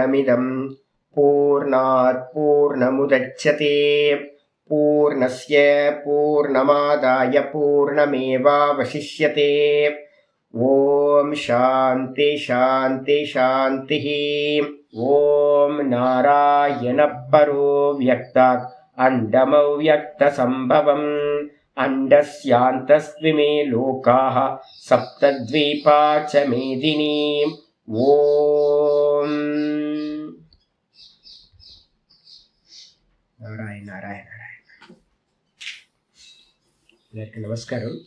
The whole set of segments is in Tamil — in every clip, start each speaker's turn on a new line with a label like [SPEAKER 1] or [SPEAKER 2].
[SPEAKER 1] பூர்ணமிதம் பூர்ணாத் பூர்ணமுதச்யதே பூர்ணஸ்ய பூர்ணமாதாய பூர்ணமேவாவசிஷ்யதே. ஓம் சாந்தி சாந்தி சாந்தி. ஓம் நாராயண பரோ வியக்தாத் அண்டமவ்யக்த சம்பவம் அண்டஸ்யாந்தஸ்விமே லோகாஹ சப்தத்வீபா ச மேதினி. ஓம் நாராயண நாராயண நாராயண. இதற்கு நமஸ்காரம்.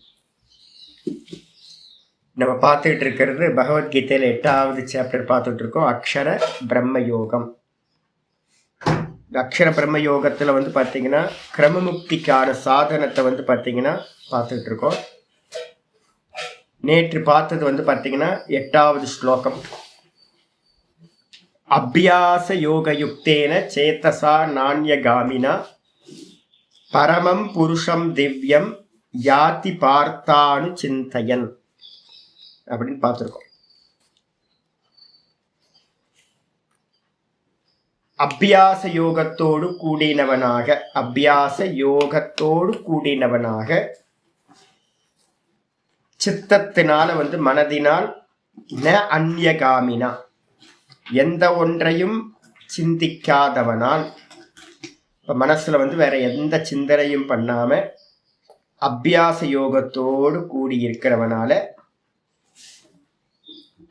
[SPEAKER 1] நம்ம பார்த்துட்டு இருக்கிறது பகவத்கீதையில 8வது சாப்டர் பார்த்துட்டு இருக்கோம், அக்ஷர பிரம்ம யோகம். அக்ஷர பிரம்ம யோகத்தில் வந்து பார்த்தீங்கன்னா கிரமமுக்திக்கான சாதனத்தை வந்து பார்த்தீங்கன்னா பார்த்துட்டு இருக்கோம். நேற்று பார்த்தது வந்து பார்த்தீங்கன்னா 8வது ஸ்லோகம். அபியாச யோகயுக்தேன சேத்தசா நான்யகாமினா பரமம் புருஷம் திவ்யம் யாதி பார்த்தானு சிந்தையன் அப்படின்னு பார்த்துருக்கோம். அபியாச யோகத்தோடு கூடினவனாக, அபியாச யோகத்தோடு கூடினவனாக சித்தத்தினால வந்து மனதினால் ந அந்யகாமினா எந்த ஒன்றையும் சிந்திக்காதவனால், இப்போ மனசுல வந்து வேற எந்த சிந்தனையும் பண்ணாம அபியாச யோகத்தோடு கூடியிருக்கிறவனால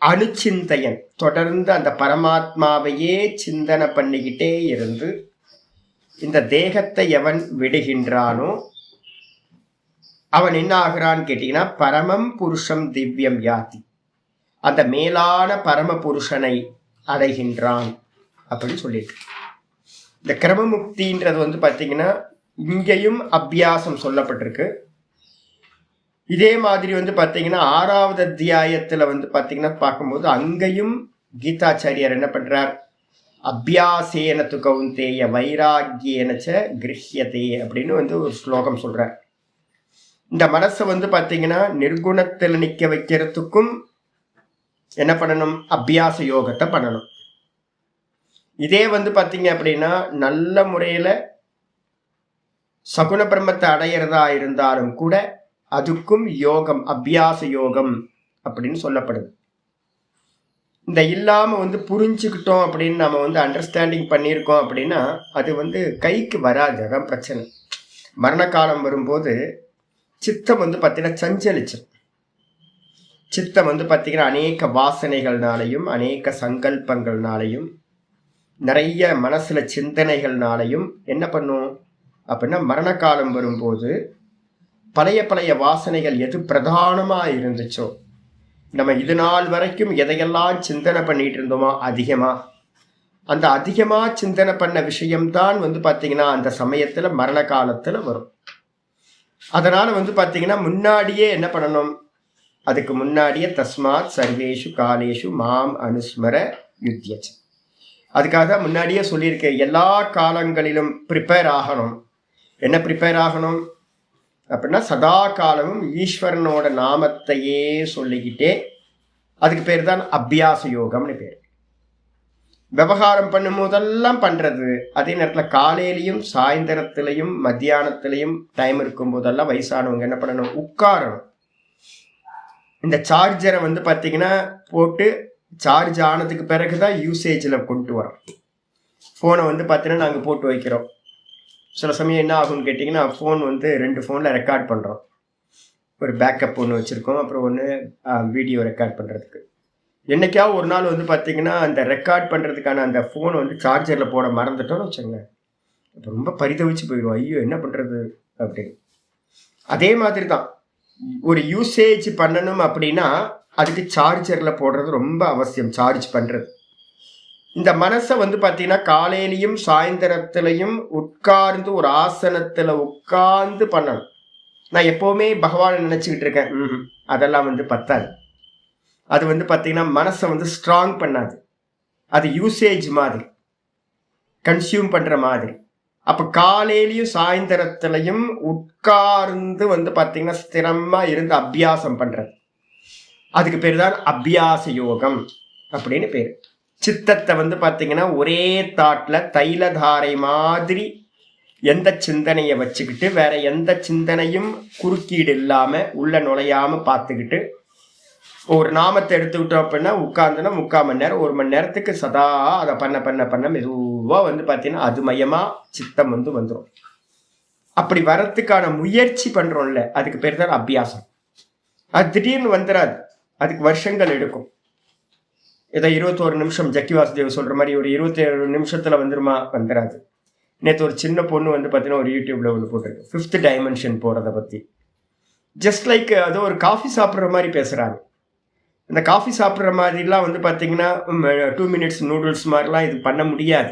[SPEAKER 1] அனுச்சிந்தையன் தொடர்ந்து அந்த பரமாத்மாவையே சிந்தனை பண்ணிக்கிட்டே இருந்து இந்த தேகத்தை எவன் விடுகின்றானோ அவன் என்ன ஆகிறான்னு கேட்டீங்கன்னா பரமம் புருஷம் திவ்யம் யாதி, அந்த மேலான பரம புருஷனை அடைகின்றான் அப்படின்னு சொல்லியிருக்கு. இந்த கிரமமுக்தின்றது வந்து பார்த்தீங்கன்னா இங்கேயும் அபியாசம் சொல்லப்பட்டிருக்கு. இதே மாதிரி வந்து பார்த்தீங்கன்னா 6வது அத்தியாயத்தில் வந்து பார்த்தீங்கன்னா பார்க்கும்போது அங்கேயும் கீதாச்சாரியார் என்ன பண்றார், அபியாசேன து கௌந்தேய வைராக்கியேனச்ச கிருஹ்யதே அப்படின்னு வந்து ஒரு ஸ்லோகம் சொல்றார். இந்த மனசை வந்து பார்த்தீங்கன்னா நிர்குணத்தில் நிற்க வைக்கிறதுக்கும் என்ன பண்ணணும், அபியாச யோகத்தை பண்ணணும். இதே வந்து பார்த்தீங்க அப்படின்னா நல்ல முறையில் சகுண பிரம்மத்தை அடையிறதா இருந்தாலும் கூட அதுக்கும் யோகம், அபியாச யோகம் அப்படின்னு சொல்லப்படுது. இந்த இல்லாம வந்து புரிஞ்சுக்கிட்டோம் அப்படின்னு நம்ம வந்து அண்டர்ஸ்டாண்டிங் பண்ணியிருக்கோம் அப்படின்னா அது வந்து கைக்கு வராது. அதான் பிரச்சனை. மரண காலம் வரும்போது சித்தம் வந்து பார்த்தீங்கன்னா சஞ்சலிச்சிடும். சித்தம் வந்து பார்த்தீங்கன்னா அநேக வாசனைகள்னாலையும் அநேக சங்கல்பங்கள்னாலையும் நிறைய மனசுல சிந்தனைகள்னாலையும் என்ன பண்ணும் அப்படின்னா மரண காலம் வரும்போது பழைய வாசனைகள் எது பிரதானமா இருந்துச்சோ, நம்ம இது நாள் வரைக்கும் எதையெல்லாம் சிந்தனை பண்ணிட்டு இருந்தோமோ அந்த அதிகமா சிந்தனை பண்ண விஷயம்தான் வந்து பார்த்தீங்கன்னா அந்த சமயத்துல மரண காலத்துல வரும். அதனால வந்து பார்த்தீங்கன்னா முன்னாடியே என்ன பண்ணணும், அதுக்கு முன்னாடியே தஸ்மாத் சர்வேஷு காலேஷு மாம் அனுஸ்மர யுத்யச், அதுக்காக தான் முன்னாடியே சொல்லியிருக்கேன். எல்லா காலங்களிலும் ப்ரிப்பேர் ஆகணும். என்ன ப்ரிப்பேர் ஆகணும் அப்படின்னா சதா காலமும் ஈஸ்வரனோட நாமத்தையே சொல்லிக்கிட்டே, அதுக்கு பேர் தான் அபியாச யோகம்னு பேர். விவகாரம் பண்ணும் போதெல்லாம் பண்றது, அதே நேரத்தில் காலையிலையும் சாயந்தரத்திலையும் மத்தியானத்திலையும் டைம் இருக்கும் போதெல்லாம் வயசானவங்க என்ன பண்ணணும், உட்காரணும். இந்த சார்ஜரை வந்து பார்த்தீங்கன்னா போட்டு சார்ஜ் ஆனதுக்கு பிறகுதான் யூசேஜில் கொண்டு வரோம். ஃபோனை வந்து பார்த்தீங்கன்னா நாங்கள் போட்டு வைக்கிறோம். சில சமயம் என்ன ஆகும்னு கேட்டிங்கன்னா ஃபோன் வந்து 2 ஃபோனில் ரெக்கார்ட் பண்ணுறோம். ஒரு பேக்கப் ஒன்று வச்சுருக்கோம், அப்புறம் ஒன்று வீடியோ ரெக்கார்ட் பண்ணுறதுக்கு. என்றைக்காவது ஒரு நாள் வந்து பார்த்திங்கன்னா அந்த ரெக்கார்ட் பண்ணுறதுக்கான அந்த ஃபோனை வந்து சார்ஜரில் போட மறந்துட்டோம்னு வச்சுங்க, இப்போ ரொம்ப பரிதவிச்சு போயிடுவோம். ஐயோ என்ன பண்ணுறது அப்படின்னு. அதே மாதிரி தான் ஒரு யூசேஜ் பண்ணணும் அப்படின்னா அதுக்கு சார்ஜரில் போடுறது ரொம்ப அவசியம், சார்ஜ் பண்ணுறது. இந்த மனசை வந்து பார்த்தீங்கன்னா காலையிலையும் சாயந்தரத்திலையும் உட்கார்ந்து ஒரு ஆசனத்தில் உட்கார்ந்து பண்ணணும். நான் எப்போவுமே பகவானை நினச்சிக்கிட்டு இருக்கேன், அதெல்லாம் வந்து பத்தாது. அது வந்து பார்த்தீங்கன்னா மனசை வந்து ஸ்ட்ராங் பண்ணாது. அது யூசேஜ் மாதிரி, கன்சியூம் பண்ணுற மாதிரி. அப்போ காலையிலையும் சாயந்தரத்திலையும் உட்கார்ந்து வந்து பார்த்தீங்கன்னா ஸ்திரமாக இருந்து அபியாசம் பண்ணுறது, அதுக்கு பேர் தான் அபியாச யோகம் அப்படின்னு பேர். சித்தத்தை வந்து பார்த்தீங்கன்னா ஒரே தாட்டில் தைலதாரை மாதிரி எந்த சிந்தனையை வச்சுக்கிட்டு வேற எந்த சிந்தனையும் குறுக்கீடு இல்லாமல் உள்ள நுழையாம பார்த்துக்கிட்டு ஒரு நாமத்தை எடுத்துக்கிட்டோம் அப்படின்னா உட்கார்ந்துன்னா 3/4 மணி நேரம் 1 மணி நேரத்துக்கு சதா அதை பண்ண மெதுவாக வந்து பார்த்தீங்கன்னா அது மயமா சித்தம் வந்து வந்துடும். அப்படி வரத்துக்கான முயற்சி பண்றோம்ல, அதுக்கு பேர் தான் அபியாசம். அது திடீர்னு வந்துடாது, அதுக்கு வருஷங்கள் எடுக்கும். ஏதோ 21 நிமிஷம் ஜக்கி வாசுதேவ் சொல்ற மாதிரி ஒரு 27 நிமிஷத்துல வந்துருமா? வந்துடாது. நேற்று ஒரு சின்ன பொண்ணு வந்து பார்த்தீங்கன்னா ஒரு யூடியூப்ல ஒன்று போட்டிருக்கு 5th டைமென்ஷன் போறதை பத்தி. ஜஸ்ட் லைக் அது ஒரு காஃபி சாப்பிட்ற மாதிரி பேசுறாங்க. இந்த காஃபி சாப்பிட்ற மாதிரிலாம் வந்து பார்த்தீங்கன்னா 2 மினிட்ஸ் நூடுல்ஸ் மாதிரிலாம் இது பண்ண முடியாது.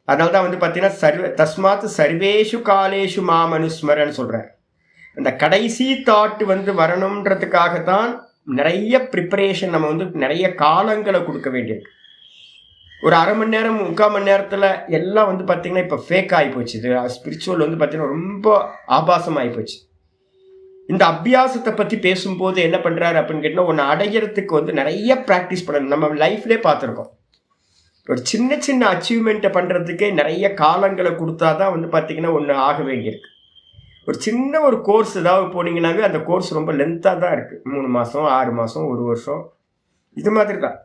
[SPEAKER 1] அதனால தான் வந்து பார்த்தீங்கன்னா தஸ்மாத் சர்வேஷு காலேஷு மாமனுஸ்மரன்னு சொல்றாரு. இந்த கடைசி தாட் வந்து வரணுன்றதுக்காகத்தான் நிறைய ப்ரிப்பரேஷன், நம்ம வந்து நிறைய காலங்களை கொடுக்க வேண்டியிருக்கு. ஒரு 1/2 மணி நேரம் 3/4 மணி நேரத்தில் எல்லாம் வந்து பார்த்தீங்கன்னா இப்போ ஃபேக் ஆகிப்போச்சு. இது ஸ்பிரிச்சுவல் வந்து பார்த்தீங்கன்னா ரொம்ப ஆபாசம் ஆகிப்போச்சு. இந்த அபியாசத்தை பற்றி பேசும்போது என்ன பண்ணுறாரு அப்படின்னு கேட்டால், ஒன்று அடையிறதுக்கு வந்து நிறைய ப்ராக்டிஸ் பண்ணணும். நம்ம லைஃப்லேயே பார்த்துருக்கோம், ஒரு சின்ன சின்ன அச்சீவ்மெண்ட்டை பண்ணுறதுக்கே நிறைய காலங்களை கொடுத்தா தான் வந்து பார்த்தீங்கன்னா ஒன்று ஆக வேண்டியிருக்கு. ஒரு சின்ன ஒரு கோர்ஸ் ஏதாவது போனீங்கன்னாவே அந்த கோர்ஸ் ரொம்ப லென்த்தாக தான் இருக்குது. 3 மாதம் 6 மாதம் 1 வருஷம் இது மாதிரி தான்.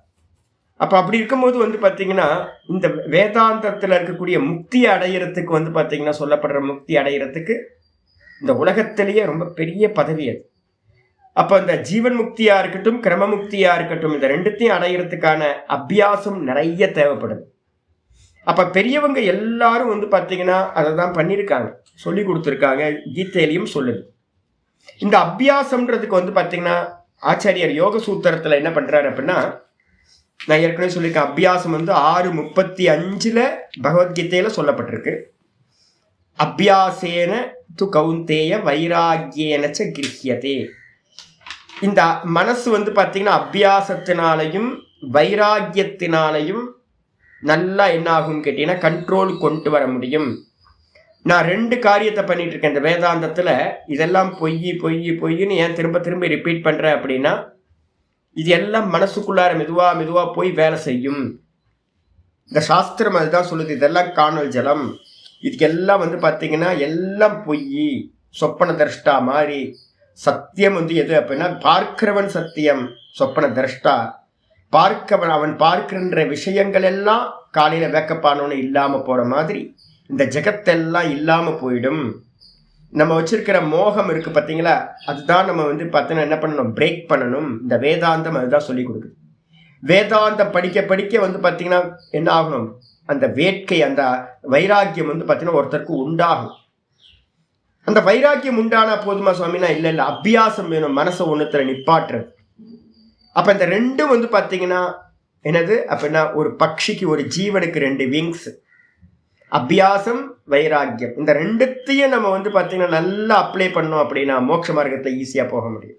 [SPEAKER 1] அப்போ அப்படி இருக்கும்போது வந்து பார்த்தீங்கன்னா இந்த வேதாந்தத்தில் இருக்கக்கூடிய முக்தி அடையிறதுக்கு வந்து பார்த்தீங்கன்னா சொல்லப்படுற முக்தி அடையிறதுக்கு இந்த உலகத்திலேயே ரொம்ப பெரிய பதவி அது. அப்போ இந்த ஜீவன் முக்தியாக இருக்கட்டும் கிரம முக்தியாக இருக்கட்டும் இந்த ரெண்டுத்தையும் அடையிறதுக்கான அபியாசம் நிறைய தேவைப்படுது. அப்போ பெரியவங்க எல்லாரும் வந்து பார்த்தீங்கன்னா அதை தான் பண்ணியிருக்காங்க, சொல்லி கொடுத்துருக்காங்க, கீதையிலையும் சொல்லுது. இந்த அபியாசம்ன்றதுக்கு வந்து பார்த்தீங்கன்னா ஆச்சாரியர் யோக சூத்திரத்தில் என்ன பண்ணுறாரு அப்படின்னா, நான் ஏற்கனவே சொல்லியிருக்கேன், அபியாசம் வந்து 6:35 பகவத்கீதையில் சொல்லப்பட்டிருக்கு. அபியாசேன து கௌந்தேய வைராகியேனச்ச கிருஹ்யதே. இந்த மனசு வந்து பார்த்தீங்கன்னா அபியாசத்தினாலையும் வைராகியத்தினாலையும் நல்லா என்ன ஆகும் கேட்டீங்கன்னா கண்ட்ரோல் கொண்டு வர முடியும். நான் 2 காரியத்தை பண்ணிட்டு இருக்கேன் இந்த வேதாந்தத்தில். இதெல்லாம் பொய்ன்னு ஏன் திரும்ப திரும்ப ரிப்பீட் பண்ணுறேன் அப்படின்னா, இது எல்லாம் மனசுக்குள்ளார மெதுவாக போய் வேலை செய்யும். இந்த சாஸ்திரம் அதுதான் சொல்லுது, இதெல்லாம் காணல் ஜலம், இதுக்கெல்லாம் வந்து பார்த்தீங்கன்னா எல்லாம் பொய், சொப்பன திரஷ்டா மாதிரி. சத்தியம் வந்து எது அப்படின்னா பார்க்கிறவன் சத்தியம், சொப்பன திரஷ்டா அவன் பார்க்கின்ற விஷயங்கள் எல்லாம் காலையில் வேக்கப்பானோன்னு இல்லாமல் போகிற மாதிரி இந்த ஜெகத்தெல்லாம் இல்லாமல் போயிடும். நம்ம வச்சிருக்கிற மோகம் இருக்கு பார்த்தீங்களா, அதுதான் நம்ம வந்து பார்த்தீங்கன்னா என்ன பண்ணணும், பிரேக் பண்ணணும். இந்த வேதாந்தம் அதுதான் சொல்லி கொடுக்குது. வேதாந்தம் படிக்க வந்து பார்த்தீங்கன்னா என்ன ஆகணும், அந்த வேட்கை அந்த வைராக்கியம் வந்து பார்த்தீங்கன்னா ஒருத்தருக்கு உண்டாகும். அந்த வைராக்கியம் உண்டானா போதுமா சுவாமினா, இல்லை அபியாசம் வேணும், மனசை ஒன்றுத்துல நிப்பாட்டுறது. அப்போ இந்த ரெண்டும் வந்து பார்த்தீங்கன்னா என்னது அப்படின்னா, ஒரு பட்சிக்கு ஒரு ஜீவனுக்கு 2 விங்ஸ், அபியாசம் வைராக்கியம். இந்த ரெண்டுத்தையும் நம்ம வந்து பார்த்தீங்கன்னா நல்லா அப்ளை பண்ணோம் அப்படின்னா மோட்ச மார்க்கத்தை ஈஸியாக போக முடியும்.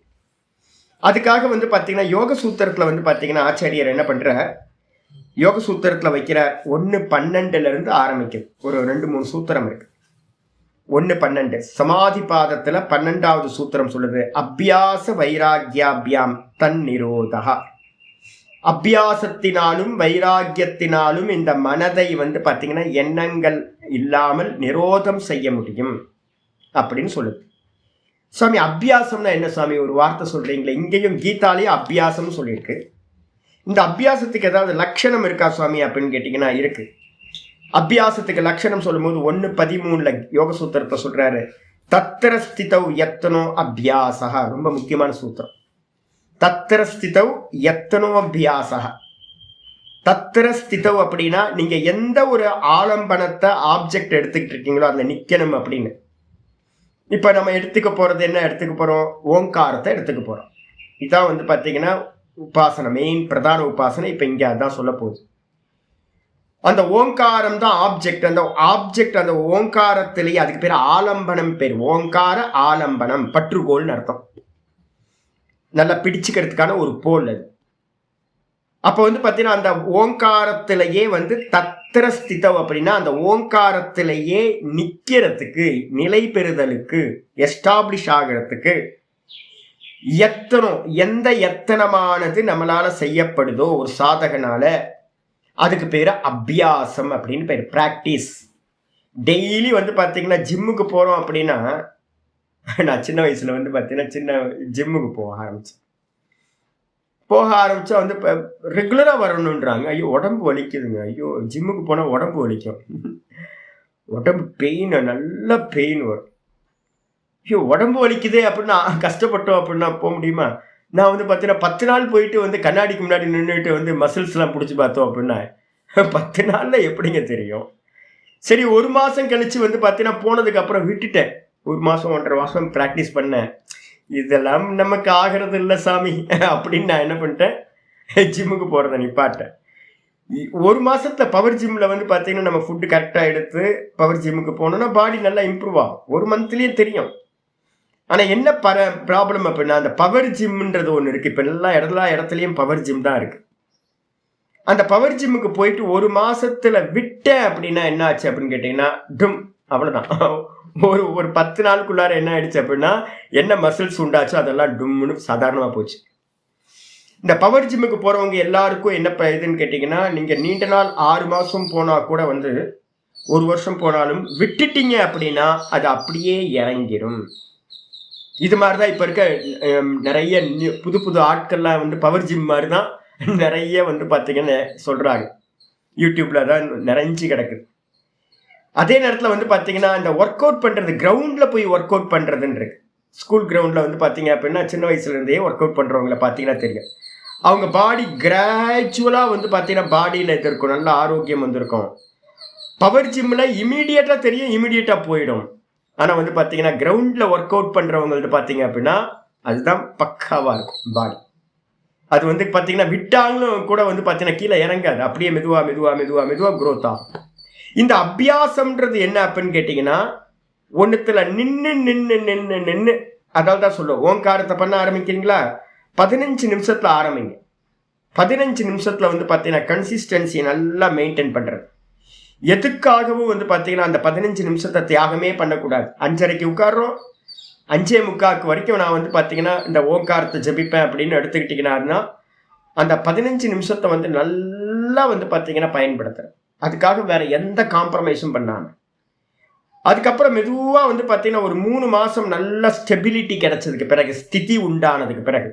[SPEAKER 1] அதுக்காக வந்து பார்த்தீங்கன்னா யோக சூத்திரத்தில் வந்து பார்த்தீங்கன்னா ஆச்சாரியர் என்ன பண்ணுற, யோக சூத்திரத்தில் வைக்கிற 1:12 ஆரம்பிக்குது. ஒரு 2-3 சூத்திரம் இருக்கு. 1:12 சமாதி பாதத்தில் 12வது சூத்திரம் சொல்லுது, அபியாச வைராக்கியாபியாம் தன் நிரோதா. அபியாசத்தினாலும் வைராக்கியத்தினாலும் இந்த மனதை வந்து பார்த்தீங்கன்னா எண்ணங்கள் இல்லாமல் நிரோதம் செய்ய முடியும் அப்படின்னு சொல்லுது. சுவாமி அபியாசம்னா என்ன சுவாமி, ஒரு வார்த்தை சொல்றீங்களே, இங்கேயும் கீதாலேயே அபியாசம்னு சொல்லியிருக்கு. இந்த அபியாசத்துக்கு ஏதாவது லட்சணம் இருக்கா சுவாமி அப்படின்னு கேட்டிங்கன்னா இருக்கு. அபியாசத்துக்கு லட்சணம் சொல்லும்போது 1:13 யோக சூத்திரத்தை சொல்றாரு, தத்திர ஸ்திதௌ யத்னோ அபியாசா. ரொம்ப முக்கியமான சூத்திரம். தத்திர ஸ்திதௌ யத்னோ அபியாசா. தத்திர ஸ்திதௌ அப்படின்னா நீங்க எந்த ஒரு ஆலம்பனத்தை ஆப்ஜெக்ட் எடுத்துக்கிட்டு இருக்கீங்களோ அதில் நிக்கணும் அப்படின்னு. இப்ப நம்ம எடுத்துக்க போறது என்ன எடுத்துக்க போறோம், ஓங்காரத்தை எடுத்துக்க போறோம். இதான் வந்து பார்த்தீங்கன்னா உபாசனை, மெயின் பிரதான உபாசனை. இப்ப இங்க அதான் சொல்ல போகுது. அந்த ஓங்காரம் தான் ஆப்ஜெக்ட். அந்த ஆப்ஜெக்ட் அந்த ஓங்காரத்திலேயே, அதுக்கு பேர் ஆலம்பனம் பேர். ஓங்கார ஆலம்பனம், பற்றுகோல்னு அர்த்தம். நல்லா பிடிச்சுக்கிறதுக்கான ஒரு போல் அது. அப்போ வந்து பார்த்தீங்கன்னா அந்த ஓங்காரத்திலேயே வந்து தத்திர ஸ்திதம் அப்படின்னா அந்த ஓங்காரத்திலேயே நிற்கிறதுக்கு, நிலை பெறுதலுக்கு, எஸ்டாப்ளிஷ் ஆகிறதுக்கு எத்தனம், எந்த எத்தனமானது நம்மளால செய்யப்படுதோ ஒரு சாதகனால, அதுக்கு பேர் அபியாசம் அப்படின்னு பேர், பிராக்டிஸ். டெய்லி வந்து பார்த்தீங்கன்னா ஜிம்முக்கு போகிறோம் அப்படின்னா, நான் சின்ன வயசில் வந்து பார்த்தீங்கன்னா ஜிம்முக்கு போக ஆரம்பித்தா வந்து இப்போ ரெகுலராக வரணுன்றாங்க. ஐயோ உடம்பு வலிக்குதுங்க, ஐயோ ஜிம்முக்கு போனால் உடம்பு வலிக்கும், உடம்பு பெயின், நல்ல பெயின் வரும். ஐயோ உடம்பு வலிக்குதே அப்படின்னா கஷ்டப்பட்டோம் அப்படின்னா போக முடியுமா? நான் வந்து பார்த்தீங்கன்னா 10 நாள் போயிட்டு வந்து கண்ணாடிக்கு முன்னாடி நின்றுட்டு வந்து மசில்ஸ்லாம் பிடிச்சி பார்த்தோம் அப்படின்னா 10 நாளில் எப்படிங்க தெரியும்? சரி, 1 மாதம் கழித்து வந்து பார்த்தீங்கன்னா போனதுக்கப்புறம் விட்டுட்டேன். 1 மாதம் 1.5 மாதம் ப்ராக்டிஸ் பண்ணேன். இதெல்லாம் நமக்கு ஆகிறது இல்லை சாமி அப்படின்னு நான் என்ன பண்ணிட்டேன், ஜிம்முக்கு போகிறத நிப்பாட்டேன். 1 மாதத்தில் பவர் ஜிம்மில் வந்து பார்த்தீங்கன்னா நம்ம ஃபுட்டு கரெக்டாக எடுத்து பவர் ஜிம்முக்கு போனோன்னா பாடி நல்லா இம்ப்ரூவ் ஆகும். 1 மந்த்லேயே தெரியும். ஆனால் என்ன ப்ராப்ளம் அப்படின்னா, அந்த பவர் ஜிம்ன்றது ஒன்று இருக்குது. இப்போ எல்லா இடத்துலையும் பவர் ஜிம் தான் இருக்குது. அந்த பவர் ஜிம்முக்கு போயிட்டு 1 மாசத்துல விட்டேன் அப்படின்னா என்ன ஆச்சு அப்படின்னு கேட்டீங்கன்னா, டும், அவ்வளவுதான். ஒரு 10 நாளுக்குள்ளார என்ன ஆயிடுச்சு அப்படின்னா, என்ன மசில்ஸ் உண்டாச்சோ அதெல்லாம் டும்னு சாதாரணமா போச்சு. இந்த பவர் ஜிம்முக்கு போறவங்க எல்லாருக்கும் என்ன இதுன்னு கேட்டீங்கன்னா, நீங்க நீண்ட நாள் 6 மாசம் போனா கூட வந்து 1 வருஷம் போனாலும் விட்டுட்டீங்க அப்படின்னா அது அப்படியே இறங்கிடும். இது மாதிரிதான் இப்ப இருக்க நிறைய புது ஆட்கள்லாம் வந்து பவர் ஜிம் மாதிரி தான் நிறைய வந்து பார்த்தீங்கன்னு சொல்கிறாங்க. யூடியூப்பில் தான் நிறைஞ்சி கிடக்குது. அதே நேரத்தில் வந்து பார்த்தீங்கன்னா இந்த ஒர்க் அவுட் பண்ணுறது, கிரவுண்டில் போய் ஒர்க் அவுட் பண்ணுறதுன்னு இருக்கு. ஸ்கூல் கிரவுண்டில் வந்து பார்த்தீங்க அப்படின்னா சின்ன வயசுலேருந்தே ஒர்க் அவுட் பண்ணுறவங்கள பார்த்தீங்கன்னா தெரியும். அவங்க பாடி கிராஜுவலாக வந்து பார்த்தீங்கன்னா பாடியில் இது இருக்கும், நல்ல ஆரோக்கியம் வந்திருக்கும். பவர் ஜிம்மில் இமீடியட்டாக தெரியும், இமீடியட்டாக போயிடும். ஆனால் வந்து பார்த்தீங்கன்னா கிரவுண்டில் ஒர்க் அவுட் பண்ணுறவங்கள்ட்ட பார்த்தீங்க அப்படின்னா அதுதான் பக்காவாக இருக்கும் பாடி. அது வந்து பார்த்தீங்கன்னா விட்டாங்களும் கூட வந்து பார்த்தீங்கன்னா கீழே இறங்காது, அப்படியே மெதுவாக க்ரோத் ஆகும். இந்த அபியாசம்ன்றது என்ன அப்படின்னு கேட்டிங்கன்னா, ஒன்றுத்துல நின்று அதாவது தான் சொல்லுவோம். ஓங்காரத்தை பண்ண ஆரம்பிக்கிறீங்களா, 15 நிமிஷத்தில் ஆரம்பிங்க. 15 நிமிஷத்தில் வந்து பார்த்தீங்கன்னா கன்சிஸ்டன்சி நல்லா மெயின்டைன் பண்ணுறது. எதுக்காகவும் வந்து பார்த்தீங்கன்னா அந்த 15 நிமிஷத்தை தியாகமே பண்ணக்கூடாது. 5:30க்கு உட்காடுறோம், 5:45 வரைக்கும் நான் வந்து பார்த்தீங்கன்னா இந்த ஓங்காரத்தை ஜபிப்பேன் அப்படின்னு எடுத்துக்கிட்டிங்கன்னா அந்த 15 நிமிஷத்தை வந்து நல்லா வந்து பார்த்தீங்கன்னா பயன்படுத்துகிறேன். அதுக்காக வேற எந்த காம்ப்ரமைஸும் பண்ணாமல் அதுக்கப்புறம் மெதுவாக வந்து பார்த்தீங்கன்னா ஒரு 3 மாதம் நல்ல ஸ்டெபிலிட்டி கிடைச்சதுக்கு பிறகு, ஸ்திதி உண்டானதுக்கு பிறகு,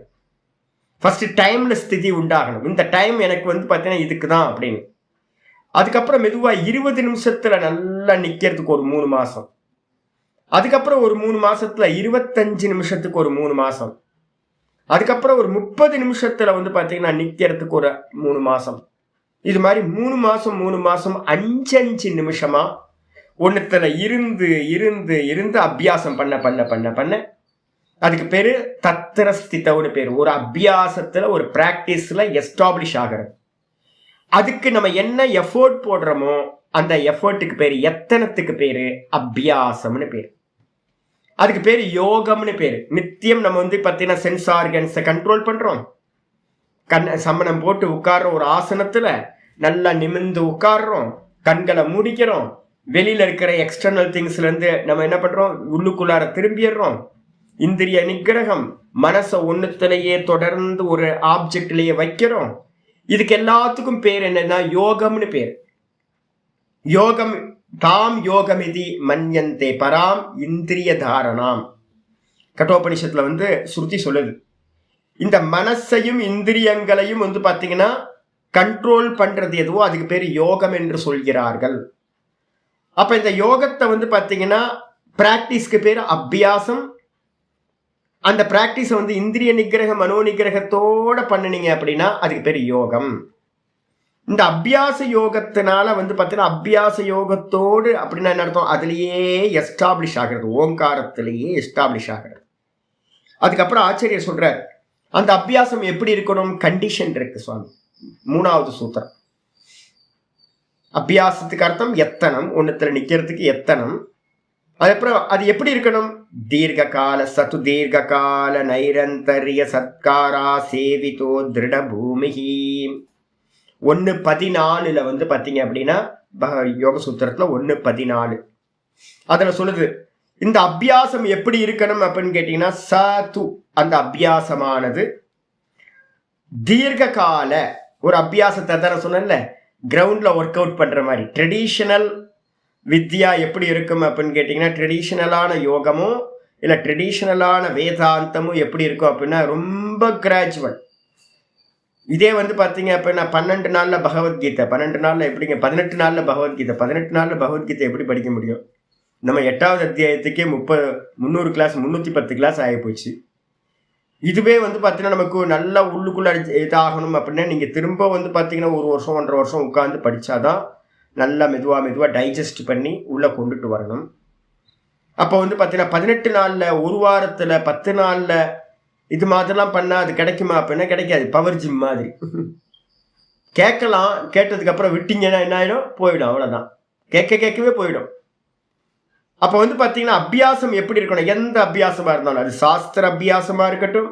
[SPEAKER 1] ஃபர்ஸ்ட் டைமில் ஸ்திதி உண்டாகணும். இந்த டைம் எனக்கு வந்து பார்த்தீங்கன்னா இதுக்கு தான் அப்படின்னு. அதுக்கப்புறம் மெதுவாக 20 நிமிஷத்தில் நல்லா நிற்கிறதுக்கு ஒரு 3 மாதம். அதுக்கப்புறம் ஒரு 3 மாசத்துல 25 நிமிஷத்துக்கு ஒரு 3 மாசம். அதுக்கப்புறம் ஒரு 30 நிமிஷத்துல வந்து பார்த்தீங்கன்னா நிற்கிறதுக்கு ஒரு 3 மாசம். இது மாதிரி 3 மாசம் 5 நிமிஷமா ஒன்றுத்துல இருந்து அபியாசம் பண்ண அதுக்கு பேரு தத்திர ஸ்திதம்னு பேரு. ஒரு அபியாசத்துல ஒரு பிராக்டிஸ்ல எஸ்டாப்ளிஷ் ஆகிறது. அதுக்கு நம்ம என்ன எஃபோர்ட் போடுறோமோ அந்த எஃபோர்ட்டுக்கு பேரு, எத்தனத்துக்கு பேரு அபியாசம்னு பேரு. அதுக்கு பேரு யோகம்னு பேரு. நித்தியம் நம்ம வந்து பார்த்தீங்கன்னா சென்ஸ் ஆர்கன்ஸை கண்ட்ரோல் பண்றோம். சமணம் போட்டு உட்கார்ற ஒரு ஆசனத்துல நல்லா நிமிர்ந்து உட்கார்றோம், கண்களை மூடிக்கிறோம், வெளியில இருக்கிற எக்ஸ்டர்னல் திங்ஸ்ல இருந்து நம்ம என்ன பண்றோம், உள்ளுக்குள்ளார திரும்பிடுறோம். இந்திரிய நிகிரகம், மனசை ஒண்ணுத்திலேயே தொடர்ந்து ஒரு ஆப்ஜெக்ட்லயே வைக்கிறோம். இதுக்கு எல்லாத்துக்கும் பேர் என்னன்னா யோகம்னு பேர். யோகம் தாம் யோகமிதி மன்யந்தே பராம் இந்திரிய தாரணாம். கட்டோபனிஷத்துல வந்து ஸ்ருதி சொல்லுது, இந்த மனசையும் இந்திரியங்களையும் வந்து பாத்தீங்கன்னா கண்ட்ரோல் பண்றது எதுவோ அதுக்கு பேர் யோகம் என்று சொல்கிறார்கள். அப்ப இந்த யோகத்தை வந்து பாத்தீங்கன்னா பிராக்டிஸ்க்கு பேர் அபியாசம். அந்த பிராக்டிஸை வந்து இந்திரிய நிகிரக மனோ நிகிரகத்தோட பண்ணினீங்க அப்படின்னா அதுக்கு பேர் யோகம். இந்த அபியாச யோகத்தினால வந்து பார்த்தீங்கன்னா அபியாச யோகத்தோடு அப்படின்னா என்ன அர்த்தம், அதுலேயே எஸ்டாப்ளிஷ் ஆகிறது, ஓங்காரத்திலேயே எஸ்டாப்ளிஷ் ஆகிறது. அதுக்கப்புறம் ஆச்சரியர் சொல்றார், அந்த அபியாசம் எப்படி இருக்கணும், கண்டிஷன் இருக்கு சுவாமி. 3வது சூத்திரம். அபியாசத்துக்கு அர்த்தம் எத்தனம், ஒன்றுத்துல நிக்கிறதுக்கு எத்தனம். அதுக்கப்புறம் அது எப்படி இருக்கணும், தீர்க்கால சத்து தீர்க்கால நைரந்தரிய சத்காரா சேவிதோ திருட பூமிகி. 1:14 வந்து பார்த்தீங்க அப்படின்னா யோக சூத்திரத்துல 1:14 அதுல சொல்லுது, இந்த அபியாசம் எப்படி இருக்கணும் அப்படின்னு கேட்டீங்கன்னா சது, அந்த அபியாசமானது தீர்க்க கால ஒரு அபியாசத்தை தான சொன்னேன்ல, கிரவுண்டில் ஒர்க் அவுட் பண்ணுற மாதிரி. ட்ரெடிஷ்னல் வித்யா எப்படி இருக்கும் அப்படின்னு கேட்டிங்கன்னா, ட்ரெடிஷ்னலான யோகமும் இல்லை ட்ரெடிஷ்னலான வேதாந்தமும் எப்படி இருக்கும் அப்படின்னா ரொம்ப கிராஜுவல். இதே வந்து பார்த்தீங்க அப்படின்னா 12 நாளில் பகவத்கீதை, 12 நாளில் எப்படிங்க, 18 நாளில் பகவத்கீதை, 18 நாளில் பகவத்கீதை எப்படி படிக்க முடியும்? நம்ம 8வது அத்தியாயத்துக்கே 300 கிளாஸ் 310 கிளாஸ் ஆகிப்போச்சு. இதுவே வந்து பார்த்தீங்கன்னா நமக்கு நல்லா உள்ளுக்குள்ளே இதாகணும் அப்படின்னா நீங்கள் திரும்ப வந்து பார்த்தீங்கன்னா 1 வருஷம் 1.5 வருஷம் உட்காந்து படித்தாதான் நல்லா மெதுவாக டைஜஸ்ட் பண்ணி உள்ளே கொண்டுட்டு வரணும். அப்போ வந்து பார்த்தீங்கன்னா 18 நாளில், ஒரு வாரத்தில், 10 நாளில் இது மாதிரிலாம் பண்ணால் அது கிடைக்குமா அப்படின்னா கிடைக்காது. பவர் ஜிம் மாதிரி கேட்கலாம், கேட்டதுக்கப்புறம் விட்டீங்கன்னா என்ன ஆகிடும், போயிடும், அவ்வளோதான். கேட்கவே போயிடும். அப்போ வந்து பார்த்தீங்கன்னா அபியாசம் எப்படி இருக்கணும், எந்த அபியாசமாக இருந்தாலும், அது சாஸ்திர அபியாசமாக இருக்கட்டும்,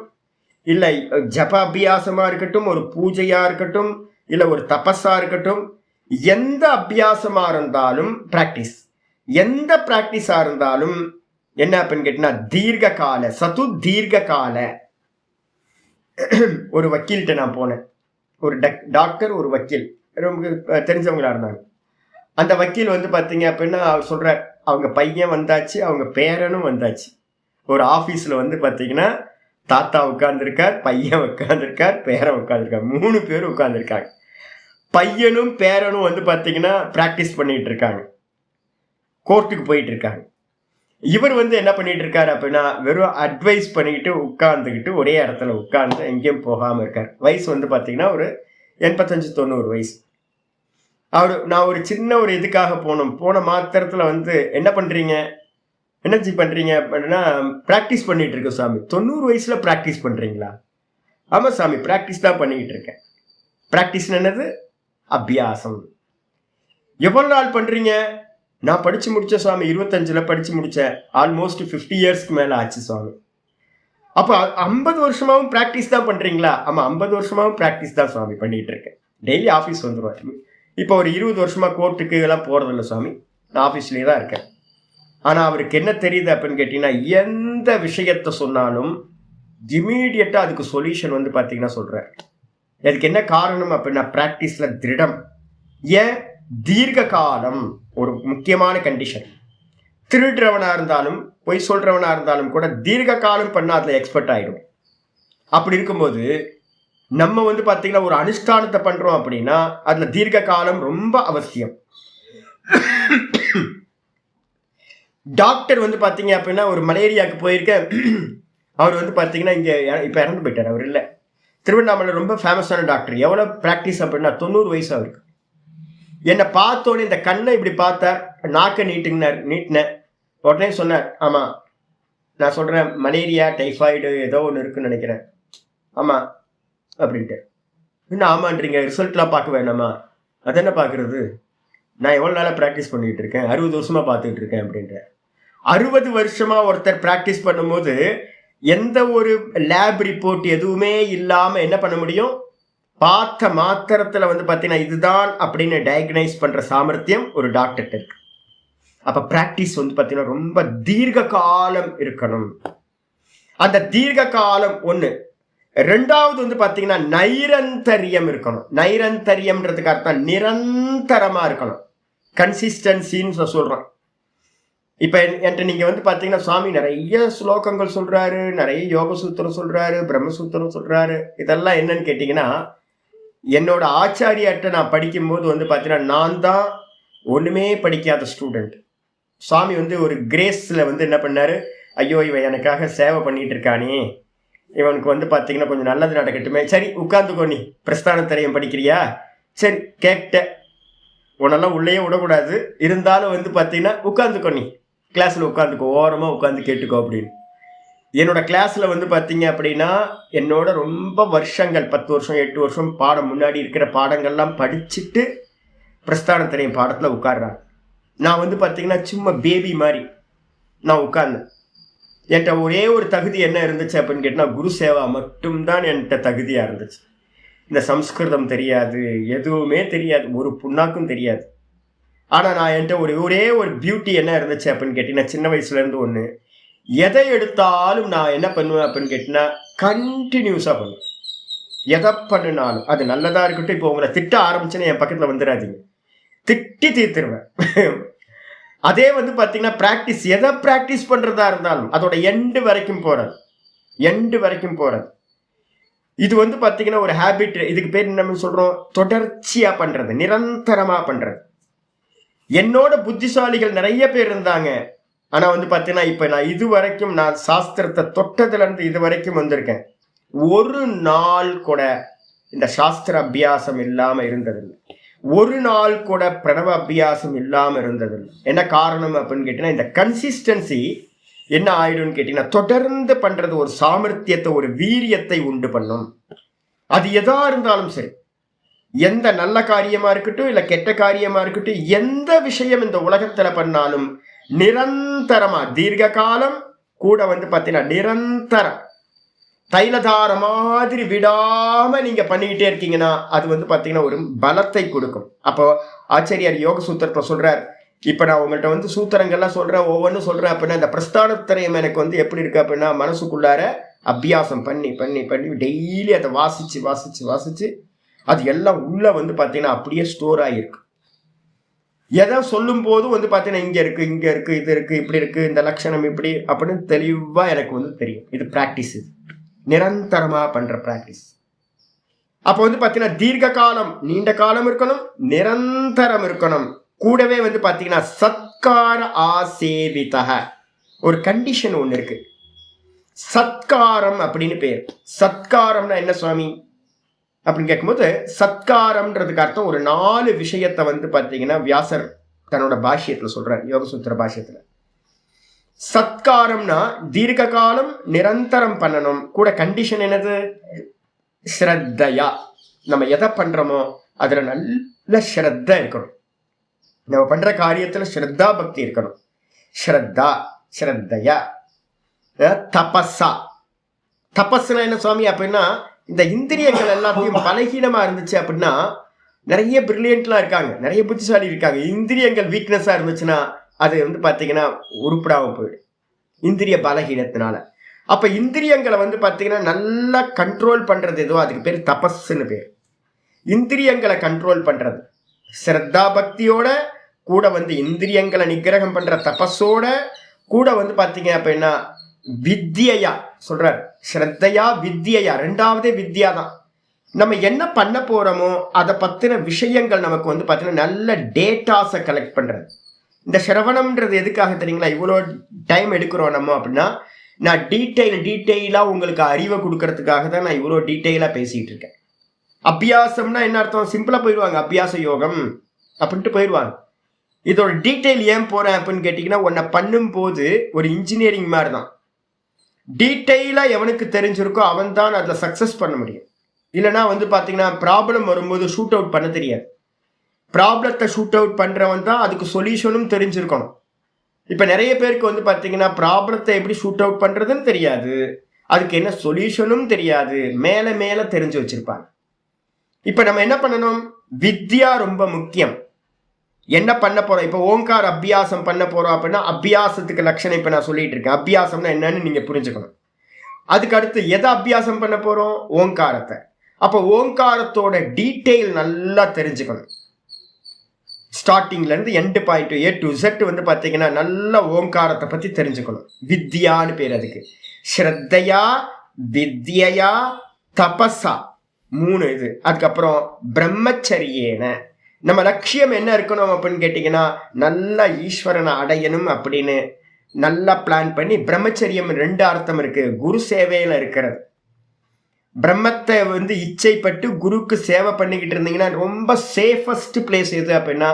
[SPEAKER 1] இல்லை ஜப அபியாசமாக இருக்கட்டும், ஒரு பூஜையாக இருக்கட்டும், இல்லை ஒரு தபஸாக இருக்கட்டும், எந்த அபியாசமாக இருந்தாலும் ப்ராக்டிஸ், எந்த ப்ராக்டிஸாக இருந்தாலும் என்ன அப்படின்னு கேட்டிங்கன்னா தீர்க்க கால சது தீர்க்க கால. ஒரு வக்கீல்கிட்ட நான் போனேன், ஒரு டாக்டர், ஒரு வக்கீல், ரொம்ப தெரிஞ்சவங்களா இருந்தாங்க. அந்த வக்கீல் வந்து பார்த்தீங்க அப்படின்னா அவர் சொல்கிறார், அவங்க பையன் வந்தாச்சு, அவங்க பேரனும் வந்தாச்சு. ஒரு ஆஃபீஸில் வந்து பார்த்தீங்கன்னா தாத்தா உட்காந்துருக்கார், பையன் உட்காந்துருக்கார், பேரன் உட்காந்துருக்கார், 3 பேர் உட்காந்துருக்காங்க. பையனும் பேரனும் வந்து பார்த்தீங்கன்னா ப்ராக்டிஸ் பண்ணிகிட்டு இருக்காங்க, கோர்ட்டுக்கு போயிட்டு இருக்காங்க. இவர் வந்து என்ன பண்ணிட்டு இருக்காரு அப்படின்னா வெறும் அட்வைஸ் பண்ணிக்கிட்டு உட்காந்துக்கிட்டு ஒரே இடத்துல உட்காந்து எங்கேயும் போகாமல் இருக்கார். வயசு வந்து பார்த்தீங்கன்னா ஒரு 85-90 வயசு. நான் ஒரு சின்ன ஒரு இதுக்காக போன மாத்திரத்தில் வந்து என்ன பண்ணுறீங்க, எனர்ஜி பண்ணுறீங்க அப்படின்னா ப்ராக்டிஸ் பண்ணிகிட்டு இருக்கேன் சாமி. 90 வயசில் ப்ராக்டிஸ் பண்ணுறீங்களா? ஆமாம் சாமி, ப்ராக்டிஸ் தான் பண்ணிக்கிட்டு இருக்கேன். ப்ராக்டிஸ் என்னது? அபியாசம். எவ்வளோ நாள் பண்ணுறீங்க? நான் படித்து முடித்தேன் சாமி, 25ல் படித்து முடித்தேன், ஆல்மோஸ்ட் 50 இயர்ஸ்க்கு மேலே ஆச்சு சாமி. அப்போ 50 வருஷமாகவும் ப்ராக்டிஸ் தான் பண்ணுறீங்களா? ஆமாம், 50 வருஷமாகவும் ப்ராக்டிஸ் தான் சாமி பண்ணிகிட்டு இருக்கேன். டெய்லி ஆஃபீஸ் வந்துடுவேன். இப்போ ஒரு 20 வருஷமாக கோர்ட்டுக்கு எல்லாம் போகிறதில்ல சாமி, நான் ஆஃபீஸ்லேயே தான் இருக்கேன். ஆனால் அவருக்கு என்ன தெரியுது அப்படின்னு கேட்டிங்கன்னா, எந்த விஷயத்தை சொன்னாலும் இமீடியட்டாக அதுக்கு சொல்யூஷன் வந்து பார்த்தீங்கன்னா சொல்கிறார். அதுக்கு என்ன காரணம் அப்படின்னா ப்ராக்டிஸில் திருடம். ஏன்? தீர்க்க காலம் ஒரு முக்கியமான கண்டிஷன். திருடுறவனாக இருந்தாலும் பொய் சொல்கிறவனாக இருந்தாலும் கூட தீர்க்க காலம் பண்ணால் அதில் எக்ஸ்பர்ட் ஆகிடும். அப்படி இருக்கும்போது நம்ம வந்து பார்த்தீங்கன்னா ஒரு அனுஷ்டானத்தை பண்ணுறோம் அப்படின்னா அதில் தீர்க்க காலம் ரொம்ப அவசியம். டாக்டர் வந்து பார்த்தீங்க அப்படின்னா ஒரு மலேரியாவுக்கு போயிருக்க, அவர் வந்து பார்த்தீங்கன்னா இங்கே இப்போ இறந்து போயிட்டார். அவர் இல்லை, திருவண்ணாமலை ரொம்ப ஃபேமஸான டாக்டர். எவ்வளோ ப்ராக்டிஸ் அப்படின்னா 90 வயசு அவருக்கு. என்னை பார்த்தோன்னே இந்த கண்ணை இப்படி பார்த்தார், நாக்கை நீட்டினேன். உடனே சொன்னார், ஆமாம் நான் சொல்கிறேன் மலேரியா டைஃபாய்டு ஏதோ ஒன்று இருக்குன்னு நினைக்கிறேன். ஆமாம் அப்படின்ட்டு. இன்னும் ஆமான்றீங்க, ரிசல்ட்லாம் பார்க்க வேணாமா? அதென்ன பார்க்குறது, நான் எவ்வளோ நாளாக ப்ராக்டிஸ் பண்ணிக்கிட்டு இருக்கேன், 60 வருஷமாக பார்த்துக்கிட்டு இருக்கேன் அப்படின்ற. 60 வருஷமாக ஒருத்தர் ப்ராக்டிஸ் பண்ணும்போது எந்த ஒரு லேப் ரிப்போர்ட் எதுவுமே இல்லாமல் என்ன பண்ண முடியும்? பார்த்த மாத்திரத்தில் வந்து பார்த்தீங்கன்னா இதுதான் அப்படின்னு டயக்னைஸ் பண்ணுற சாமர்த்தியம் ஒரு டாக்டர்கிட்ட இருக்கு. அப்போ ப்ராக்டிஸ் வந்து பார்த்தீங்கன்னா ரொம்ப தீர்க்க காலம் இருக்கணும். அந்த தீர்க்க காலம் ஒன்று. ரெண்டாவது வந்து பார்த்தீங்கன்னா நைரந்தரியம் இருக்கணும். நைரந்தரியம்ன்றதுக்கு அர்த்தம் நிரந்தரமாக இருக்கணும், கன்சிஸ்டன்சின்னு சொல்கிறோம். இப்போ என்கிட்ட நீங்கள் வந்து பார்த்தீங்கன்னா சுவாமி நிறைய ஸ்லோகங்கள் சொல்கிறாரு, நிறைய யோக சூத்திரம் சொல்கிறாரு, பிரம்மசூத்திரம் சொல்கிறாரு. இதெல்லாம் என்னன்னு கேட்டிங்கன்னா, என்னோட ஆச்சாரியாட்ட நான் படிக்கும்போது வந்து பார்த்தீங்கன்னா நான் தான் ஒன்றுமே படிக்காத ஸ்டூடெண்ட். சுவாமி வந்து ஒரு கிரேஸில் வந்து என்ன பண்ணார், ஐயோ இவன் எனக்காக சேவை பண்ணிகிட்டு இருக்கானே, இவனுக்கு வந்து பார்த்தீங்கன்னா கொஞ்சம் நல்லது நடக்கட்டுமே, சரி உட்காந்துக்கோ, நீ பிரஸ்தானத்திரயம் படிக்கிறியா, சரி கேட்ட, உன்னெல்லாம் உள்ளே விடக்கூடாது, இருந்தாலும் வந்து பார்த்தீங்கன்னா உட்காந்துக்கோ, நீ கிளாஸில் உட்காந்துக்கோ, ஓரமாக உட்காந்து கேட்டுக்கோ அப்படின்னு. என்னோட கிளாஸில் வந்து பார்த்தீங்க அப்படின்னா என்னோட ரொம்ப வருஷங்கள் 10 வருஷம் 8 வருஷம் பாடம் முன்னாடி இருக்கிற பாடங்கள்லாம் படிச்சுட்டு பிரஸ்தானத்திரயம் பாடத்தில் உட்காடுறாங்க. நான் வந்து பார்த்தீங்கன்னா சும்மா பேபி மாதிரி நான் உட்கார்ந்தேன். என்கிட்ட ஒரே ஒரு தகுதி என்ன இருந்துச்சு அப்படின்னு கேட்டால் குரு சேவா மட்டும்தான் என்கிட்ட தகுதியாக இருந்துச்சு. இந்த சம்ஸ்கிருதம் தெரியாது, எதுவுமே தெரியாது, ஒரு புண்ணாக்கும் தெரியாது. ஆனால் நான் என்கிட்ட ஒரே ஒரு பியூட்டி என்ன இருந்துச்சு அப்படின்னு கேட்டிங்கன்னா, சின்ன வயசுலேருந்து ஒன்று, எதை எடுத்தாலும் நான் என்ன பண்ணுவேன் அப்படின்னு கேட்டிங்கன்னா கண்டினியூஸாக பண்ணுவேன். எதை பண்ணினாலும் அது நல்லதா இருக்கட்டும். இப்போ உங்களை திட்ட ஆரம்பிச்சுன்னா என் பக்கத்துல வந்துடாதீங்க, திட்டி தீர்த்துருவேன். அதே வந்து பாத்தீங்கன்னா பிராக்டிஸ், எதை பிராக்டிஸ் பண்றதா இருந்தாலும் அதோட எண்டு வரைக்கும் போறது. இது வந்து பாத்தீங்கன்னா ஒரு ஹேபிட். இதுக்கு பேர் நம்ம சொல்றோம் தொடர்ச்சியா பண்றது, நிரந்தரமா பண்றது. என்னோட புத்திசாலிகள் நிறைய பேர் இருந்தாங்க. ஆனா வந்து பாத்தீங்கன்னா இப்ப நான் இது வரைக்கும் நான் சாஸ்திரத்தை தொட்டதுல இருந்து இது வரைக்கும் வந்திருக்கேன். ஒரு நாள் கூட இந்த சாஸ்திர அபியாசம் இல்லாம இருந்ததில்லை. ஒரு நாள் கூட பிரணவ அபியாசம் இல்லாம இருந்ததில்லை. என்ன காரணம் அப்படின்னு கேட்டீங்கன்னா, இந்த கன்சிஸ்டன்சி என்ன ஆயிடும்னு கேட்டீங்கன்னா, தொடர்ந்து பண்றது ஒரு சாமர்த்தியத்தை, ஒரு வீரியத்தை உண்டு பண்ணும். அது எதா இருந்தாலும் சரி, எந்த நல்ல காரியமா இருக்கட்டும் இல்ல கெட்ட காரியமா இருக்கட்டும், எந்த விஷயம் இந்த உலகத்துல பண்ணாலும் நிரந்தரமா தீர்க்க காலம் கூட வந்து பாத்தீங்கன்னா நிரந்தரம் தைலதார மாதிரி விடாம நீங்க பண்ணிக்கிட்டே இருக்கீங்கன்னா அது வந்து பாத்தீங்கன்னா ஒரு பலத்தை கொடுக்கும். அப்போ ஆச்சாரியார் யோக சூத்திரத்தை சொல்றார். இப்ப நான் உங்கள்கிட்ட வந்து சூத்திரங்கள்லாம் சொல்றேன், ஒவ்வொன்றும் சொல்றேன் அப்படின்னா, இந்த பிரஸ்தானத்திரயம் எனக்கு வந்து எப்படி இருக்கு அப்படின்னா, மனசுக்குள்ளார அபியாசம் பண்ணி பண்ணி பண்ணி டெய்லி அதை வாசிச்சு அது எல்லாம் உள்ள வந்து பாத்தீங்கன்னா அப்படியே ஸ்டோர் ஆகிருக்கு. எதை சொல்லும் போது வந்து பாத்தீங்கன்னா இங்க இருக்கு இது இருக்கு இப்படி இருக்கு, இந்த லட்சணம் இப்படி அப்படின்னு தெளிவா எனக்கு வந்து தெரியும். இது பிராக்டிஸ், இது நிரந்தரமா பண்ற பிராக்டிஸ். அப்ப வந்து பாத்தீங்கன்னா தீர்க்க காலம், நீண்ட காலம் இருக்கணும், நிரந்தரம் இருக்கணும். கூடவே வந்து பாத்தீங்கன்னா சத்கார ஆசேவிதக ஒரு கண்டிஷன் ஒண்ணு இருக்கு. சத்காரம் அப்படின்னு பேர். சத்காரம்னா என்ன சுவாமி அப்படின்னு கேட்கும்போது, சத்காரம்ன்றதுக்கு அர்த்தம் ஒரு 4 விஷயத்தை வந்து பாத்தீங்கன்னா வியாசர் தன்னோட பாஷ்யத்துல சொல்றார், யோகசூத்திர பாஷ்யத்துல. சத்காரம்னா தீர்க்க காலம் நிரந்தரம் பண்ணணும். கூட கண்டிஷன் என்னது? ஸ்ரத்தையா. நம்ம எதை பண்றோமோ அதுல நல்ல ஸ்ரத்த இருக்கணும். நம்ம பண்ற காரியத்துல ஸ்ரத்தா பக்தி இருக்கணும். ஸ்ரத்தையா. தபஸா. தபஸ்னா என்ன சுவாமி அப்படின்னா, இந்த இந்திரியங்கள் எல்லாத்தையும் பலகீனமா இருந்துச்சு அப்படின்னா, நிறைய பிரில்லியன்ட்லாம் இருக்காங்க, நிறைய புத்திசாலி இருக்காங்க. இந்திரியங்கள் வீக்னஸா இருந்துச்சுன்னா அது வந்து பாத்தீங்கன்னா உருப்படாம போயிடும், இந்திரிய பலகீனத்தினால. அப்ப இந்திரியங்களை வந்து பாத்தீங்கன்னா நல்லா கண்ட்ரோல் பண்றது எதுவோ அதுக்கு பேர் தபஸ்ன்னு பேர். இந்திரியங்களை கண்ட்ரோல் பண்றது ஸ்ரத்தா பக்தியோட கூட வந்து இந்திரியங்களை நிகிரகம் பண்ற தபஸோட கூட வந்து பாத்தீங்க அப்படின்னா வித்யா சொல்றார். ஸ்ரத்தையா வித்யா, 2வது வித்யா தான். நம்ம என்ன பண்ண போறோமோ அதை பத்தின விஷயங்கள் நமக்கு வந்து பாத்தீங்கன்னா நல்ல டேட்டாஸை கலெக்ட் பண்றது. இந்த சிரவணம்ன்றது எதுக்காக தெரியுங்களா? இவ்வளோ டைம் எடுக்கிறோம் நம்ம அப்படின்னா, நான் டீட்டெயிலா உங்களுக்கு அறிவை கொடுக்கறதுக்காக தான் நான் இவ்வளோ டீட்டெயிலா பேசிட்டு இருக்கேன். அபியாசம்னா என்ன அர்த்தம்? சிம்பிளா போயிடுவாங்க, அபியாச யோகம் அப்படின்ட்டு போயிடுவாங்க. இதோட டீட்டெயில் ஏன் போறேன் அப்படின்னு கேட்டீங்கன்னா, உன்னை பண்ணும் போது ஒரு இன்ஜினியரிங் மாதிரி தான். டீட்டெயிலா எவனுக்கு தெரிஞ்சிருக்கோ அவன் தான் அதுல சக்சஸ் பண்ண முடியும். இல்லைன்னா வந்து பாத்தீங்கன்னா ப்ராப்ளம் வரும்போது ஷூட் அவுட் பண்ண தெரியாது. ப்ராப்ளத்தை ஷூட் அவுட் பண்றவன் தான் அதுக்கு சொல்யூஷனும் தெரிஞ்சிருக்கணும். இப்ப நிறைய பேருக்கு வந்து பாத்தீங்கன்னா ப்ராப்ளத்தை எப்படி ஷூட் அவுட் பண்றதுன்னு தெரியாது, அதுக்கு என்ன சொல்யூஷனும் தெரியாது, மேல தெரிஞ்சு வச்சிருப்பாங்க. இப்ப நம்ம என்ன பண்ணணும்? வித்யா ரொம்ப முக்கியம். என்ன பண்ண போறோம்? இப்ப ஓங்கார அபியாசம் பண்ண போறோம் அப்படின்னா, அபியாசத்துக்கு லட்சணம் இப்ப நான் சொல்லிட்டு இருக்கேன். அபியாசம்னா என்னன்னு நீங்க புரிஞ்சுக்கணும். அதுக்கு அடுத்து எதை அபியாசம் பண்ண போறோம்? ஓங்காரத்தை. அப்ப ஓங்காரத்தோட டீட்டெயில் நல்லா தெரிஞ்சுக்கணும். ஸ்டார்டிங்ல இருந்து end point A to Z வந்து பாத்தீங்கன்னா நல்ல ஓங்காரத்தை பத்தி தெரிஞ்சுக்கணும். வித்யான்னு பேர் அதுக்கு. ஸ்ரத்தையா வித்யா தபஸா 3 இது. அதுக்கப்புறம் பிரம்மச்சரியேன. நம்ம லட்சியம் என்ன இருக்கணும் அப்படின்னு கேட்டீங்கன்னா, நல்ல ஈஸ்வரனை அடையணும் அப்படின்னு நல்லா பிளான் பண்ணி, பிரம்மச்சரியம் 2 அர்த்தம் இருக்கு. குரு சேவையில இருக்கிறது. பிரம்மத்தை வந்து இச்சைப்பட்டு குருக்கு சேவை பண்ணிக்கிட்டு இருந்தீங்கன்னா ரொம்ப சேஃபஸ்ட் பிளேஸ் எது அப்படின்னா,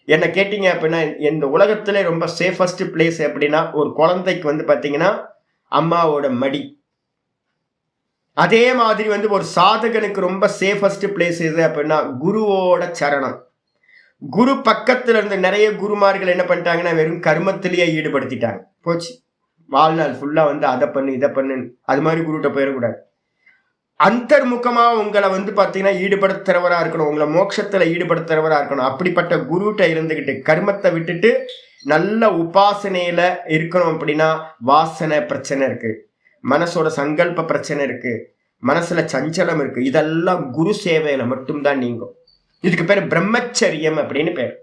[SPEAKER 1] என்ன கேட்டீங்க அப்படின்னா, இந்த உலகத்திலே ரொம்ப சேஃபஸ்ட் பிளேஸ் அப்படின்னா ஒரு குழந்தைக்கு வந்து பாத்தீங்கன்னா அம்மாவோட மடி. அதே மாதிரி வந்து ஒரு சாதகனுக்கு ரொம்ப சேஃபஸ்ட் பிளேஸ் எது அப்படின்னா குருவோட சரணம். குரு பக்கத்துல இருந்து நிறைய குருமார்கள் என்ன பண்ணிட்டாங்கன்னா வெறும் கர்மத்திலேயே ஈடுபடுத்திட்டாங்க. போச்சு, வாழ்நாள் ஃபுல்லா வந்து அதை பண்ணு இதை பண்ணு, அது மாதிரி குருட்ட போயிடக்கூடாது. அந்தர்முகமா உங்களை வந்து பாத்தீங்கன்னா ஈடுபடுத்துறவரா இருக்கணும், உங்களை மோட்சத்துல ஈடுபடுத்துறவரா இருக்கணும். அப்படிப்பட்ட குருட்ட இருந்துகிட்டு கர்மத்தை விட்டுட்டு நல்ல உபாசனையில இருக்கணும் அப்படின்னா வாசனை பிரச்சனை இருக்கு, மனசோட சங்கல்ப பிரச்சனை இருக்கு, மனசுல சஞ்சலம் இருக்கு, இதெல்லாம் குரு சேவையில மட்டும்தான் நீங்கும். இதுக்கு பேர் பிரம்மச்சரியம் அப்படின்னு பேர்.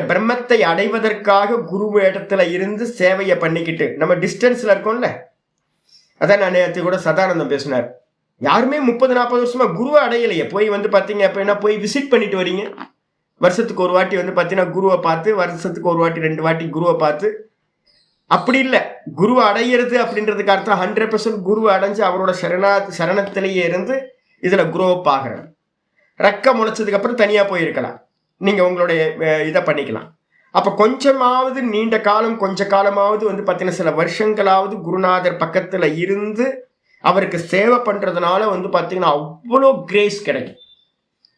[SPEAKER 1] பிரம்மத்தை அடைவதற்காக குரு இடத்துல இருந்து சேவையை பண்ணிக்கிட்டு நம்ம டிஸ்டன்ஸ்ல இருக்கோம்ல. அதான் நான் நேற்று கூட சதானந்தம் பேசினார். யாருமே 30-40 வருஷமா குருவை அடையலையே. போய் வந்து பாத்தீங்க அப்படின்னா போய் விசிட் பண்ணிட்டு வரீங்க. வருஷத்துக்கு ஒரு வாட்டி வந்து பாத்தீங்கன்னா குருவை பார்த்து, வருஷத்துக்கு ஒரு வாட்டி 2 வாட்டி குருவை பார்த்து. அப்படி இல்லை, குருவை அடையிறது அப்படின்றதுக்கு அர்த்தம் 100% குருவை அடைஞ்சு அவரோட சரணத்திலேயே இருந்து இதுல குரோப் ஆகிறது. ரெக்க முளைச்சதுக்கு அப்புறம் தனியா போயிருக்கலாம், நீங்க உங்களுடைய இதை பண்ணிக்கலாம். அப்ப கொஞ்சமாவது நீண்ட காலம், கொஞ்ச காலமாவது வந்து பார்த்தீங்கன்னா சில வருஷங்களாவது குருநாதர் பக்கத்துல இருந்து அவருக்கு சேவை பண்றதுனால வந்து பார்த்தீங்கன்னா அவ்வளோ கிரேஸ் கிடைக்கும்.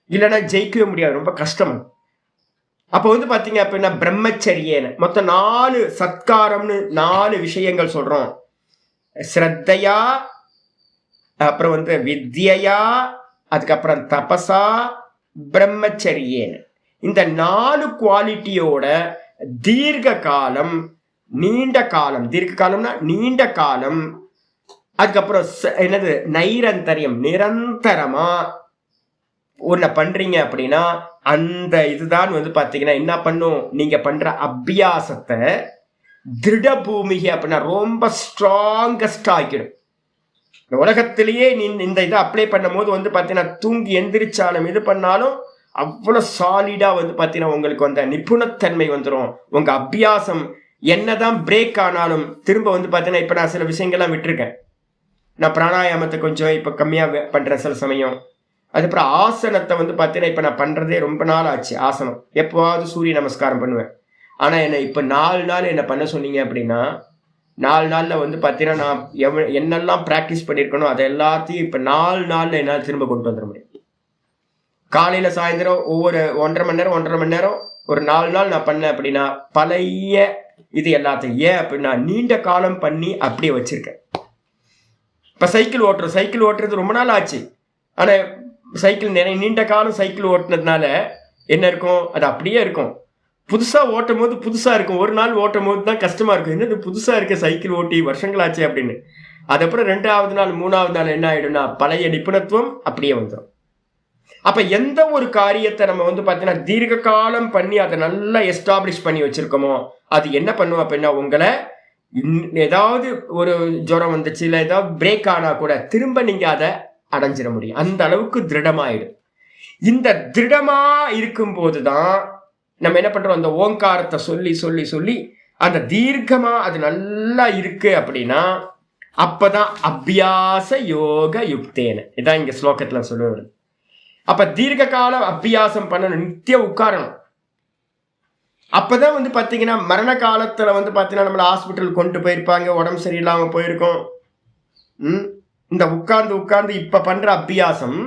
[SPEAKER 1] இல்லைன்னா ஜெயிக்கவே முடியாது, ரொம்ப கஷ்டம். அப்போ வந்து பார்த்தீங்க அப்படின்னா பிரம்மச்சரியேன மொத்தம் 4 சத்காரம்னு 4 விஷயங்கள் சொல்றோம். ஸ்ரத்தையா, அப்புறம் வந்து வித்யா, அதுக்கப்புறம் தபசா, பிரம்மச்சரியேன. இந்த 4 குவாலிட்டியோட தீர்க்க காலம், நீண்ட காலம், தீர்க்க காலம்னா நீண்ட காலம், அதுக்கப்புறம் என்னது நைரந்தரியம், நிரந்தரமா ஒன்ன பண்றீங்க அப்படின்னா அந்த இதுதான் வந்து பாத்தீங்கன்னா என்ன பண்ணும், நீங்க பண்ற அபியாசத்தை திருட பூமிகை அப்படின்னா ரொம்ப ஸ்ட்ராங்கஸ்ட் ஆக்கிடும். உலகத்திலேயே நீ இந்த இதை அப்ளை பண்ணும் போது வந்து பாத்தீங்கன்னா தூங்கி எந்திரிச்சாலும் இது பண்ணாலும் அவ்வளவு சாலிடா வந்து பாத்தீங்கன்னா உங்களுக்கு அந்த நிபுணத்தன்மை வந்துடும். உங்க அபியாசம் என்னதான் பிரேக் ஆனாலும் திரும்ப வந்து பாத்தீங்கன்னா இப்ப நான் சில விஷயங்கள்லாம் விட்டுருக்கேன். நான் பிராணாயாமத்தை கொஞ்சம் இப்ப கம்மியா பண்றேன் சில சமயம். அதுக்கப்புறம் ஆசனத்தை வந்து பார்த்தீங்கன்னா இப்போ நான் பண்ணுறதே ரொம்ப நாள் ஆச்சு. ஆசனம் எப்போவாவது சூரிய நமஸ்காரம் பண்ணுவேன். ஆனால் என்னை இப்போ 4 நாள் என்ன பண்ண சொன்னீங்க அப்படின்னா 4 நாளில் வந்து பார்த்தீங்கன்னா நான் என்னெல்லாம் ப்ராக்டிஸ் பண்ணியிருக்கணும் அதை எல்லாத்தையும் இப்போ 4 நாளில் என்னால் திரும்ப கொண்டு வந்துட முடியும். காலையில் சாயந்தரம் ஒவ்வொரு 1.5 மணி நேரம் ஒரு 4 நாள் நான் பண்ணேன் அப்படின்னா பழைய இது எல்லாத்தையும் ஏன் அப்படின்னா நீண்ட காலம் பண்ணி அப்படியே வச்சிருக்கேன். இப்போ சைக்கிள் ஓட்டுறது ரொம்ப நாள் ஆச்சு. ஆனால் சைக்கிள் நீண்ட காலம் சைக்கிள் ஓட்டுனதுனால என்ன இருக்கும், அது அப்படியே இருக்கும். புதுசா ஓட்டும் போது புதுசா இருக்கும், ஒரு நாள் ஓட்டும் போது தான் கஷ்டமா இருக்கும். என்னது புதுசா இருக்க சைக்கிள் ஓட்டி வருஷங்களாச்சு அப்படின்னு. அதுக்கப்புறம் 2வது நாள் 3வது நாள் என்ன ஆயிடும்னா பழைய நிபுணத்துவம் அப்படியே வந்துடும். அப்ப எந்த ஒரு காரியத்தை நம்ம வந்து பார்த்தீங்கன்னா தீர்க்க காலம் பண்ணி அதை நல்லா எஸ்டாப்ளிஷ் பண்ணி வச்சிருக்கோமோ அது என்ன பண்ணுவோம் அப்படின்னா உங்களை ஏதாவது ஒரு ஜுரம் வந்துச்சு இல்லை ஏதாவது பிரேக் ஆனா கூட திரும்ப நீங்க அதை அடைஞ்சிட முடியும். அந்த அளவுக்கு திருடமாயிடும். இந்த திருடமா இருக்கும் போதுதான் நம்ம என்ன பண்றோம், அந்த ஓங்காரத்தை சொல்லி சொல்லி சொல்லி அந்த தீர்க்கமா அது நல்லா இருக்கு அப்படின்னா அப்பதான் அபியாச யோக யுக்தேன. இதான் இங்க ஸ்லோகத்துல சொல்லுவது. அப்ப தீர்க்க காலம் அபியாசம் பண்ணணும், நித்தியம் உட்காரணும். அப்பதான் வந்து பாத்தீங்கன்னா மரண காலத்துல வந்து பாத்தீங்கன்னா நம்மள ஹாஸ்பிட்டல் கொண்டு போயிருப்பாங்க, உடம்பு சரியில்லாம போயிருக்கோம். இந்த உட்கார்ந்து இப்ப பண்ற அபியாசம்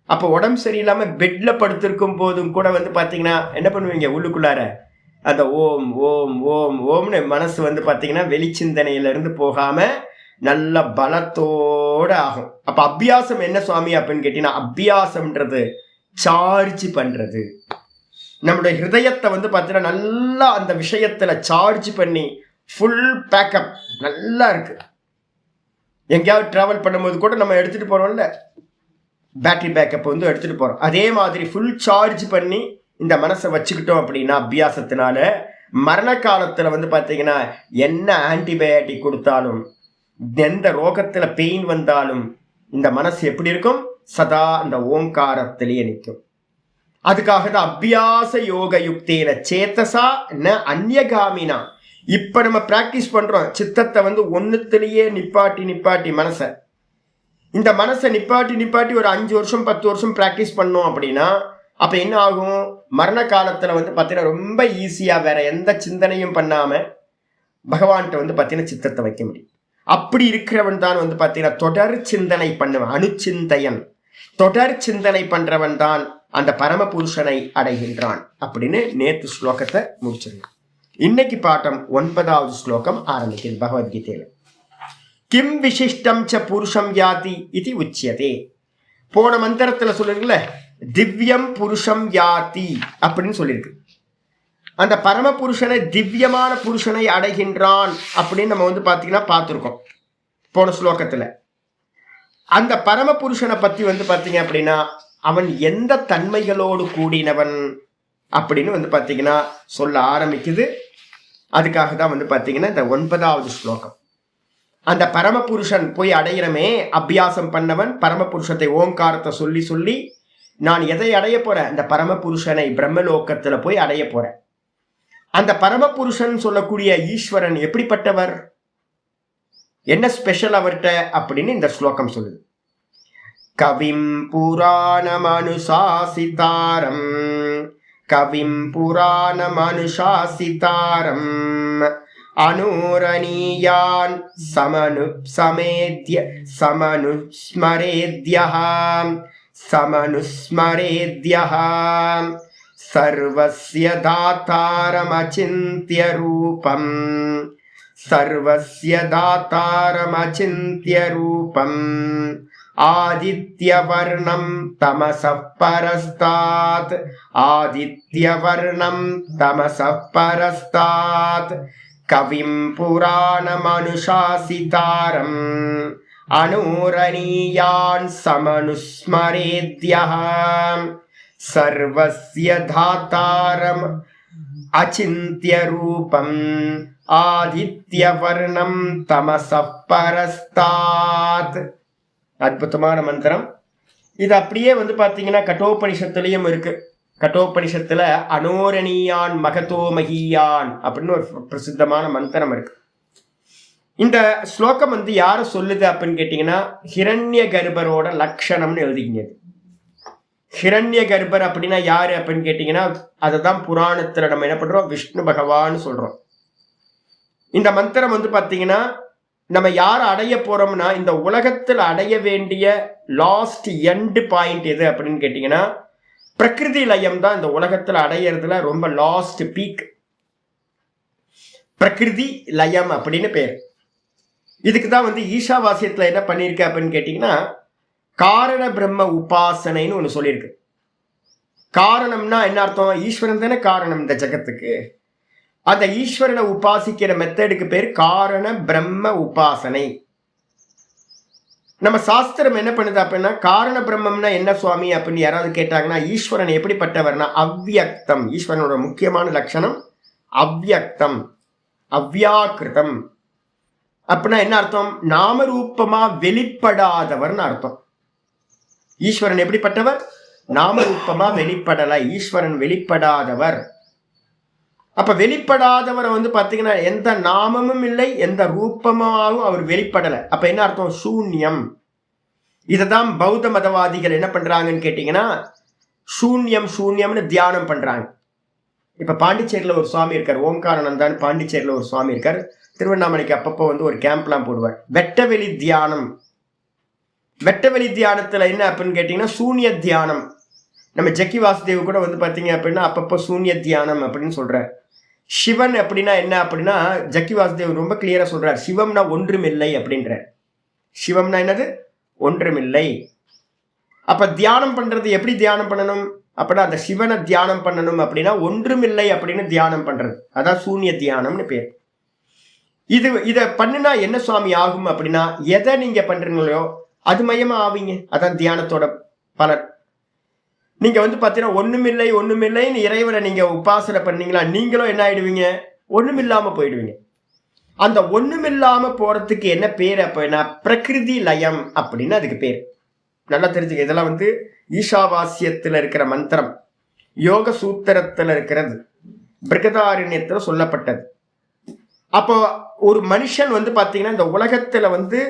[SPEAKER 1] அப்ப உடம்பு சரியில்லாம பெட்ல படுத்திருக்கும் போதும் கூட வந்து பாத்தீங்கன்னா என்ன பண்ணுவீங்க, உள்ளுக்குள்ளார அந்த ஓம் ஓம் ஓம் ஓம்னு மனசு வந்து பாத்தீங்கன்னா வெளிச்சிந்தனையில இருந்து போகாம நல்ல பலத்தோட ஆகும். அப்ப அபியாசம் என்ன சுவாமி அப்படின்னு கேட்டீங்கன்னா அபியாசம்ன்றது சார்ஜ் பண்றது. நம்மளுடைய ஹிருதயத்தை வந்து பாத்தீங்கன்னா நல்லா அந்த விஷயத்துல சார்ஜ் பண்ணி ஃபுல் பேக்கப் நல்லா இருக்கு. எங்கேயாவது டிராவல் பண்ணும்போது கூட நம்ம எடுத்துட்டு போறோம்ல பேட்டரி பேக்கப் வந்து எடுத்துட்டு போறோம். அதே மாதிரி ஃபுல் சார்ஜ் பண்ணி இந்த மனசை வச்சுக்கிட்டோம் அப்படின்னா அபியாசத்தினால மரண காலத்துல வந்து பாத்தீங்கன்னா என்ன ஆன்டிபயோட்டிக் கொடுத்தாலும் எந்த ரோகத்துல பெயின் வந்தாலும் இந்த மனசு எப்படி இருக்கும், சதா அந்த ஓங்காரத்திலேயே நிற்கும். அதுக்காக தான் அபியாச யோக யுக்தேன சேத்தசா ந அந்நியகாமினா. இப்ப நம்ம பிராக்டிஸ் பண்றோம் சித்தத்தை வந்து ஒன்னுத்திலேயே நிப்பாட்டி மனசை இந்த மனசை நிப்பாட்டி ஒரு 5 வருஷம் 10 வருஷம் பிராக்டிஸ் பண்ணோம் அப்படின்னா அப்ப என்ன ஆகும், மரண காலத்துல வந்து பாத்தீங்கன்னா ரொம்ப ஈஸியா வேற எந்த சிந்தனையும் பண்ணாம பகவான்கிட்ட வந்து பாத்தீங்கன்னா சித்தத்தை வைக்க முடியும். அப்படி இருக்கிறவன் தான் வந்து பாத்தீங்கன்னா தொடர் சிந்தனை பண்ணுவன், அணுச்சிந்தையன். தொடர் சிந்தனை பண்றவன் தான் அந்த பரம புருஷனை அடைகின்றான் அப்படின்னு நேத்து ஸ்லோகத்தை முடிச்சிருங்க. இன்னைக்கு பாட்டம் 9வது ஸ்லோகம் ஆரம்பிக்குது பகவத்கீதையில. கிம் விசிஷ்டம் ச புருஷம் யாதி இது உச்சியதே. போன மந்திரத்துல சொல்லுங்கள திவ்யம் புருஷம் யாதி அப்படின்னு சொல்லியிருக்கு. அந்த பரம புருஷனை திவ்யமான புருஷனை அடைகின்றான் அப்படின்னு நம்ம வந்து பாத்தீங்கன்னா பார்த்துருக்கோம் போன ஸ்லோகத்துல. அந்த பரமபுருஷனை பத்தி வந்து பாத்தீங்க அப்படின்னா அவன் எந்த தன்மைகளோடு கூடினவன் அப்படின்னு வந்து பாத்தீங்கன்னா சொல்ல ஆரம்பிக்குது. அதுக்காக தான் வந்து பாத்தீங்கன்னா இந்த 9வது ஸ்லோகம். அந்த பரமபுருஷன் போய் அடையிறமே, அபியாசம் பண்ணவன் பரமபுருஷத்தை ஓங்காரத்தை சொல்லி சொல்லி நான் எதை அடைய போறேன்? அந்த பரமபுருஷனை பிரம்மலோகத்துல போய் அடைய போறேன். அந்த பரமபுருஷன் சொல்லக்கூடிய ஈஸ்வரன் எப்படிப்பட்டவர், என்ன ஸ்பெஷல் அவர்கிட்ட அப்படின்னு இந்த ஸ்லோகம் சொல்லுது. கவிம் புராணமனுசாசிதாரம், கவிம் புராணமனுசாசிதாரம் அனுரணீயான் சமனுஸ்மரேத்யஹ சர்வஸ்ய தாத்தாரமசிந்த்ய ரூபம், சர்வஸ்ய தாத்தாரமசிந்த்ய ரூபம் ஆதித்யவர்ணம் தமசः பரஸ்தாத், ஆதித்யவர்ணம் தமசः பரஸ்தாத் கவிம் புராணமனுசாசிதாரம் அனுரணீயான் சமனுஸ்மரேத்யஹ சர்வஸ்ய தாத்தாரம் அசிந்த்ய ரூபம் ஆதித்யவர்ணம் தமசः பரஸ்தாத். அற்புதமான மந்திரம். இது அப்படியே வந்து பாத்தீங்கன்னா கட்டோபனிஷத்துலயும் இருக்கு. கட்டோபனிஷத்துல அனோரணீயான் மகதோ மகியான் அப்படின்னு ஒரு பிரசித்தமான மந்திரம் இருக்கு. இந்த ஸ்லோகம் வந்து யார சொல்லுது அப்படின்னு கேட்டீங்கன்னா ஹிரண்ய கர்ப்பரோட லட்சணம்னு எழுதிக்கிங்க. ஹிரண்ய கர்ப்பர் அப்படின்னா யாரு அப்படின்னு கேட்டீங்கன்னா அதுதான் புராணத்துல நம்ம என்ன பண்றோம், விஷ்ணு பகவான் சொல்றோம். இந்த மந்திரம் வந்து பாத்தீங்கன்னா நம்ம யார அடைய போறோம்னா இந்த உலகத்தில் அடைய வேண்டிய லாஸ்ட் எண்ட் பாயிண்ட் எது அப்படின்னு கேட்டீங்கன்னா பிரகிருதி லயம் தான் இந்த உலகத்துல அடையிறதுல ரொம்ப லாஸ்ட் பீக். பிரகிருதி லயம் அப்படின்னு பேர். இதுக்கு தான் வந்து ஈஷாவாசியத்துல என்ன பண்ணிருக்க அப்படின்னு கேட்டீங்கன்னா காரண பிரம்ம உபாசனைன்னு ஒண்ணு சொல்லியிருக்கு. காரணம்னா என்ன அர்த்தம்? ஈஸ்வரன் தானே காரணம் இந்த ஜகத்துக்கு. அந்த ஈஸ்வரனை உபாசிக்கிற மெத்தடுக்கு பேர் காரண பிரம்ம உபாசனை. நம்ம சாஸ்திரம் என்ன பண்ணுது அப்படின்னா காரண பிரம்மம்னா என்ன சுவாமி அப்படின்னு யாராவது கேட்டாங்கன்னா ஈஸ்வரன் எப்படிப்பட்டவர்னா அவ்வியக்தம். ஈஸ்வரனோட முக்கியமான லட்சணம் அவ்வியக்தம், அவ்வியாக்கிருதம். அப்படின்னா என்ன அர்த்தம்? நாமரூபமா வெளிப்படாதவர்னு அர்த்தம். ஈஸ்வரன் எப்படிப்பட்டவர்? நாமரூபமா வெளிப்படலை, ஈஸ்வரன் வெளிப்படாதவர். அப்ப வெளிப்படாதவரை வந்து பாத்தீங்கன்னா எந்த நாமமும் இல்லை, எந்த ரூபமாகவும் அவர் வெளிப்படலை. அப்ப என்ன அர்த்தம்? சூன்யம். இததான் பௌத்த மதவாதிகள் என்ன பண்றாங்கன்னு கேட்டீங்கன்னா சூன்யம் சூன்யம்னு தியானம் பண்றாங்க. இப்ப பாண்டிச்சேரியில ஒரு சுவாமி இருக்கார், ஓம்காரானந்தான்னு பாண்டிச்சேரியில ஒரு சுவாமி இருக்கார். திருவண்ணாமலைக்கு அப்பப்போ வந்து ஒரு கேம்ப்லாம் போடுவார். வெட்டவெளி தியானம். வெட்டவெளி தியானத்துல என்ன அப்படின்னு கேட்டீங்கன்னா சூன்ய தியானம். நம்ம ஜக்கி வாசுதேவ் கூட வந்து பாத்தீங்க அப்படின்னா அப்பப்போ சூன்ய தியானம் அப்படின்னு சொல்றார். சிவன் அப்படின்னா என்ன அப்படின்னா ஜக்கி வாசுதேவ் ரொம்ப கிளியரா சொல்றார். சிவம்னா ஒன்றுமில்லை அப்படின்ற. சிவம்னா என்னது? ஒன்றுமில்லை. அப்ப தியானம் பண்றது எப்படி தியானம் பண்ணணும் அப்படின்னா அந்த சிவனை தியானம் பண்ணணும் அப்படின்னா ஒன்றுமில்லை அப்படின்னு தியானம் பண்றது, அதான் சூன்ய தியானம்னு பேர். இதை பண்ணுனா என்ன சுவாமி ஆகும் அப்படின்னா எதை நீங்க பண்றீங்களோ அது மையமா ஆவீங்க. அதான் தியானத்தோட பலன். நீங்க வந்து பாத்தீங்கன்னா ஒண்ணுமில்லை ஒண்ணுமில்லைன்னு இறைவனை நீங்க உபாசனை பண்ணீங்களா நீங்களும் என்ன ஆயிடுவீங்க? ஒண்ணுமில்லாம போயிடுவீங்க. அந்த ஒண்ணுமில்லாம போறதுக்கு என்ன பேர் அப்படின்னா பிரகிருதி லயம் அப்படின்னு அதுக்கு பேர். நல்லா தெரிஞ்சுக்க. இதெல்லாம் வந்து ஈஷாவாசியத்துல இருக்கிற மந்திரம், யோக சூத்திரத்துல இருக்கிறது, பிருகதாரண்யத்துல சொல்லப்பட்டது. அப்போ ஒரு மனுஷன் வந்து பாத்தீங்கன்னா இந்த உலகத்துல வந்து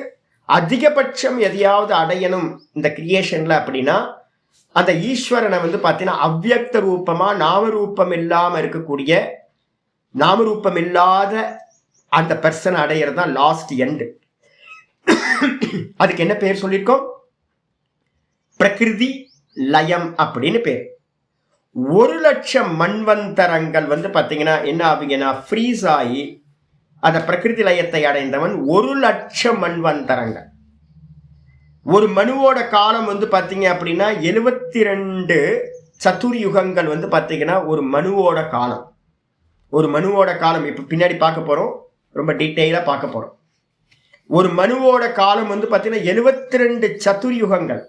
[SPEAKER 1] அதிகபட்சம் எதையாவது அடையணும் இந்த கிரியேஷன்ல அப்படின்னா அந்த ஈஸ்வரனை வந்து பாத்தீங்கன்னா அவ்வியக்த ரூபமா நாமரூபம் இல்லாம இருக்கக்கூடிய, நாமரூபம் இல்லாத அந்த பர்சன் அடையிறது தான் லாஸ்ட் எண்ட். அதுக்கு என்ன பேர் சொல்லியிருக்கோம்? பிரகிருதி லயம் அப்படின்னு பேர். 1,00,000 மண்வந்தரங்கள் வந்து பாத்தீங்கன்னா என்ன ஆவீங்கன்னா ஃப்ரீஸ் ஆகி அந்த பிரகிருதி லயத்தை அடைந்தவன் 1,00,000 மண்வந்தரங்கள். ஒரு மனுவோட காலம் வந்து பாத்தீங்க அப்படின்னா 72 சதுர்யுகங்கள் வந்து பாத்தீங்கன்னா ஒரு மனுவோட காலம். ஒரு மனுவோட காலம் இப்ப பின்னாடி பார்க்க போறோம், ரொம்ப டீட்டெயிலா பார்க்க போறோம். ஒரு மனுவோட காலம் வந்து பாத்தீங்கன்னா 72 சதுர்யுகங்கள்,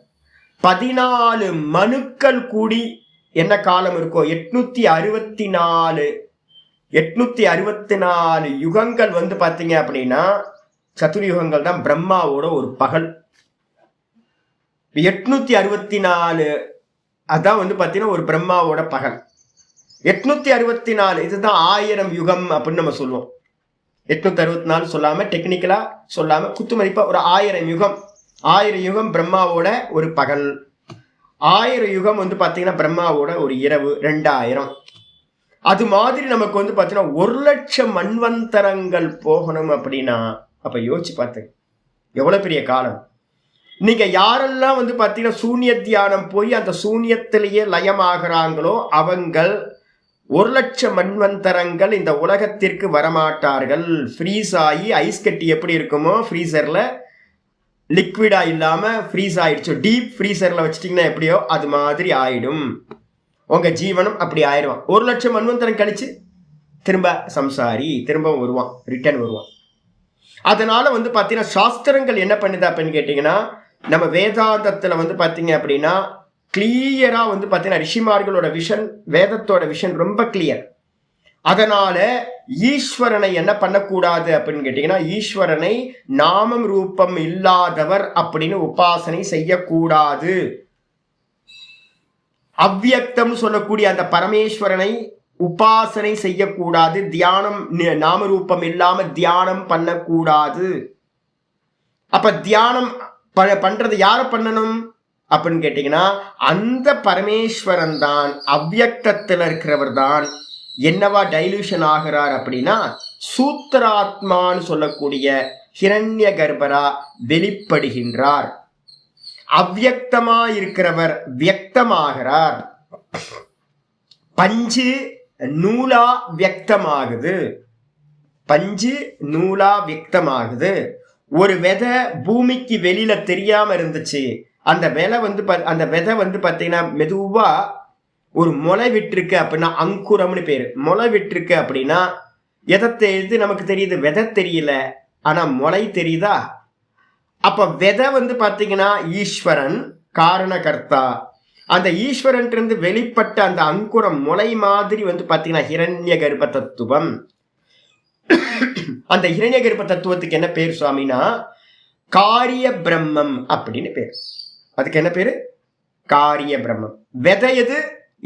[SPEAKER 1] 14 மனுக்கள் கூடி என்ன காலம் இருக்கோ 864 யுகங்கள் வந்து பாத்தீங்க அப்படின்னா சதுர்யுகங்கள் தான் பிரம்மாவோட ஒரு பகல். 864 அதான் வந்து பாத்தீங்கன்னா ஒரு பிரம்மாவோட பகல். 864 இதுதான் 1000 யுகம் அப்படின்னு நம்ம சொல்லுவோம். 864 சொல்லாம டெக்னிக்கலா சொல்லாம குத்துமதிப்பா ஒரு 1000 யுகம். 1000 யுகம் பிரம்மாவோட ஒரு பகல். 1000 யுகம் வந்து பாத்தீங்கன்னா பிரம்மாவோட ஒரு இரவு 2000. அது மாதிரி நமக்கு வந்து பாத்தீங்கன்னா 1,00,000 மன்வந்தரங்கள் போகணும் அப்படின்னா அப்ப யோசிச்சு பார்த்து எவ்வளவு பெரிய காலம். நீங்க யாரெல்லாம் வந்து பாத்தீங்கன்னா சூன்ய தியானம் போய் அந்த சூன்யத்திலேயே லயமாகிறாங்களோ அவங்கள் 1,00,000 மன்வந்தரங்கள் இந்த உலகத்திற்கு வரமாட்டார்கள். ஃப்ரீஸ் ஆகி ஐஸ் கட்டி எப்படி இருக்குமோ ஃப்ரீசர்ல லிக்விடா இல்லாம ஃப்ரீஸ் ஆயிடுச்சு, டீப் ஃப்ரீசர்ல வச்சிட்டீங்கன்னா எப்படியோ அது மாதிரி ஆயிடும். உங்க ஜீவனம் அப்படி ஆயிடுவான். 1,00,000 மன்வந்தரம் கழிச்சு திரும்ப சம்சாரி திரும்ப வருவான், ரிட்டர்ன் வருவான். அதனால வந்து பாத்தீங்கன்னா சாஸ்திரங்கள் என்ன பண்ணுது அப்படின்னு கேட்டீங்கன்னா, நம்ம வேதாந்தத்துல வந்து பாத்தீங்க அப்படின்னா கிளியரா வந்து பாத்தீங்கன்னா ரிஷிமார்களோட விஷன், வேதத்தோட விஷன் ரொம்ப கிளியர். அதனால ஈஸ்வரனை என்ன பண்ணக்கூடாது அப்படின்னு கேட்டீங்கன்னா, ஈஸ்வரனை நாமம் ரூபம் இல்லாதவர் அப்படின்னு உபாசனை செய்யக்கூடாது. அவ்வியக்தம் சொல்லக்கூடிய அந்த பரமேஸ்வரனை உபாசனை செய்யக்கூடாது. தியானம் நாமரூபம் இல்லாம தியானம் பண்ணக்கூடாது. அப்ப தியானம் பண்றது யார பண்ணணும் அப்படின்னு கேட்டீங்கன்னா, அந்த பரமேஸ்வரன் தான் அவ்வியக்தத்தில் இருக்கிறவர் தான் என்னவா டைலூஷன் ஆகிறார் அப்படின்னா சூத்திராத்மான்னு சொல்லக்கூடிய ஹிரண்ய கர்ப்பரா வெளிப்படுகின்றார். அவ்வியக்தமா இருக்கிறவர் வியக்தமாகிறார். பஞ்சு நூலா வியக்தமாகுது. பஞ்சு நூலா வியக்தமாகுது. ஒரு விதை பூமிக்கு வெளியில தெரியாம இருந்துச்சு. அந்த விதை வந்து பாத்தீங்கன்னா மெதுவா ஒரு முளை விட்டுருக்கு அப்படின்னா அங்குரம்னு பேரு. முளை விட்டுருக்கு அப்படின்னா எதை தெரியுது நமக்கு தெரியுது, விதை தெரியல ஆனா முளை தெரியுதா? அப்ப விதை வந்து பாத்தீங்கன்னா ஈஸ்வரன் காரணகர்த்தா. அந்த ஈஸ்வரன் இருந்து வெளிப்பட்ட அந்த அங்குரம் முளை மாதிரி வந்து பாத்தீங்கன்னா ஹிரண்ய கர்ப்ப தத்துவம். அந்த ஹிரண்ய கர்ப்ப தத்துவத்துக்கு என்ன பேர் சுவாமினா காரிய பிரம்மம் அப்படின்னு பேர். அதுக்கு என்ன பேரு? காரிய பிரம்மம். விதையது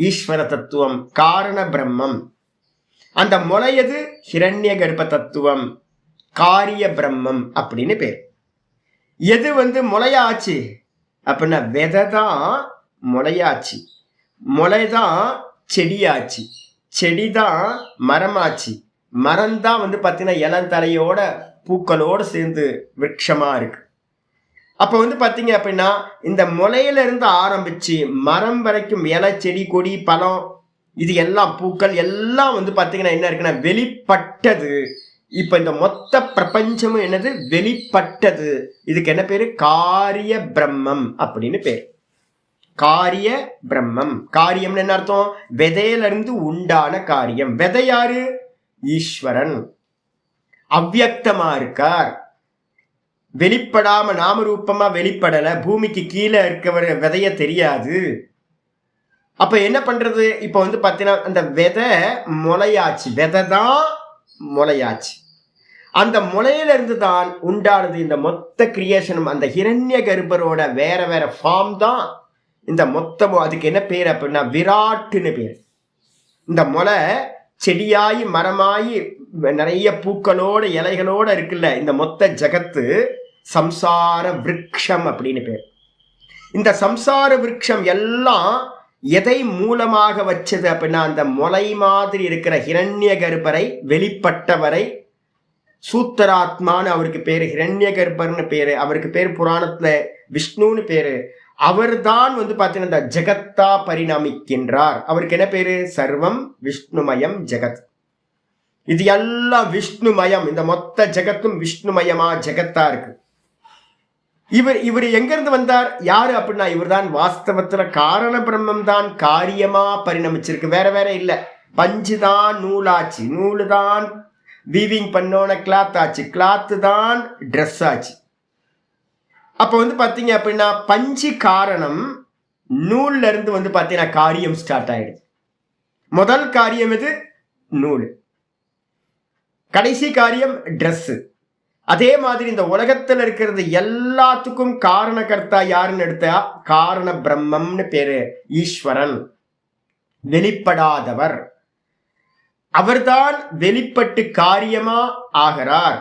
[SPEAKER 1] ஈஸ்வர தத்துவம் காரண பிரம்மம். அந்த முளையது ஹிரண்ய கர்ப்ப தத்துவம் காரிய பிரம்மம் அப்படின்னு பேர். எது வந்து முளையாச்சு அப்படின்னா விதை தான் முளையாச்சு, முளைதான் செடியாச்சு, செடிதான் மரமாச்சு, மரம்தான் வந்து பார்த்தீங்கன்னா இளந்தலையோட பூக்களோடு சேர்ந்து விருட்சமா இருக்கு. அப்போ வந்து பார்த்தீங்க அப்படின்னா இந்த முளையில இருந்து ஆரம்பிச்சு மரம் வரைக்கும் இலை செடி கொடி பழம் இது எல்லாம் பூக்கள் எல்லாம் வந்து பார்த்தீங்கன்னா என்ன இருக்குன்னா வெளிப்பட்டது. இப்ப இந்த மொத்த பிரபஞ்சமும் என்னது? வெளிப்பட்டது. இதுக்கு என்ன பேரு? காரிய பிரம்மம் அப்படின்னு பேர். காரிய பிரம்மம். காரியம்னு என்ன அர்த்தம்? விதையில இருந்து உண்டான காரியம். விதை யாரு? ஈஸ்வரன். அவ்வியக்தமா இருக்கார், வெளிப்படாம நாமரூபமா வெளிப்படல. பூமிக்கு கீழே இருக்கவர் விதைய தெரியாது. அப்ப என்ன பண்றது? இப்ப வந்து பாத்தீங்கன்னா அந்த விதை முளையாச்சு, விதை தான் முளையாச்சு. அந்த முளையில இருந்து தான் உண்டானது இந்த மொத்த கிரியேஷனும். அந்த ஹிரண்ய கர்ப்பரோட வேற வேற ஃபார்ம் தான் இந்த மொத்தமும். அதுக்கு என்ன பேர் அப்படின்னா விராட்டுன்னு பேர். இந்த முளை செடியாயி மரமாயி நிறைய பூக்களோட இலைகளோட இருக்குல்ல, இந்த மொத்த ஜகத்து சம்சார விருட்சம் அப்படின்னு பேர். இந்த சம்சார விருட்சம் எல்லாம் எதை மூலமாக வச்சது அப்படின்னா அந்த முளை மாதிரி இருக்கிற ஹிரண்ய கர்ப்பரை, வெளிப்பட்டவரை, சூத்திராத்மான்னு அவருக்கு பேரு, ஹிரண்ய கர்ப்பர்னு பேரு. அவருக்கு பேர் புராணத்துல விஷ்ணுன்னு பேரு. அவர் தான் வந்து பார்த்தீங்கன்னா இந்த ஜெகத்தா பரிணமிக்கின்றார். அவருக்கு என்ன பேரு? சர்வம் விஷ்ணுமயம் ஜெகத். இது எல்லாம் விஷ்ணுமயம். இந்த மொத்த ஜெகத்தும் விஷ்ணுமயமா ஜெகத்தா இருக்கு. இவர் எங்க இருந்து வந்தார்? யாரு அப்படின்னா இவர் தான் வாஸ்தவத்துல காரண பிரம்மம் தான் காரியமா பரிணமிச்சிருக்கு. வேற வேற இல்ல. பஞ்சு தான் நூலாச்சு, நூலு தான் வீவிங் பண்ணோன கிளாத் ஆச்சு, கிளாத்து தான் ட்ரெஸ் ஆச்சு. அப்ப வந்து பாத்தீங்க அப்படின்னா பஞ்சு காரணம் நூல்ல இருந்து வந்து பாத்தீங்கன்னா காரியம் ஸ்டார்ட் ஆயிடுது. முதல் காரியம் எது? நூல். கடைசி காரியம் ட்ரெஸ். அதே மாதிரி இந்த உலகத்துல இருக்கிறது எல்லாத்துக்கும் காரணகர்த்தா யாருன்னு எடுத்தா காரண பிரம்மம்னு பேரு. ஈஸ்வரன் வெளிப்படாதவர், அவர்தான் வெளிப்பட்டு காரியமா ஆகிறார்.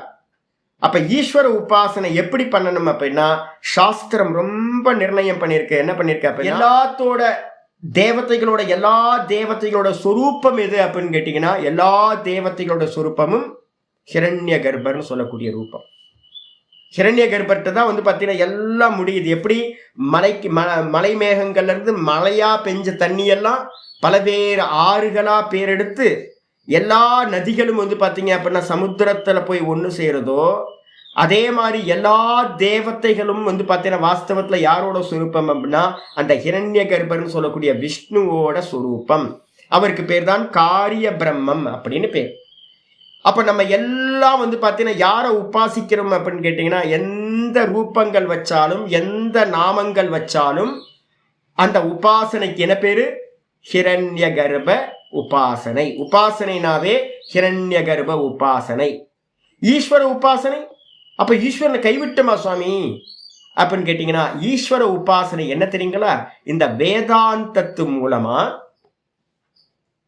[SPEAKER 1] அப்ப ஈஸ்வர உபாசனை எப்படி பண்ணணும் அப்படின்னா சாஸ்திரம் ரொம்ப நிர்ணயம் பண்ணிருக்கு. என்ன பண்ணிருக்க? எல்லாத்தோட தேவதைகளோட எல்லா தேவதைகளோட சொரூப்பம் எது அப்படின்னு கேட்டீங்கன்னா எல்லா தேவதைகளோட சொரூப்பமும் ஹிரண்ய கர்ப்பர்னு சொல்லக்கூடிய ரூபம். ஹிரண்ய கர்ப்பர்கிட்ட தான் வந்து பார்த்தீங்கன்னா எல்லாம் முடியுது. எப்படி மலை மேகங்கள்ல இருந்து மழையா பெஞ்ச தண்ணியெல்லாம் பலவேறு ஆறுகளா பேரெடுத்து எல்லா நதிகளும் வந்து பார்த்தீங்க அப்படின்னா சமுத்திரத்துல போய் ஒன்று சேருதோ, அதே மாதிரி எல்லா தேவதைகளும் வந்து பார்த்தீங்கன்னா வாஸ்தவத்துல யாரோட சொரூப்பம் அப்படின்னா அந்த ஹிரண்ய கர்ப்பர்னு சொல்லக்கூடிய விஷ்ணுவோட சொரூப்பம். அவருக்கு பேர் தான் காரிய பிரம்மம் அப்படின்னு பேர். அப்ப நம்ம எல்லாம் வந்து பார்த்தீங்கன்னா யாரை உபாசிக்கிறோம் அப்படின்னு கேட்டீங்கன்னா எந்த ரூபங்கள் வச்சாலும் எந்த நாமங்கள் வச்சாலும் அந்த உபாசனைக்கு என்ன பேரு? ஹிரண்ய கர்ப்ப உபாசனை. உபாசனைனாவே ஹிரண்ய கர்ப்ப உபாசனை. ஈஸ்வர உபாசனை அப்ப ஈஸ்வரனை கைவிட்டமா சுவாமி அப்படின்னு கேட்டீங்கன்னா ஈஸ்வர உபாசனை என்ன தெரியுங்களா? இந்த வேதாந்தத்து மூலமா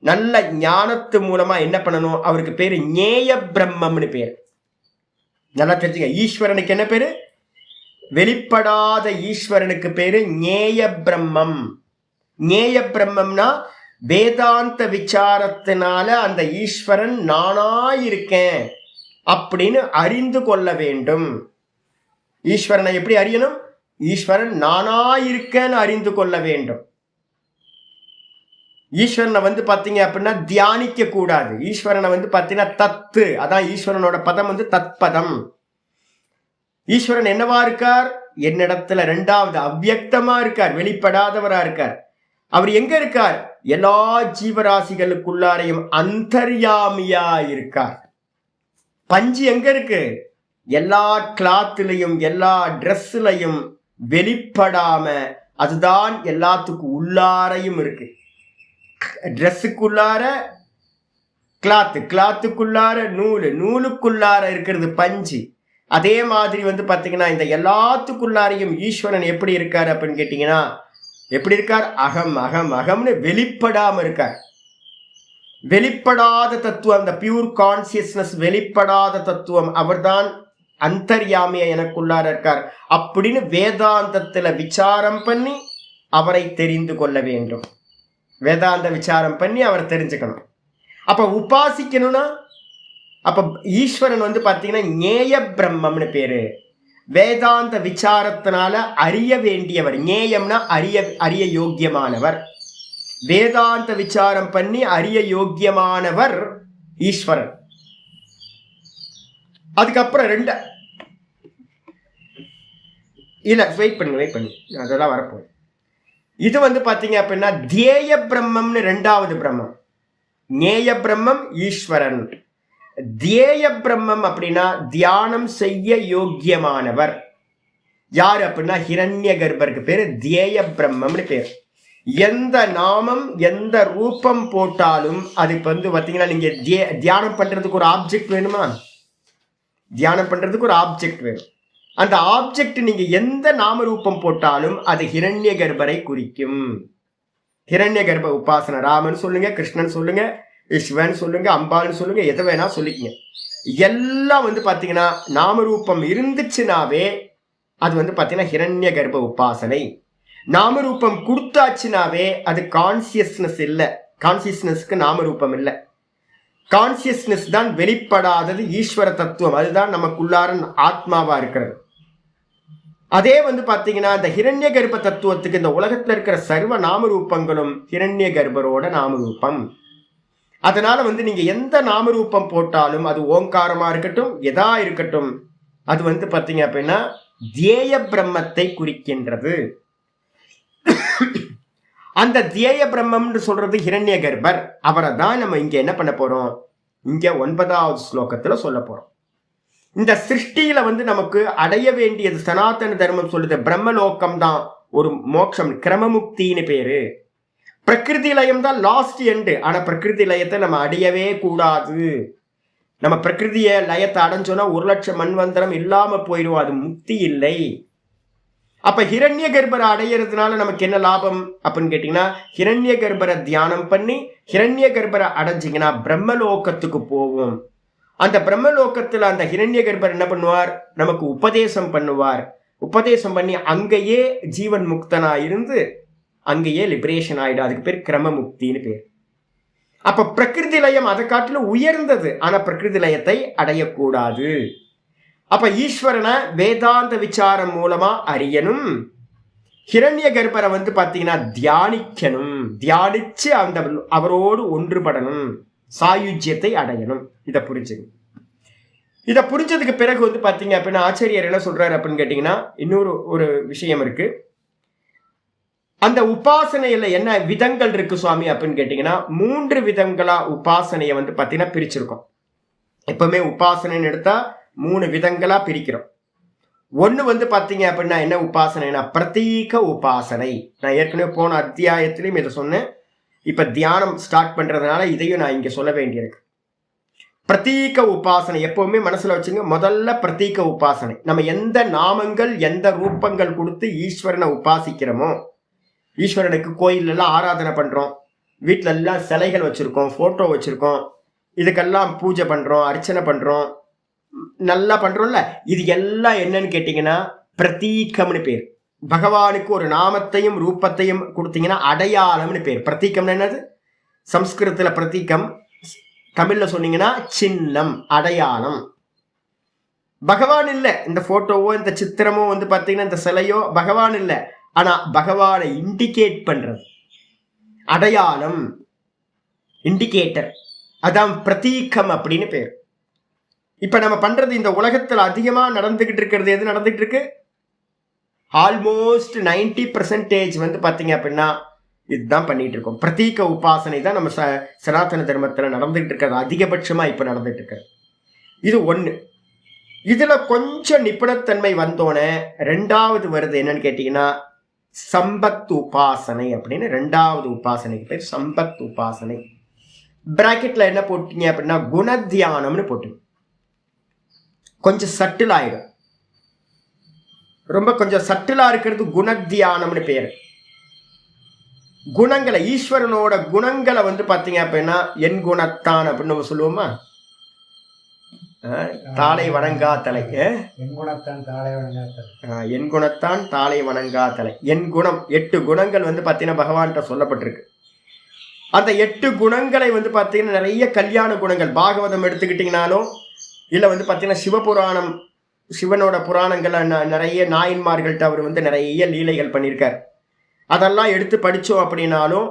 [SPEAKER 1] நல்ல ஞானத்து மூலமா என்ன பண்ணணும்? அவருக்கு பேரு ஞேய பிரம்மம்னு பேர். நல்லா தெரிஞ்சுங்க. ஈஸ்வரனுக்கு என்ன பேரு? வெளிப்படாத ஈஸ்வரனுக்கு பேரு ஞேய பிரம்மம். ஞேய பிரம்மம்னா வேதாந்த விசாரத்தினால அந்த ஈஸ்வரன் நானாயிருக்கேன் அப்படின்னு அறிந்து கொள்ள வேண்டும். ஈஸ்வரனை எப்படி அறியணும்? ஈஸ்வரன் நானாயிருக்கேன்னு அறிந்து கொள்ள வேண்டும். ஈஸ்வரனை வந்து பார்த்தீங்க அப்படின்னா தியானிக்க கூடாது. ஈஸ்வரனை வந்து பார்த்தீங்கன்னா தத்து, அதான் ஈஸ்வரனோட பதம் வந்து தத்பதம். ஈஸ்வரன் என்னவா இருக்கார்? என்னிடத்துல ரெண்டாவது அவ்வியக்தமா இருக்கார், வெளிப்படாதவரா இருக்கார். அவர் எங்க இருக்கார்? எல்லா ஜீவராசிகளுக்குள்ளாரையும் அந்தர்யாமியா இருக்கார். பஞ்சு எங்க இருக்கு? எல்லா கிளாத்லையும் எல்லா ட்ரெஸ்லையும் வெளிப்படாம அதுதான் எல்லாத்துக்கும் உள்ளாரையும் இருக்கு. ட்ரெஸ்ஸுக்குள்ளார கிளாத்து, கிளாத்துக்குள்ளார நூலு, நூலுக்குள்ளார இருக்கிறது பஞ்சு. அதே மாதிரி வந்து பார்த்தீங்கன்னா இந்த எல்லாத்துக்குள்ளாரையும் ஈஸ்வரன் எப்படி இருக்கார் அப்படின்னு கேட்டீங்கன்னா எப்படி இருக்கார்? அகம் அகம் அகம்னு வெளிப்படாம இருக்கார். வெளிப்படாத தத்துவம், அந்த பியூர் கான்சியஸ்னஸ், வெளிப்படாத தத்துவம், அவர்தான் அந்தர்யாமியா எனக்குள்ளார இருக்கார் அப்படின்னு வேதாந்தத்துல விசாரம் பண்ணி அவரை தெரிந்து கொள்ள வேண்டும். வேதாந்த விசாரம் பண்ணி அவரை தெரிஞ்சுக்கணும். அப்ப உபாசிக்கணும்னா அப்ப ஈஸ்வரன் வந்து பார்த்தீங்கன்னா ஞேய பிரம்மம்னு பேரு. வேதாந்த விசாரத்தினால அறிய வேண்டியவர். ஞேயம்னா அறிய யோக்கியமானவர். வேதாந்த விசாரம் பண்ணி அறிய யோக்கியமானவர் ஈஸ்வரன். அதுக்கப்புறம் வெயிட் பண்ணு அதெல்லாம் வரப்போகுது. இது வந்து பார்த்தீங்க அப்படின்னா தியேய பிரம்மம்னு ரெண்டாவது பிரம்மம். ஞேய பிரம்மம் ஈஸ்வரன். தியேய பிரம்மம் அப்படின்னா தியானம் செய்ய யோக்கியமானவர் யார் அப்படின்னா ஹிரண்ய கர்ப்பருக்கு பேரு தியேய பிரம்மம்னு பேர். எந்த நாமம் எந்த ரூபம் போட்டாலும் அதுக்கு வந்து பார்த்தீங்கன்னா நீங்க தியானம் பண்றதுக்கு ஒரு ஆப்ஜெக்ட் வேணுமா? தியானம் பண்றதுக்கு ஒரு ஆப்ஜெக்ட் வேணும். அந்த ஆப்ஜெக்ட் நீங்க எந்த நாம ரூபம் போட்டாலும் அது ஹிரண்ய கர்ப்பரை குறிக்கும். ஹிரண்ய கர்ப்ப உபாசனை. ராமன் சொல்லுங்க, கிருஷ்ணன் சொல்லுங்க, சிவன் சொல்லுங்க, அம்பாள்னு சொல்லுங்க, எதை வேணா சொல்லிக்கங்க. எல்லாம் வந்து பார்த்தீங்கன்னா நாமரூபம் இருந்துச்சுனாவே அது வந்து பார்த்தீங்கன்னா ஹிரண்ய கர்ப்ப உபாசனை. நாமரூபம் கொடுத்தாச்சுனாவே அது கான்சியஸ்னஸ் இல்லை. கான்சியஸ்னஸ்க்கு நாமரூபம் இல்லை. கான்சியஸ்னஸ் தான் வெளிப்படாதது ஈஸ்வர தத்துவம். அதுதான் நமக்குள்ளார ஆத்மாவா இருக்கிறது. அதே வந்து பார்த்தீங்கன்னா இந்த ஹிரண்ய கர்ப்ப தத்துவத்துக்கு இந்த உலகத்தில் இருக்கிற சர்வ நாமரூபங்களும் ஹிரண்ய கர்ப்பரோட நாமரூபம். அதனால வந்து நீங்க எந்த நாமரூபம் போட்டாலும் அது ஓங்காரமா இருக்கட்டும் எதா இருக்கட்டும் அது வந்து பார்த்தீங்க அப்படின்னா தியேய பிரம்மத்தை குறிக்கின்றது. அந்த தியேய பிரம்மம்னு சொல்றது ஹிரண்ய கர்ப்பர். அவரை தான் நம்ம இங்க என்ன பண்ண போறோம்? இங்க 9வது ஸ்லோகத்துல சொல்ல போறோம். இந்த சிருஷ்டியில வந்து நமக்கு அடைய வேண்டியது சனாதன தர்மம் சொல்லுது பிரம்மலோகம் தான் ஒரு மோட்சம், கிரமமுக்தின்னு பேரு. பிரகிருதி லயம் தான் லாஸ்ட் எண்டு. ஆனா பிரகிருதி லயத்தை நம்ம அடையவே கூடாது. நம்ம பிரகிருதிய லயத்தை அடைஞ்சோன்னா 1,00,000 மன்வந்தரம் இல்லாம போயிடும், அது முக்தி இல்லை. அப்ப ஹிரண்ய கர்ப்பரை அடையிறதுனால நமக்கு என்ன லாபம் அப்படின்னு கேட்டீங்கன்னா, ஹிரண்ய கர்ப்பரை தியானம் பண்ணி ஹிரண்ய கர்ப்பரை அடைஞ்சிங்கன்னா பிரம்மலோகத்துக்கு போவோம். அந்த பிரம்மலோகத்துல அந்த ஹிரண்ய கர்ப்பர் என்ன பண்ணுவார், நமக்கு உபதேசம் பண்ணுவார். உபதேசம் பண்ணி அங்கேயே ஜீவன் முக்தனா இருந்து அங்கேயே லிபரேஷன் ஆயிடும். அதுக்கு பேர் கிரம முக்தின்னு பேர். அப்ப பிரகிருதி லயம் அதை காட்டிலும் உயர்ந்தது. ஆனா பிரகிருதி லயத்தை அடையக்கூடாது. அப்ப ஈஸ்வரனை வேதாந்த விசாரம் மூலமா அறியணும். ஹிரண்ய கர்ப்பரை வந்து பாத்தீங்கன்னா தியானிக்கணும். தியானிச்சு அந்த அவரோடு ஒன்றுபடணும், சாயுஜ்யத்தை அடையணும். இதை புரிஞ்சுக்கணும். இதை புரிஞ்சதுக்கு பிறகு வந்து பாத்தீங்க அப்படின்னா ஆச்சாரியர் என்ன சொல்றாரு அப்படின்னு கேட்டீங்கன்னா, இன்னொரு விஷயம் இருக்கு. அந்த உபாசனையில என்ன விதங்கள் இருக்கு சுவாமி அப்படின்னு கேட்டீங்கன்னா, 3 விதங்களா உபாசனையை வந்து பாத்தீங்கன்னா பிரிச்சிருக்கோம். எப்பவுமே உபாசனைன்னு எடுத்தா 3 விதங்களா பிரிக்கிறோம். ஒண்ணு வந்து பாத்தீங்க அப்படின்னா என்ன உபாசனைனா பிரதீக உபாசனை. நான் ஏற்கனவே போன அத்தியாயத்திலையும் இதை சொன்னேன். இப்ப தியானம் ஸ்டார்ட் பண்றதுனால இதையும் நான் இங்க சொல்ல வேண்டியிருக்கு. பிரதீக உபாசனை எப்பவுமே மனசுல வச்சுங்க. முதல்ல பிரதீக உபாசனை. நம்ம எந்த நாமங்கள் எந்த ரூபங்கள் கொடுத்து ஈஸ்வரனை உபாசிக்கிறோமோ, ஈஸ்வரனுக்கு கோயில் எல்லாம் ஆராதனை பண்றோம், வீட்டுல எல்லாம் சிலைகள் வச்சிருக்கோம், போட்டோ வச்சிருக்கோம், இதுக்கெல்லாம் பூஜை பண்றோம், அர்ச்சனை பண்றோம், நல்லா பண்றோம்ல. இது எல்லாம் என்னன்னு கேட்டீங்கன்னா பிரதீகம்னு பேர். பகவானுக்கு ஒரு நாமத்தையும் ரூபத்தையும் கொடுத்தீங்கன்னா அடையாளம்னு பேர். பிரதீகம்னு என்னது? சம்ஸ்கிருதத்துல பிரதீகம், தமிழ்ல சொன்னீங்கன்னா சின்னம், அடையாளம். பகவான் இல்ல. இந்த போட்டோவோ இந்த சித்திரமோ வந்து பாத்தீங்கன்னா இந்த சிலையோ பகவான் இல்ல. ஆனா பகவானை இண்டிகேட் பண்றது அடையாளம், இண்டிகேட்டர், அதான் பிரதீகம் அப்படின்னு பேர். இப்ப நம்ம பண்றது இந்த உலகத்துல அதிகமா நடந்துகிட்டு இருக்கிறது எது நடந்துகிட்டு இருக்கு? ஆல்மோஸ்ட் 90% வந்து பாத்தீங்க அப்படின்னா இதுதான் பண்ணிட்டு இருக்கோம். பிரதீக உபாசனை தான் நம்ம சனாதன தர்மத்துல நடந்துகிட்டு இருக்கிறது. அதிகபட்சமா இப்ப நடந்துட்டு இருக்கு. இது ஒண்ணு. இதுல கொஞ்சம் நிபுணத்தன்மை வந்தோன்னே 2வது வருது. என்னன்னு கேட்டீங்கன்னா சம்பத் உபாசனை அப்படின்னு. 2வது உபாசனைக்கு பேர் சம்பத் உபாசனை. பிராக்கெட்ல என்ன போட்டீங்க அப்படின்னா குணத்தியானம்னு போட்டு கொஞ்சம் சட்டில் ஆயிடும். ரொம்ப கொஞ்சம் சட்டிலா இருக்கிறது குணத்தியானம்னு பேரு. குணங்களை, ஈஸ்வரனோட குணங்களை வந்து பாத்தீங்க அப்படின்னா என் குணத்தான் அப்படின்னு நம்ம சொல்லுவோமா? தாளை வணங்கா தலை, என் குணத்தான் தாளை வணங்கா தலை. என் குணம் 8 குணங்கள் வந்து பாத்தீங்கன்னா பகவான்கிட்ட சொல்லப்பட்டிருக்கு. அந்த 8 குணங்களை வந்து பாத்தீங்கன்னா நிறைய கல்யாண குணங்கள். பாகவதம் எடுத்துக்கிட்டீங்கனாலும் இல்ல வந்து பாத்தீங்கன்னா சிவபுராணம், சிவனோட புராணங்கள் நிறைய நாயன்மார்கள்ட்ட அவர் வந்து நிறைய லீலைகள் பண்ணியிருக்கார். அதெல்லாம் எடுத்து படிச்சோம் அப்படின்னாலும்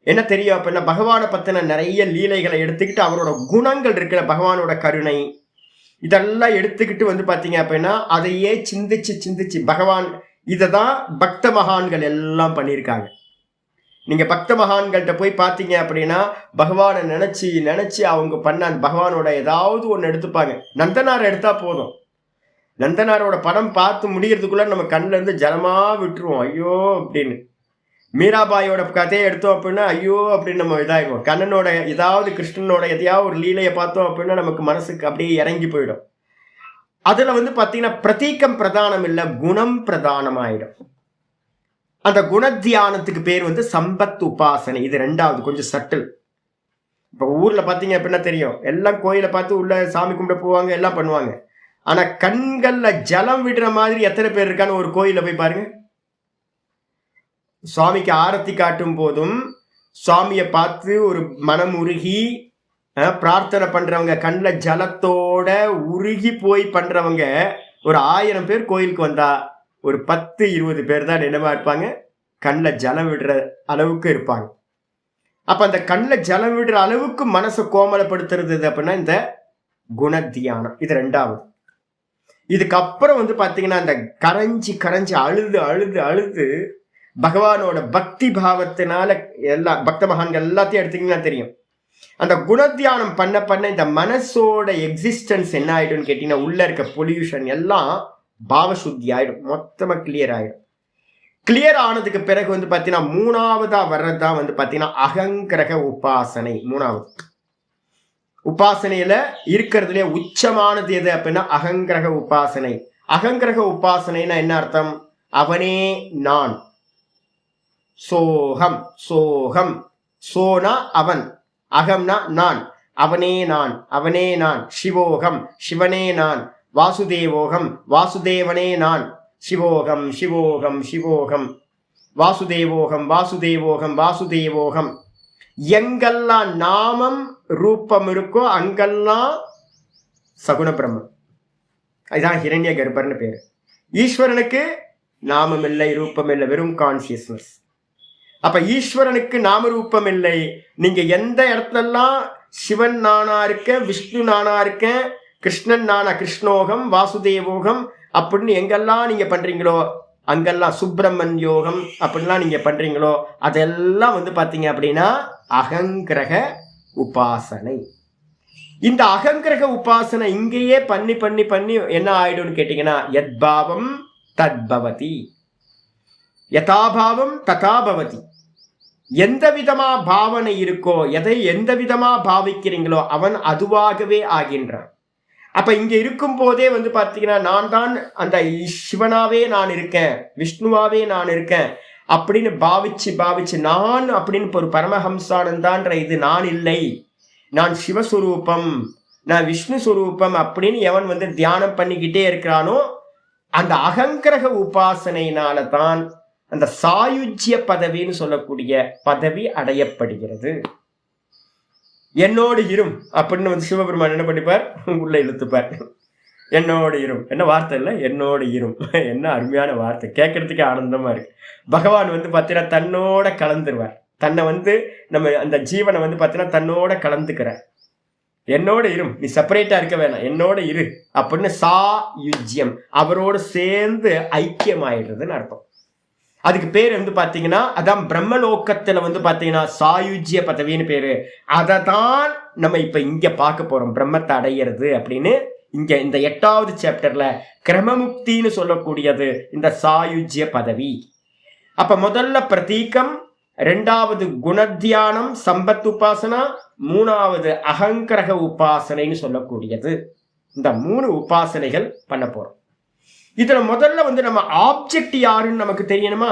[SPEAKER 1] என்ன தெரியும் அப்படின்னா பகவானை பத்தின நிறைய லீலைகளை எடுத்துக்கிட்டு அவரோட குணங்கள் இருக்கிற பகவானோட கருணை இதெல்லாம் எடுத்துக்கிட்டு வந்து பாத்தீங்க அப்படின்னா அதையே சிந்திச்சு பகவான் இதைதான் பக்த மகான்கள் எல்லாம் பண்ணியிருக்காங்க. நீங்க பக்த மகான்கள்ட்ட போய் பாத்தீங்க அப்படின்னா பகவானை நினைச்சு அவங்க பண்ண அந்த பகவானோட ஏதாவது ஒண்ணு எடுத்துப்பாங்க. நந்தனார் எடுத்தா போதும். நந்தனாரோட படம் பார்த்து முடியறதுக்குள்ள நம்ம கண்ணுல இருந்து ஜலமா விட்டுருவோம், ஐயோ அப்படின்னு. மீராபாயோட கதையை எடுத்தோம் அப்படின்னா ஐயோ அப்படின்னு நம்ம இதாகிடுவோம். கண்ணனோட ஏதாவது கிருஷ்ணனோட எதையாவது ஒரு லீலையை பார்த்தோம் அப்படின்னா நமக்கு மனசுக்கு அப்படியே இறங்கி போயிடும். அதுல வந்து பாத்தீங்கன்னா பிரதீகம் பிரதானம் இல்லை, குணம் பிரதானம் ஆயிடும். அந்த குணத்தியானத்துக்கு பேர் வந்து சம்பத் உபாசனை. இது 2வது, கொஞ்சம் சட்டில். இப்ப ஊர்ல பாத்தீங்க அப்படின்னா தெரியும், எல்லாம் கோயிலை பார்த்து உள்ள சாமி கும்பிட போவாங்க, எல்லாம் பண்ணுவாங்க. ஆனா கண்கள்ல ஜலம் விடுற மாதிரி எத்தனை பேர் இருக்கான்னு ஒரு கோயில போய் பாருங்க. சுவாமிக்கு ஆரத்தி காட்டும் போதும் சுவாமியை பார்த்து ஒரு மனம் உருகி பிரார்த்தனை பண்றவங்க, கண்ணில் ஜலத்தோட உருகி போய் பண்றவங்க ஒரு 1000 பேர் கோயிலுக்கு வந்தா ஒரு 10-20 பேர் தான் என்னவா இருப்பாங்க, கண்ணில் ஜலம் விடுற அளவுக்கு இருப்பாங்க. அப்ப அந்த கண்ணில் ஜலம் விடுற அளவுக்கு மனசை கோமலப்படுத்துறது அப்படின்னா இந்த குணத்தியானம். இது 2வது. இதுக்கப்புறம் வந்து பாத்தீங்கன்னா இந்த கரைஞ்சி அழுது பகவானோட பக்தி பாவத்தினால எல்லா பக்த மகான்கள் எல்லாத்தையும் எடுத்தீங்கன்னா தெரியும். அந்த குணத்தியானம் பண்ண பண்ண இந்த மனசோட எக்ஸிஸ்டன்ஸ் என்ன ஆயிடும்னு கேட்டீங்கன்னா, உள்ள இருக்க பொல்யூஷன் எல்லாம் பாவசுத்தி ஆயிடும், மொத்தமா கிளியர் ஆயிடும். கிளியர் ஆனதுக்கு பிறகு வந்து பாத்தீங்கன்னா மூணாவதா வர்றதுதான் வந்து பாத்தீங்கன்னா அகங்கிரக உபாசனை. மூணாவது உபாசனையில இருக்கிறதுலே உச்சமானது எது அப்படின்னா அகங்கிரக உபாசனை. அகங்கிரக உபாசனைனா என்ன அர்த்தம்? அவனே நான். சோகம், சோகம், சோனா அவன், அகம்னா நான், அவனே நான், அவனே நான். சிவோகம், சிவனே நான். வாசுதேவோகம், வாசுதேவனே நான். சிவோகம், சிவோகம், சிவோகம். வாசுதேவோகம், வாசுதேவோகம், வாசுதேவோகம். எங்கெல்லாம் நாமம் ரூபம் இருக்கோ அங்கெல்லாம் சகுண பிரம்மம். அதுதான் ஹிரண்ய கர்ப்பர்னு பேரு. ஈஸ்வரனுக்கு நாமம் இல்லை, ரூபம் இல்லை, வெறும் கான்சியஸ்னஸ். அப்ப ஈஸ்வரனுக்கு நாம ரூபம் இல்லை. நீங்க எந்த இடத்துலலாம் சிவன் நானா இருக்கேன், விஷ்ணு நானா இருக்கேன், கிருஷ்ணன் நானா, கிருஷ்ணோகம், வாசுதேவோகம் அப்படின்னு எங்கெல்லாம் நீங்க பண்றீங்களோ அங்கெல்லாம் சுப்பிரமன் யோகம் அப்படின்லாம் நீங்க பண்றீங்களோ அதெல்லாம் வந்து பாத்தீங்க அப்படின்னா அகங்கிரக உபாசனை. இந்த அகங்கிரக உபாசனை இங்கேயே பண்ணி பண்ணி பண்ணி என்ன ஆயிடும்னு கேட்டீங்கன்னா, யத்பாவம் தத்பவதி, யதாபாவம் ததாபவதி. எந்த விதமா பாவனை இருக்கோ, எதை எந்த விதமா பாவிக்கிறீங்களோ அவன் அதுவாகவே ஆகின்றான். அப்ப இங்க இருக்கும் போதே வந்து பாத்தீங்கன்னா நான் தான் அந்த சிவனாவே நான் இருக்கேன், விஷ்ணுவாவே நான் இருக்கேன் அப்படின்னு பாவிச்சு பாவிச்சு நான் அப்படின்னு ஒரு பரமஹம்சானந்தான்ற இது நான் இல்லை, நான் சிவஸ்வரூபம், நான் விஷ்ணு ஸ்வரூபம் அப்படின்னு எவன் வந்து தியானம் பண்ணிக்கிட்டே இருக்கிறானோ அந்த அகங்கிரக உபாசனையினால தான் அந்த சாயுஜ்ய பதவின்னு சொல்லக்கூடிய பதவி அடையப்படுகிறது. என்னோடு இரும் அப்படின்னு வந்து சிவபெருமான் என்ன பண்ணிப்பார், உள்ள இழுத்துப்பார். என்னோடு இரும், என்ன வார்த்தை இல்லை, என்னோடு இரும். என்ன அருமையான வார்த்தை, கேட்கறதுக்கே ஆனந்தமா இருக்கு. பகவான் வந்து பார்த்தீங்கன்னா தன்னோட கலந்துருவார். தன்னை வந்து நம்ம அந்த ஜீவனை வந்து பார்த்தீங்கன்னா தன்னோட கலந்துக்கிறார். என்னோட இரும், நீ செப்பரேட்டா இருக்க வேணாம், என்னோட இரு அப்படின்னு சாயுஜ்யம், அவரோடு சேர்ந்து ஐக்கியமாயிடுறதுன்னு அர்த்தம். அதுக்கு பேர் வந்து பாத்தீங்கன்னா அதான் பிரம்மலோக்கத்துல வந்து பாத்தீங்கன்னா சாயுஜ்ய பதவின்னு பேரு. அதை தான் நம்ம இப்ப இங்க பார்க்க போறோம், பிரம்மத்தை அடையிறது அப்படின்னு. இங்க இந்த 8வது சாப்டர்ல கிரமமுக்தின்னு சொல்லக்கூடியது இந்த சாயுஜ்ய பதவி. அப்ப முதல்ல பிரதீகம், 2வது குணத்தியானம் சம்பத் உபாசனா, 3வது அகங்கிரக உபாசனைன்னு சொல்லக்கூடியது. இந்த 3 உபாசனைகள் பண்ண போறோம். இதுல முதல்ல வந்து நம்ம ஆப்ஜெக்ட் யாருன்னு நமக்கு தெரியணுமா,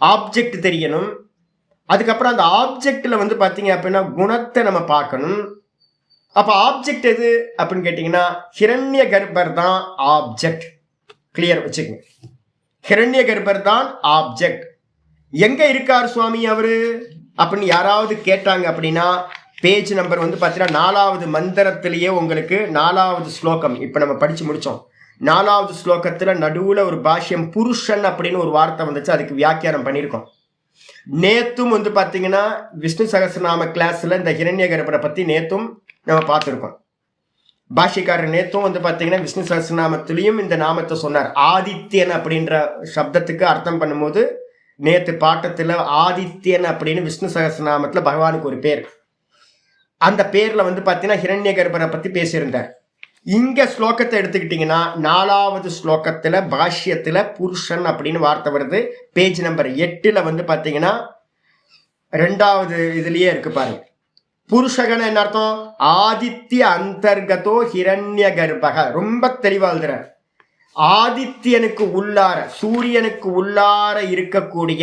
[SPEAKER 1] ஆப்ஜெக்ட் தெரியணும். அதுக்கப்புறம் அந்த ஆப்ஜெக்ட்ல வந்து பாத்தீங்க அப்படின்னா குணத்தை நம்ம பார்க்கணும். அப்ப ஆப்ஜெக்ட் எது அப்படின்னு கேட்டீங்கன்னா ஹிரண்ய கர்ப்பர் தான் ஆப்ஜெக்ட். கிளியர் வச்சுக்கோங்க, ஹிரண்ய கர்ப்பர் தான் ஆப்ஜெக்ட். எங்க இருக்கார் சுவாமி அவரு அப்படின்னு யாராவது கேட்டாங்க அப்படின்னா பேஜ் நம்பர் வந்து பாத்தீங்கன்னா 4வது மந்திரத்திலேயே உங்களுக்கு 4வது ஸ்லோகம் இப்ப நம்ம படிச்சு முடிச்சோம். 4வது ஸ்லோகத்துல நடுவுல ஒரு பாஷ்யம் புருஷன் அப்படின்னு ஒரு வார்த்தை வந்துச்சு, அதுக்கு வியாக்கியானம் பண்ணியிருக்கோம். நேத்தும் வந்து பாத்தீங்கன்னா விஷ்ணு சகஸ்ரநாம கிளாஸ்ல இந்த ஹிரண்ய கர்ப்பரை பத்தி நேத்தும் நம்ம பார்த்துருக்கோம். பாஷ்யக்காரர் நேத்தும் வந்து பாத்தீங்கன்னா விஷ்ணு சகஸ்ரநாமத்திலையும் இந்த நாமத்தை சொன்னார். ஆதித்யன் அப்படின்ற சப்தத்துக்கு அர்த்தம் பண்ணும்போது நேத்து பாட்டத்துல ஆதித்யன் அப்படின்னு விஷ்ணு சகஸ்ரநாமத்துல பகவானுக்கு ஒரு பேர், அந்த பேர்ல வந்து பாத்தீங்கன்னா ஹிரண்ய கர்ப்பரை பத்தி பேசியிருந்தார். இங்க ஸ்லோகத்தை எடுத்துக்கிட்டீங்கன்னா 4வது ஸ்லோகத்துல பாஷ்யத்துல புருஷன் அப்படின்னு வார்த்தை வருது. பேஜ் நம்பர் 8ல வந்து பாத்தீங்கன்னா 2வது இதுலயே இருக்கு பாருங்க. புருஷகன என்ன அர்த்தம், ஆதித்ய அந்தர்கதோ ஹிரண்ய கர்ப்பக. ரொம்ப தெளிவா எழுதுறார். ஆதித்யனுக்கு உள்ளார, சூரியனுக்கு உள்ளார இருக்கக்கூடிய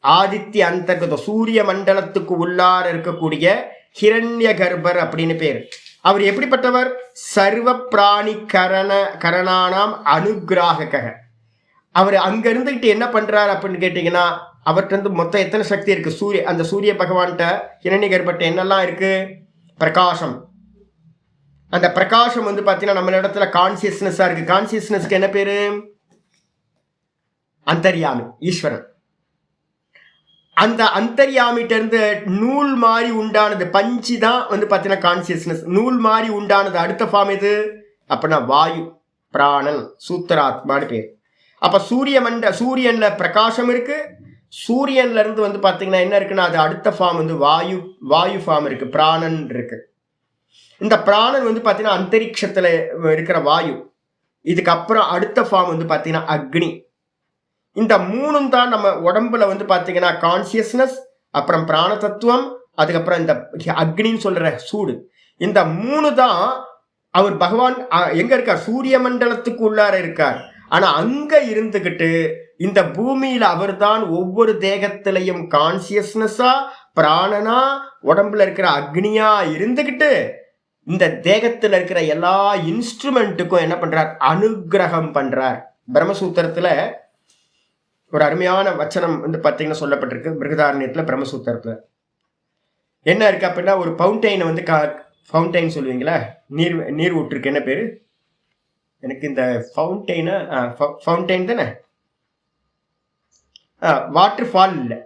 [SPEAKER 1] ஆதித்ய அந்தர்கதோ, சூரிய மண்டலத்துக்கு உள்ளார இருக்கக்கூடிய ஹிரண்ய கர்ப்பர் அப்படின்னு பேரு. அவர் எப்படிப்பட்டவர், சர்வ பிராணி கரணானாம் அனுகிராக. அவர் அங்க இருந்துகிட்டு என்ன பண்றாரு அப்படின்னு கேட்டீங்கன்னா அவர்கிட்ட இருந்து மொத்தம் எத்தனை சக்தி இருக்கு, அந்த சூரிய பகவான்கிட்ட ஹிரண்ய கர்ப்பர்ட்ட என்னெல்லாம் இருக்கு, பிரகாசம். அந்த பிரகாசம் வந்து பாத்தீங்கன்னா நம்ம இடத்துல கான்சியஸ்னஸா இருக்கு. கான்சியஸ்னஸ்க்கு என்ன பேரு, அந்தர்யாமி, ஈஸ்வரன். அந்த அந்தர்யாமிட்ட இருந்து நூல் மாதிரி உண்டானது பஞ்சு தான் வந்து பாத்தீங்கன்னா கான்சியஸ்னஸ். நூல் மாதிரி உண்டானது அடுத்த ஃபார்ம் எது அப்படின்னா வாயு, பிராணன், சூத்திராத்மான்னு பேர். அப்ப சூரியன்ல பிரகாசம் இருக்கு, சூரியன்ல இருந்து வந்து பாத்தீங்கன்னா என்ன இருக்குன்னா அது அடுத்த ஃபார்ம் வந்து வாயு ஃபார்ம் இருக்கு, பிராணன் இருக்கு. இந்த பிராணன் வந்து பாத்தீங்கன்னா அந்தரிக்ஷத்துல இருக்கிற வாயு. இதுக்கப்புறம் அடுத்த ஃபார்ம் வந்து பாத்தீங்கன்னா அக்னி. இந்த மூணும் தான் நம்ம உடம்புல வந்து பாத்தீங்கன்னா கான்சியஸ்னஸ், அப்புறம் பிராண தத்துவம், அதுக்கப்புறம் இந்த அக்னின்னு சொல்ற சூடு. இந்த மூணு தான் அவர் பகவான் எங்க இருக்கார்? சூரிய மண்டலத்துக்கு உள்ளார இருக்கார். ஆனா அங்க இருந்துகிட்டு இந்த பூமியில அவர் தான் ஒவ்வொரு தேகத்திலையும் கான்சியஸ்னஸா, பிராணனா, உடம்புல இருக்கிற அக்னியா இருந்துகிட்டு இந்த தேகத்துல இருக்கிற எல்லா இன்ஸ்ட்ருமெண்ட்டுக்கும் என்ன பண்றார்? அனுகிரகம் பண்றார். பிரம்மசூத்திரத்துல ஒரு அருமையான வச்சனம் வந்து பாத்தீங்கன்னா சொல்லப்பட்டிருக்கு பிருகதாரண்யத்துல. பிரம்மசூத்திரத்துல என்ன இருக்கு அப்படின்னா, ஒரு பவுண்டைனை வந்து ஃபவுண்டைன் சொல்லுவீங்களா, நீர் ஊற்றுக்கு என்ன பேரு? எனக்கு இந்த ஃபவுண்டைன் தானே, வாட்டர் ஃபால் இல்லை,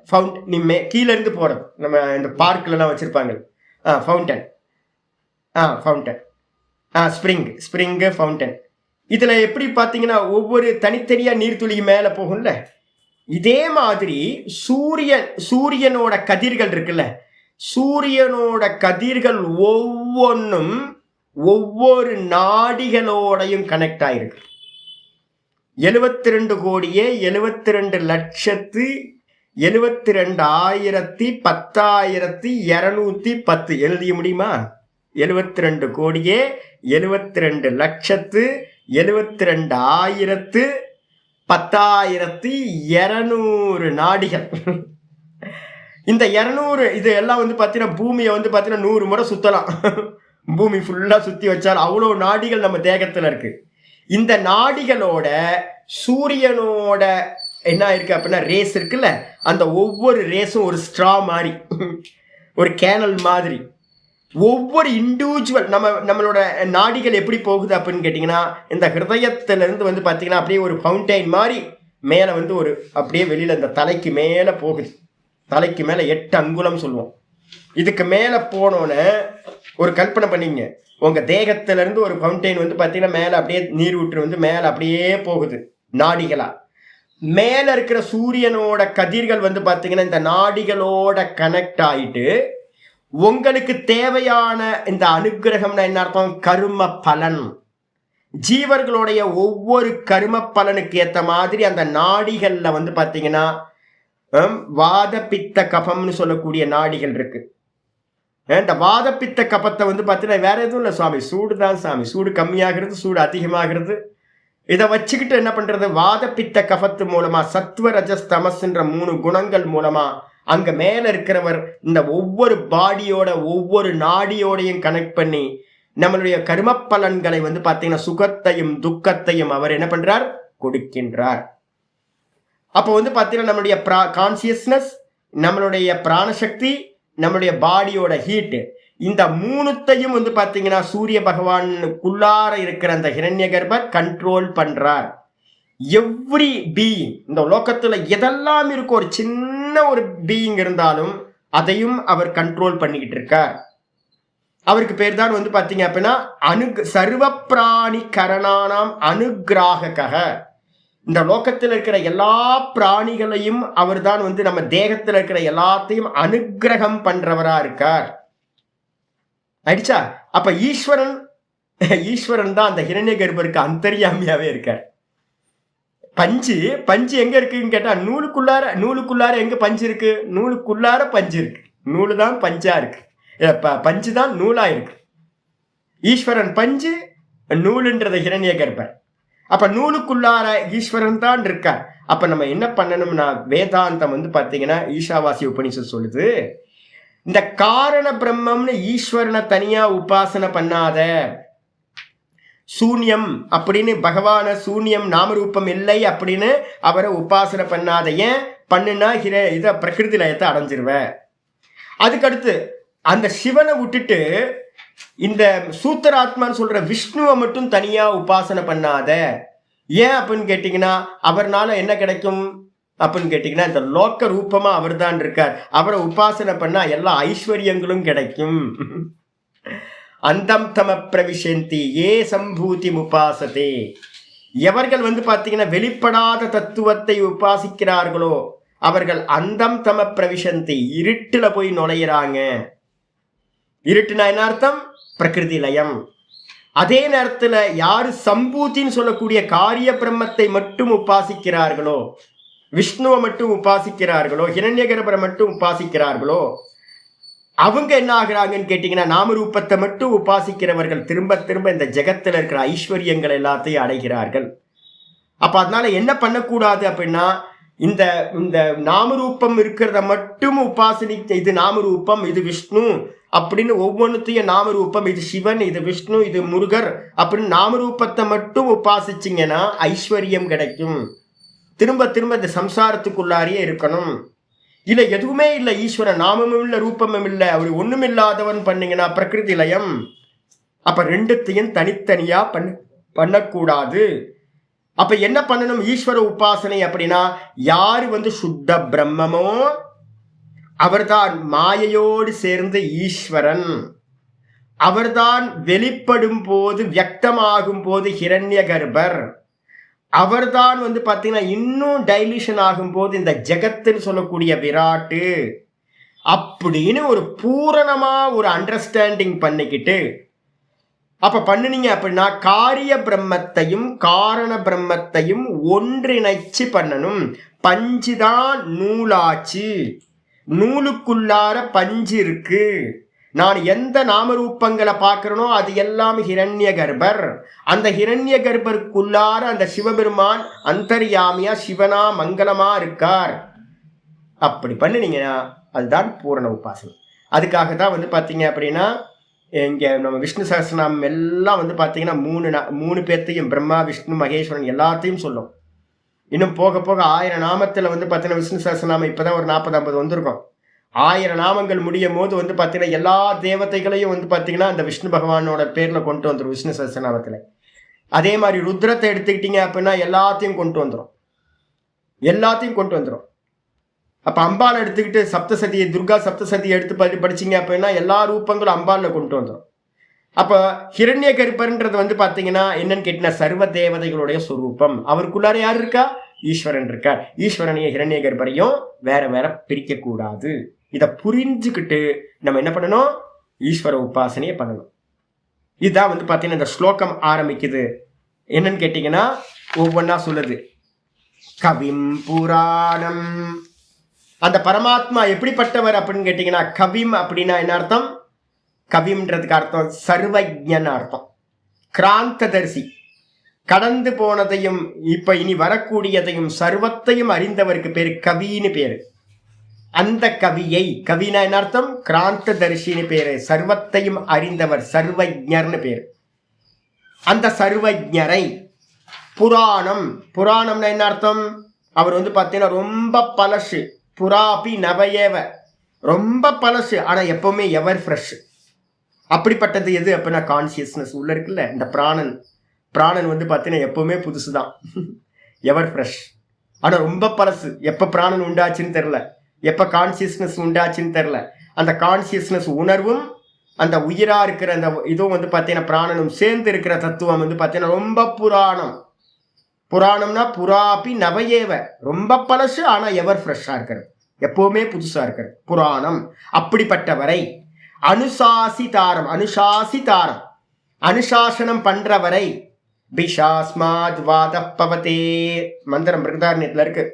[SPEAKER 1] நீ கீழே இருந்து போறது, நம்ம இந்த பார்க்ல எல்லாம் வச்சிருப்பாங்க ஃபவுண்டன். Fountain, spring, fountain. இதுல எப்படி பாத்தீங்கன்னா ஒவ்வொரு தனித்தனியா நீர்த்துளி மேல போகும்ல, இதே மாதிரி சூரியனோட கதிர்கள் இருக்குல்ல, சூரியனோட கதிர்கள் ஒவ்வொன்றும் ஒவ்வொரு நாடிகளோடையும் கனெக்ட் ஆயிருக்கு. 72,72,72,10,210 எழுதிய முடியுமா? 72,72,72,10,200 நாடிகள். இந்த 200 இது எல்லாம் வந்து பார்த்தீங்கன்னா பூமியை வந்து பார்த்தீங்கன்னா 100 முறை சுத்தலாம். பூமி ஃபுல்லா சுத்தி வச்சால் அவ்வளோ நாடிகள் நம்ம தேகத்துல இருக்கு. இந்த நாடிகளோட சூரியனோட என்ன இருக்கு அப்படின்னா ரேஸ் இருக்குல்ல, அந்த ஒவ்வொரு ரேஸும் ஒரு ஸ்ட்ரா மாதிரி, ஒரு கேனல் மாதிரி. ஒவ்வொரு இண்டிவிஜுவல் நம்மளோட நாடிகள் எப்படி போகுது அப்படின்னு கேட்டிங்கன்னா, இந்த ஹிருதயத்திலிருந்து வந்து பார்த்தீங்கன்னா அப்படியே ஒரு ஃபவுண்டைன் மாதிரி மேலே வந்து ஒரு அப்படியே வெளியில் இந்த தலைக்கு மேலே போகுது. தலைக்கு மேலே 8 அங்குலம் சொல்லுவோம். இதுக்கு மேலே போனோன்னு ஒரு கல்பனை பண்ணிங்க, உங்கள் தேகத்திலேருந்து ஒரு ஃபவுண்டைன் வந்து பார்த்தீங்கன்னா மேலே அப்படியே நீர் ஊற்று வந்து மேலே அப்படியே போகுது நாடிகளா. மேலே இருக்கிற சூரியனோட கதிர்கள் வந்து பார்த்தீங்கன்னா இந்த நாடிகளோட கனெக்ட் ஆகிட்டு உங்களுக்கு தேவையான இந்த அனுகிரகம்னா என்ன அர்த்தம்? கர்ம பலன். ஜீவர்களுடைய ஒவ்வொரு கர்ம பலனுக்கு ஏற்ற மாதிரி அந்த நாடிகள்ல வந்து பார்த்தீங்கன்னா வாத பித்த கபம்னு சொல்லக்கூடிய நாடிகள் இருக்கு. இந்த வாத பித்த கபத்தை வந்து பார்த்தீங்கன்னா வேற எதுவும் இல்லை சுவாமி, சூடு தான் சாமி. சூடு கம்மியாகிறது, சூடு அதிகமாகிறது. இதை வச்சுக்கிட்டு என்ன பண்றது? வாத பித்த கபத்து மூலமா சத்வ ரஜஸ் தமஸ்ன்ற 3 குணங்கள் மூலமா அங்க மேல இருக்கிறவர் இந்த ஒவ்வொரு பாடியோட ஒவ்வொரு நாடியோடையும் கனெக்ட் பண்ணி நம்மளுடைய கர்ம பலன்களை வந்து பார்த்தீங்கன்னா சுகத்தையும் துக்கத்தையும் அவர் என்ன பண்றார்? கொடுக்கின்றார். அப்போ வந்து பார்த்தீங்கன்னா நம்மளுடைய கான்சியஸ்னஸ், நம்மளுடைய பிராணசக்தி, நம்மளுடைய பாடியோட ஹீட்டு, இந்த 3த்தையும் வந்து பார்த்தீங்கன்னா சூரிய பகவானுக்குள்ளார இருக்கிற அந்த ஹிரண்ய கர்ப்பர் கண்ட்ரோல் பண்றார். எவ்ரி பீயிங், இந்த லோகத்துல எதெல்லாம் இருக்கும், ஒரு சின்ன ஒரு பீயிங் இருந்தாலும் அதையும் அவர் கண்ட்ரோல் பண்ணிக்கிட்டு இருக்கார். அவருக்கு பேர் தான் வந்து பார்த்தீங்க அப்படின்னா சர்வ பிராணி கரணானாம் அனுகிராகக. இந்த லோகத்தில் இருக்கிற எல்லா பிராணிகளையும் அவர் தான் வந்து நம்ம தேகத்தில் இருக்கிற எல்லாத்தையும் அனுகிரகம் பண்றவரா இருக்கார். ஆயிடுச்சா? அப்ப ஈஸ்வரன் தான் அந்த ஹிரண்ய கர்ப்பருக்கு அந்தர்யாமியாவே இருக்கார். பஞ்சு எங்க இருக்குன்னு கேட்டா நூலுக்குள்ளார எங்க பஞ்சு இருக்கு? நூலுக்குள்ளார பஞ்சு இருக்கு. நூலு தான் பஞ்சா இருக்கு, பஞ்சு தான் நூலா இருக்கு. ஈஸ்வரன் பஞ்சு, நூலுன்றது ஹிரண்ய கர்ப்பர். அப்ப நூலுக்குள்ளார ஈஸ்வரன் தான் இருக்கார். அப்ப நம்ம என்ன பண்ணணும்னா, வேதாந்தம் வந்து பாத்தீங்கன்னா ஈஷாவாசி உபனிஷத் சொல்லுது, இந்த காரண பிரம்மம்னு ஈஸ்வரனை தனியா உபாசனை பண்ணாத, சூன்யம் அப்படின்னு பகவான சூன்யம் நாமரூபம் இல்லை அப்படின்னு அவரை உபாசனை பண்ணாத. ஏன் பண்ணுனா இத பிரகிருதி லயத்தை அடைஞ்சிருவ. அதுக்கடுத்து அந்த சிவனை விட்டுட்டு இந்த சூத்திராத்மான்னு சொல்ற விஷ்ணுவை மட்டும் தனியா உபாசனை பண்ணாத. ஏன் அப்படின்னு கேட்டீங்கன்னா, அவர்னால என்ன கிடைக்கும் அப்படின்னு கேட்டீங்கன்னா, இந்த லோக்க ரூபமா அவர் தான் இருக்கார். அவரை உபாசனை பண்ணா எல்லா ஐஸ்வர்யங்களும் கிடைக்கும். அந்தம் தம பிரவிசந்தி ஏ சம்பூதி உபாசதே. எவர்கள் வந்து பார்த்தீங்கன்னா வெளிப்படாத தத்துவத்தை உபாசிக்கிறார்களோ, அவர்கள் அந்தம் தம பிரவிசந்தி, இருட்டுல போய் நுழையிறாங்க. இருட்டுனா என்ன அர்த்தம்? பிரகிருதி லயம். அதே நேரத்துல யாரு சம்பூத்தின்னு சொல்லக்கூடிய காரிய பிரம்மத்தை மட்டும் உபாசிக்கிறார்களோ, விஷ்ணுவை மட்டும் உபாசிக்கிறார்களோ, ஹிரண்யகர்பரை மட்டும் உபாசிக்கிறார்களோ, அவங்க என்ன ஆகுறாங்கன்னு கேட்டீங்கன்னா, நாமரூபத்தை மட்டும் உபாசிக்கிறவர்கள் திரும்ப திரும்ப இந்த ஜெகத்துல இருக்கிற ஐஸ்வர்யங்கள் எல்லாத்தையும் அடைகிறார்கள். அப்ப அதனால என்ன பண்ணக்கூடாது அப்படின்னா, இந்த இந்த நாமரூபம் இருக்கிறத மட்டும் உபாசனி, இது நாமரூபம், இது விஷ்ணு அப்படின்னு ஒவ்வொன்றுத்தையும் நாமரூபம், இது சிவன், இது விஷ்ணு, இது முருகர் அப்படின்னு நாமரூபத்தை மட்டும் உபாசிச்சிங்கன்னா ஐஸ்வர்யம் கிடைக்கும். திரும்ப திரும்ப இந்த சம்சாரத்துக்குள்ளாரியே இருக்கணும். இல்ல எதுவுமே இல்லை, ஈஸ்வரன் நாமமும் இல்லை ரூபமும் இல்லை, அவர் ஒண்ணும் இல்லாதவன் பண்ணீங்கன்னா பிரகிருதி லயம். அப்ப ரெண்டுத்தையும் தனித்தனியா பண்ணக்கூடாது. அப்ப என்ன பண்ணணும்? ஈஸ்வர உபாசனை அப்படின்னா, யாரு சுத்த பிரம்மமோ அவர்தான் மாயையோடு சேர்ந்த ஈஸ்வரன். அவர்தான் வெளிப்படும் போது, வியக்தமாகும் போது ஹிரண்ய கர்ப்பர். அவர்தான் பாத்தீங்கன்னா இன்னும் டைல்யூஷன் ஆகும் போது இந்த ஜெகத்துன்னு சொல்லக்கூடிய விராட்டு. அப்படின்னு ஒரு பூரணமா ஒரு அண்டர்ஸ்டாண்டிங் பண்ணிக்கிட்டு அப்ப பண்ணுனீங்க அப்படின்னா, காரிய பிரம்மத்தையும் காரண பிரம்மத்தையும் ஒன்றிணைச்சு பண்ணணும். பஞ்சுதான் நூலாச்சு, நூலுக்குள்ளார பஞ்சு இருக்கு. நான் எந்த நாமரூபங்களை பார்க்கிறனோ அது எல்லாம் ஹிரண்ய கர்ப்பர். அந்த ஹிரண்ய கர்ப்பருக்குள்ளார அந்த சிவபெருமான் அந்தர்யாமியா சிவனா மங்களமா இருக்கார். அப்படி பண்ணினீங்கன்னா அதுதான் பூரண உபாசனை. அதுக்காக தான் பார்த்தீங்க அப்படின்னா, இங்கே நம்ம விஷ்ணு சஹஸ்ரநாமம் எல்லாம் பார்த்தீங்கன்னா மூணு பேர்த்தையும், பிரம்மா விஷ்ணு மகேஸ்வரன் எல்லாத்தையும் சொல்லும். இன்னும் போக போக 1000 நாமத்தில் பார்த்தீங்கன்னா விஷ்ணு சஹஸ்ரநாமம் இப்போதான் ஒரு 40-50 வந்திருக்கும். 1000 நாமங்கள் முடியும் போது பார்த்தீங்கன்னா எல்லா தேவதைகளையும் பார்த்தீங்கன்னா அந்த விஷ்ணு பகவானோட பேரில் கொண்டு வந்துடும் விஷ்ணு சஹஸ்ரநாமத்தில். அதே மாதிரி ருத்ரத்தை எடுத்துக்கிட்டீங்க அப்படின்னா எல்லாத்தையும் கொண்டு வந்துடும். அப்போ அம்பாள் எடுத்துக்கிட்டு சப்தசதியை, துர்கா சப்தசதியை எடுத்து படிச்சிங்க அப்படின்னா எல்லா ரூபங்களும் அம்பாளில் கொண்டு வந்துடும். அப்போ ஹிரண்ய கர்ப்பர்ன்றது பார்த்தீங்கன்னா என்னன்னு கேட்டீங்கன்னா சர்வ தேவதைகளுடைய சொரூபம். அவருக்குள்ளார யார் இருக்கா? ஈஸ்வரன் இருக்கார். ஈஸ்வரனையும் ஹிரண்ய கர்ப்பரையும் வேற வேற பிரிக்கக்கூடாது. இதை புரிஞ்சுக்கிட்டு நம்ம என்ன பண்ணணும்? ஈஸ்வர உபாசனையை பண்ணணும். இதுதான் பார்த்தீங்கன்னா இந்த ஸ்லோகம் ஆரம்பிக்குது. என்னன்னு கேட்டீங்கன்னா ஒவ்வொன்றா சொல்லுது. கவிம் புராணம். அந்த பரமாத்மா எப்படிப்பட்டவர் அப்படின்னு கேட்டீங்கன்னா, கவிம் அப்படின்னா என்ன அர்த்தம்? கவிம்ன்றதுக்கு அர்த்தம் சர்வஜ்ஞன் அர்த்தம். கிராந்ததர்சி, கடந்து போனதையும் இப்ப இனி வரக்கூடியதையும் சர்வத்தையும் அறிந்தவருக்கு பேரு கவின்னு பேரு. அந்த கவியை, கவினா என்ன அர்த்தம்? கிராந்ததர்சின்னு பேரு. சர்வத்தையும் அறிந்தவர், சர்வஜ்ஞர்னு பேரு. அந்த சர்வஜ்ஞரை புராணம், புராணம்னா என்ன அர்த்தம்? அவர் பார்த்தீங்கன்னா ரொம்ப பழசு. புராபி நவயேவ, ரொம்ப பழசு, ஆனா எப்பவுமே எவர் ஃப்ரெஷ். அப்படிப்பட்டது எது அப்படின்னா கான்சியஸ்னஸ் உள்ள இருக்குல்ல, இந்த பிராணன். பிராணன் பார்த்தீங்கன்னா எப்பவுமே புதுசுதான், எவர் ஃப்ரெஷ். ஆனா ரொம்ப பழசு. எப்ப பிராணன் உண்டாச்சுன்னு தெரியல, எப்ப கான்சியஸ்னஸ் உண்டாச்சுன்னு தெரியல. அந்த கான்சியஸ்னஸ் உணர்வும் அந்த உயிரா இருக்கிற அந்த இதுவும் பார்த்தீங்கன்னா பிராணனும் சேர்ந்து இருக்கிற தத்துவம் பார்த்தீங்கன்னா ரொம்ப புராணம். புராணம்னா புராபி நவயேவ, ரொம்ப பழசு ஆனா எவர் ஃப்ரெஷ்ஷா இருக்கிறது, எப்பவுமே புதுசா இருக்கிறது புராணம். அப்படிப்பட்டவரை அனுசாசிதாரம், அனுசாசிதாரம் அனுசாசனம் பண்றவரை பிஷாஸ்மாத் வாதப்பவதே மந்திரம் பிருகதாரண்யத்துல இருக்கு.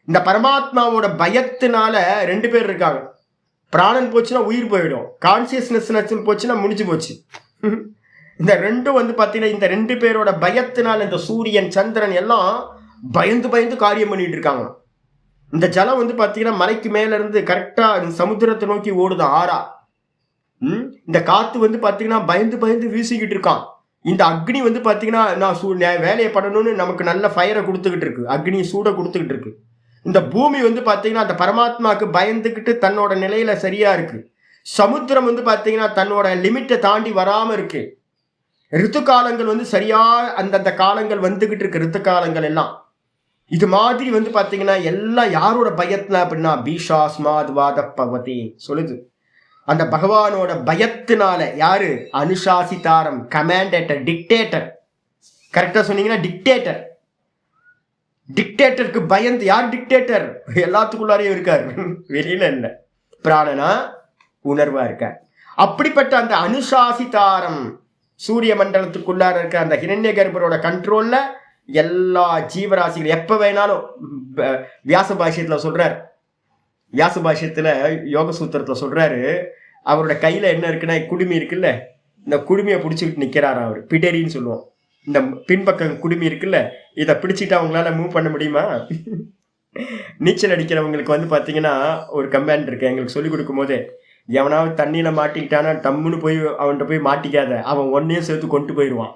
[SPEAKER 1] இந்த பரமாத்மாவோட பயத்தினால 2 பேர் இருக்காங்க. பிராணன் போச்சுன்னா உயிர் போயிடும், கான்சியஸ்னஸ் போச்சுன்னா முடிஞ்சு போச்சு. இந்த ரெண்டும் பார்த்தீங்கன்னா இந்த 2 பேரோட பயத்தினால் இந்த சூரியன் சந்திரன் எல்லாம் பயந்து காரியம் பண்ணிட்டு இருக்காங்க. இந்த ஜலம் பார்த்தீங்கன்னா மலைக்கு மேல இருந்து கரெக்டா சமுத்திரத்தை நோக்கி ஓடுதான் ஆறா. இந்த காத்து பார்த்தீங்கன்னா பயந்து வீசிக்கிட்டு இருக்கான். இந்த அக்னி பார்த்தீங்கன்னா நான் வேலையை பண்ணணும்னு நமக்கு நல்ல ஃபயரை கொடுத்துக்கிட்டு இருக்கு, அக்னி சூட கொடுத்துக்கிட்டு இருக்கு. இந்த பூமி பார்த்தீங்கன்னா அந்த பரமாத்மாவுக்கு பயந்துக்கிட்டு தன்னோட நிலையில சரியா இருக்கு. சமுத்திரம் பார்த்தீங்கன்னா தன்னோட லிமிட்டை தாண்டி வராம இருக்கு. ரித்து காலங்கள் சரியா அந்தந்த காலங்கள் வந்துகிட்டு இருக்கு. ரித்து காலங்கள் எல்லாம் இது மாதிரி பார்த்தீங்கன்னா எல்லாம் யாரோட பயத்துல அப்படின்னா பீஷாஸ்மாத் வாதப்பவதி சொல்லுது. அந்த பகவானோட பயத்தினால. யாரு? அனுசாசிதாரம், கமாண்டேட்டர், டிக்டேட்டர். கரெக்டா சொன்னீங்கன்னா டிக்டேட்டர். டிக்டேட்டருக்கு பயந்து, யார் டிக்டேட்டர்? எல்லாத்துக்குள்ளாரையும் இருக்கார், வெளியில இல்ல. பிராணனா உணர்வா இருக்கார். அப்படிப்பட்ட அந்த அனுசாசிதாரம் சூரிய மண்டலத்துக்குள்ளார இருக்க அந்த ஹிரண்ய கர்ப்பரோட கண்ட்ரோல்ல எல்லா ஜீவராசிகள் எப்ப வேணாலும், வியாச பாஷ்யத்துல சொல்றாரு, வியாச பாஷ்யத்துல யோக சூத்திரத்துல சொல்றாரு, அவரோட கையில என்ன இருக்குன்னா குடுமி இருக்குல்ல, இந்த குடுமியை பிடிச்சிக்கிட்டு நிக்கிறாரா அவர், பிடரின்னு சொல்லுவோம். இந்த பின்பக்கம் குடுமி இருக்குல்ல, இதை பிடிச்சிட்டு அவங்களால மூவ் பண்ண முடியுமா? நீச்சல் அடிக்கிறவங்களுக்கு வந்து பாத்தீங்கன்னா ஒரு கம்பேண்ட் இருக்கு, எங்களுக்கு சொல்லி கொடுக்கும் போதே, எவனாவது தண்ணியில மாட்டிக்கிட்டானா டம்முன்னு போய் அவன்கிட்ட போய் மாட்டிக்காத, அவன் ஒன்னையும் சேர்த்து கொண்டு போயிடுவான்.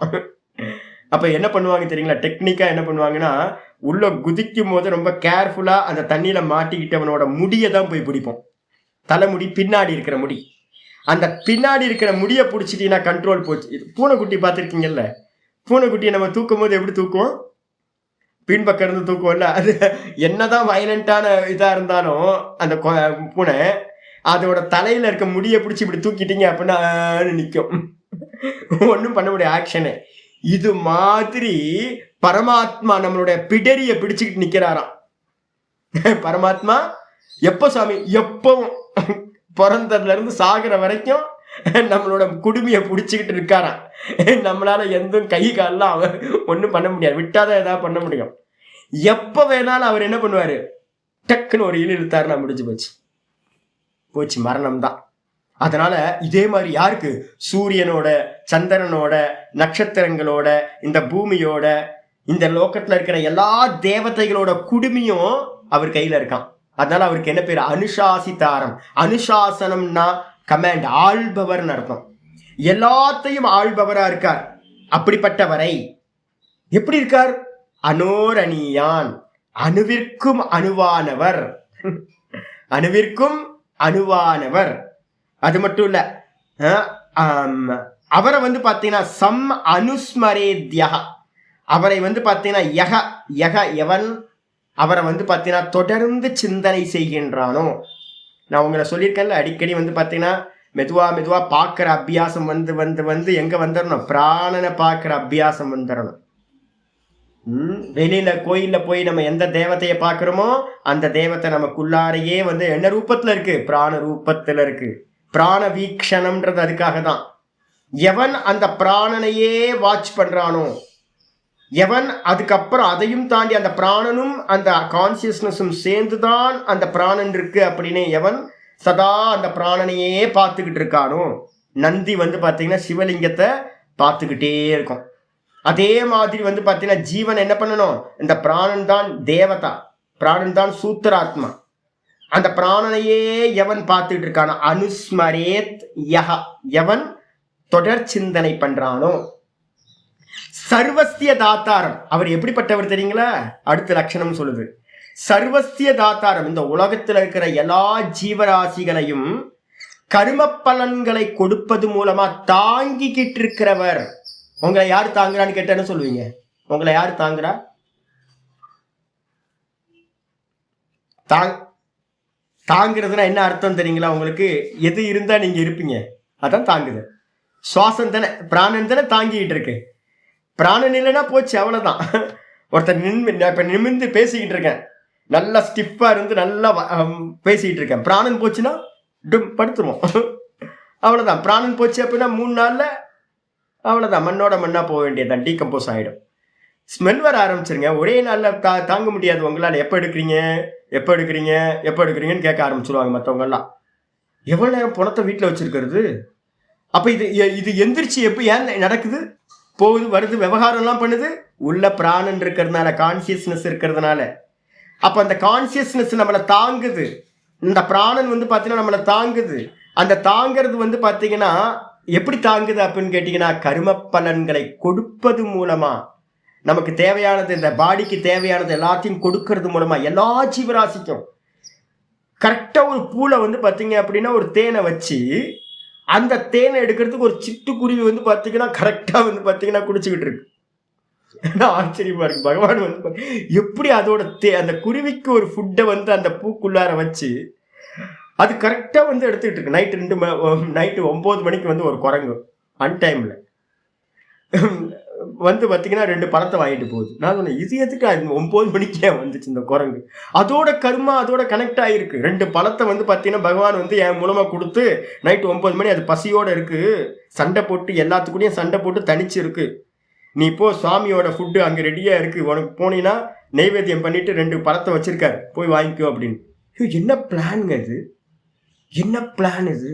[SPEAKER 1] அப்ப என்ன பண்ணுவாங்க தெரியுங்களா, டெக்னிக்கா என்ன பண்ணுவாங்கன்னா, உள்ள குதிக்கும் போது ரொம்ப கேர்ஃபுல்லா அந்த தண்ணியில மாட்டிக்கிட்டவனோட முடியை தான் போய் பிடிப்போம். தலைமுடி பின்னாடி இருக்கிற முடி, அந்த பின்னாடி இருக்கிற முடியை பிடிச்சிட்டீங்கன்னா கண்ட்ரோல் போச்சு. பூனைக்குட்டி பார்த்துருக்கீங்கல்ல, பூனைக்குட்டியை நம்ம தூக்கும் போது எப்படி தூக்குவோம்? பின்பக்கம் இருந்து தூக்குவோம்ல. அது என்னதான் வயலண்டான இதா இருந்தாலும் அந்த பூனை அதோட தலையில இருக்க முடியை பிடிச்சி இப்படி தூக்கிட்டீங்க அப்படின்னா நிற்கும், ஒன்றும் பண்ண முடியாது ஆக்ஷனு. இது மாதிரி பரமாத்மா நம்மளுடைய பிடரிய பிடிச்சுக்கிட்டு நிக்கிறாராம். பரமாத்மா எப்போ சாமி, எப்பவும் பிறந்ததுல இருந்து சாகிற வரைக்கும் நம்மளோட குடுமையை பிடிச்சிக்கிட்டு இருக்காராம். நம்மளால எந்த கை காலெல்லாம் அவர் ஒன்றும் பண்ண முடியாது, விட்டாதான் ஏதாவது பண்ண முடியும். எப்ப வேணாலும் அவர் என்ன பண்ணுவாரு, டக்குன்னு ஒரு இழுத்தாருன்னா முடிஞ்சு போச்சு, போச்சு, மரணம் தான். அதனால இதே மாதிரி யாருக்கு, சூரியனோட, சந்திரனோட, நட்சத்திரங்களோட, இந்த பூமியோட, இந்த லோகத்துல இருக்கிற எல்லா தேவதைகளோட குடுமியும் அவர் கையில இருக்கான். அதனால அவருக்கு என்ன பேர், அனுசாசிதாரம். அனுசாசனம்னா கமாண்ட், ஆள்பவர்னு அர்த்தம். எல்லாத்தையும் ஆள்பவரா இருக்கார். அப்படிப்பட்டவரை எப்படி இருக்கார், அனோரணியான், அணுவிற்கும் அணுவானவர். அணுவிற்கும் அணுவானவர். அது மட்டும் இல்ல, அவரை வந்து பாத்தீங்கன்னா சம் அனுஸ்மரேத்யா, அவரை வந்து பாத்தீங்கன்னா யக யக எவன் அவரை வந்து பாத்தீங்கன்னா தொடர்ந்து சிந்தனை செய்கின்றானோ. நான் உங்களை சொல்லியிருக்கேன்ல, அடிக்கடி வந்து பாத்தீங்கன்னா மெதுவா மெதுவா பார்க்குற அபியாசம் வந்து வந்து வந்து எங்க வந்துடணும், பிராணனை பார்க்குற அபியாசம் வந்துடணும். வெளியில கோயில்ல போய் நம்ம எந்த தேவத்தையை பார்க்கிறோமோ அந்த தேவத்தை நமக்குள்ளாரையே வந்து என்ன ரூபத்துல இருக்கு, பிராண ரூபத்துல இருக்கு. பிராண வீக்ஷணம்ன்றது அதுக்காக தான். எவன் அந்த பிராணனையே வாட்ச் பண்றானோ, எவன் அதுக்கப்புறம் அதையும் தாண்டி அந்த பிராணனும் அந்த கான்சியஸ்னஸும் சேர்ந்துதான் அந்த பிராணன் இருக்கு அப்படின்னு எவன் சதா அந்த பிராணனையே பார்த்துக்கிட்டு இருக்கானோ. நந்தி வந்து பாத்தீங்கன்னா சிவலிங்கத்தை பார்த்துக்கிட்டே இருக்கும். அதே மாதிரி வந்து பாத்தீங்கன்னா ஜீவன் என்ன பண்ணணும், இந்த பிராணன் தான் தேவதா, பிராணன் தான் சூத்திராத்மா. அந்த பிராணனையே எவன் பார்த்துட்டு இருக்கானோ, அனுஸ்மரேத் யஹ, எவன் தொடர் சிந்தனை பண்றானோ. சர்வஸ்திய தாத்தாரம், அவர் எப்படிப்பட்டவர் தெரியுங்களா, அடுத்த லட்சணம் சொல்லுது. சர்வஸ்திய தாத்தாரம், இந்த உலகத்தில் இருக்கிற எல்லா ஜீவராசிகளையும் கர்ம பலன்களை கொடுப்பது மூலமா தாங்கிக்கிட்டு இருக்கிறவர். உங்களை யாரு தாங்குறான்னு கேட்ட என்ன சொல்லுவீங்க, உங்களை யாரு தாங்குறா? தாங்கிறதுனா என்ன அர்த்தம் தெரியுங்களா உங்களுக்கு? எது இருந்தா நீங்க இருப்பீங்க அதான் தாங்குது. சுவாசம் தானே, பிராணன் தானே தாங்கிக்கிட்டு இருக்கு. பிராணன் இல்லைன்னா போச்சு, அவ்வளவுதான். ஒருத்தர் இப்ப நிமிர்ந்து பேசிக்கிட்டு இருக்கேன், நல்லா ஸ்டிஃபா இருந்து நல்லா பேசிக்கிட்டு இருக்கேன், பிராணன் போச்சுன்னா படுத்துருவோம், அவ்வளவுதான். பிராணன் போச்சு அப்படின்னா 3 நாள்ல அவ்வளவுதான், மண்ணோட மண்ணா போக வேண்டியதுதான், டீகம்போஸ் ஆயிடும். ஸ்மெல் வர ஆரம்பிச்சிருங்க, ஒரே நாள்ல தாங்க முடியாது உங்களால. எப்போ எடுக்கிறீங்க எப்போ எடுக்கிறீங்க எப்போ எடுக்கிறீங்கன்னு கேட்க ஆரம்பிச்சிருவாங்க மற்றவங்க எல்லாம். எவ்வளவு நேரம் பணத்தை வீட்டில் வச்சிருக்கிறது? அப்ப இது எந்திரிச்சு எப்போ ஏன் நடக்குது, போகுது வருது, விவகாரம் எல்லாம் பண்ணுது, உள்ள பிராணன் இருக்கிறதுனால, கான்சியஸ்னஸ் இருக்கிறதுனால. அப்ப அந்த கான்சியஸ்னஸ் நம்மளை தாங்குது, இந்த பிராணன் வந்து பாத்தீங்கன்னா நம்மளை தாங்குது. அந்த தாங்கிறது வந்து பாத்தீங்கன்னா எப்படி தாங்குது அப்படின்னு கேட்டீங்கன்னா, கர்ம பலன்களை கொடுப்பது மூலமா, நமக்கு தேவையானது, இந்த பாடிக்கு தேவையானது எல்லாத்தையும் கொடுக்கறது மூலமா. எல்லா ஜீவராசிக்கும் கரெக்டா ஒரு பூலை வந்து பாத்தீங்க அப்படின்னா ஒரு தேனை வச்சு, அந்த தேனை எடுக்கிறதுக்கு ஒரு சிட்டுக்குருவி வந்து பாத்தீங்கன்னா கரெக்டா வந்து பாத்தீங்கன்னா குடிச்சுக்கிட்டு இருக்கு. ஆச்சரியமா இருக்கு. பகவான் வந்து எப்படி அதோட அந்த குருவிக்கு ஒரு ஃபுட்டை வந்து அந்த பூக்குள்ளார வச்சு அது கரெக்டா வந்து எடுத்துக்கிட்டு இருக்கு. நைட்டு 9 மணிக்கு வந்து ஒரு குரங்கு அன்டைம்ல வந்து பார்த்தீங்கன்னா 2 பழத்தை வாங்கிட்டு போகுது. நான் சொன்னேன், இது எதுக்கு 9 மணிக்கே வந்துச்சு இந்த குரங்கு? அதோட கர்மா அதோட கனெக்ட் ஆகிருக்கு. 2 பழத்தை வந்து பார்த்தீங்கன்னா பகவான் வந்து என் மூலமாக கொடுத்து நைட்டு 9 மணி அது பசியோடு இருக்குது, சண்டை போட்டு எல்லாத்துக்கூடையும் சண்டை போட்டு தனிச்சு இருக்கு. நீ இப்போ சுவாமியோட ஃபுட்டு அங்கே ரெடியாக இருக்குது, உனக்கு போனீங்கன்னா நெய்வேத்தியம் பண்ணிட்டு 2 பழத்தை வச்சிருக்காரு, போய் வாங்கிக்கோ அப்படின்னு. என்ன பிளான்ங்க இது? என்ன பிளான் இது?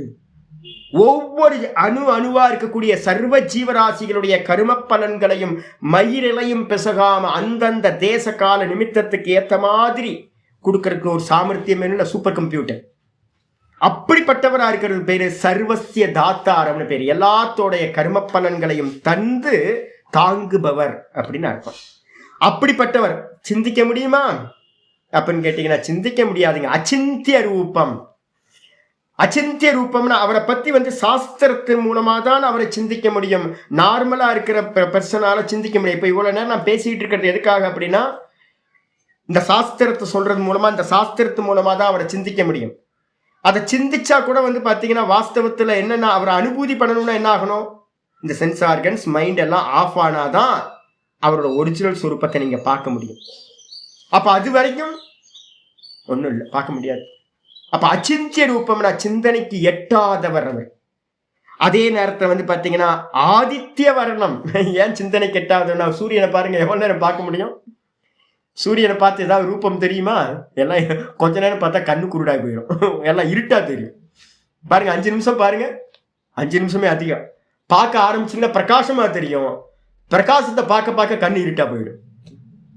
[SPEAKER 1] ஒவ்வொரு அணுவா இருக்கக்கூடிய சர்வ ஜீவராசிகளுடைய கரும பலன்களையும் மயிரிலையும் பிசகாம அந்தந்த தேச கால நிமித்தத்துக்கு ஏத்த மாதிரி கொடுக்கறதுக்கு ஒரு சாமர்த்தியம் என்ன சூப்பர் கம்ப்யூட்டர். அப்படிப்பட்டவரா இருக்கிறது பேரு சர்வசிய தாத்தாரம்னு பேரு. எல்லாத்தோடைய கரும பலன்களையும் தந்து தாங்குபவர் அப்படின்னு அர்த்தம். அப்படிப்பட்டவர் சிந்திக்க முடியுமா அப்படின்னு கேட்டீங்கன்னா சிந்திக்க முடியாதுங்க. அச்சிந்திய ரூபம். அச்சிந்திய ரூபம்னா அவரை பத்தி வந்து சாஸ்திரத்தின் மூலமா தான் அவரை சிந்திக்க முடியும். நார்மலா இருக்கிற பர்சனால சிந்திக்க முடியும். இப்ப இவ்வளவு நேரம் நான் பேசிட்டு இருக்கிறது எதுக்காக அப்படின்னா, இந்த சாஸ்திரத்தை சொல்றது மூலமா, இந்த சாஸ்திரத்து மூலமா தான் அவரை சிந்திக்க முடியும். அதை சிந்திச்சா கூட வந்து பாத்தீங்கன்னா வாஸ்தவத்துல என்னன்னா அவரை அனுபூதி பண்ணணும்னா என்ன ஆகணும்? இந்த சென்ஸ் ஆர்கன்ஸ் மைண்ட் எல்லாம் ஆஃப் ஆனாதான் அவரோட ஒரிஜினல் சுரூபத்தை நீங்க பார்க்க முடியும். அப்ப அது வரைக்கும் ஒன்றும் இல்லை, பார்க்க முடியாது. அப்ப அச்சிந்திய ரூபம்னா சிந்தனைக்கு எட்டாதவர் அவர். அதே நேரத்தில் வந்து பார்த்தீங்கன்னா ஆதித்ய வர்ணம். ஏன் சிந்தனைக்கு எட்டாதவனா? சூரியனை பாருங்க, எவ்வளவு நேரம் பார்க்க முடியும்? சூரியனை பார்த்து ஏதாவது ரூபம் தெரியுமா? எல்லாம் கொஞ்ச நேரம் பார்த்தா கண்ணு குருடாய் போயிடும், எல்லாம் இருட்டா தெரியும். பாருங்க 5 நிமிஷம் பாருங்க, 5 நிமிஷமே அதிகம். பார்க்க ஆரம்பிச்சிங்கன்னா பிரகாசமா தெரியும். பிரகாசத்தை பார்க்க பார்க்க கண்ணு இருட்டா போயிடும்.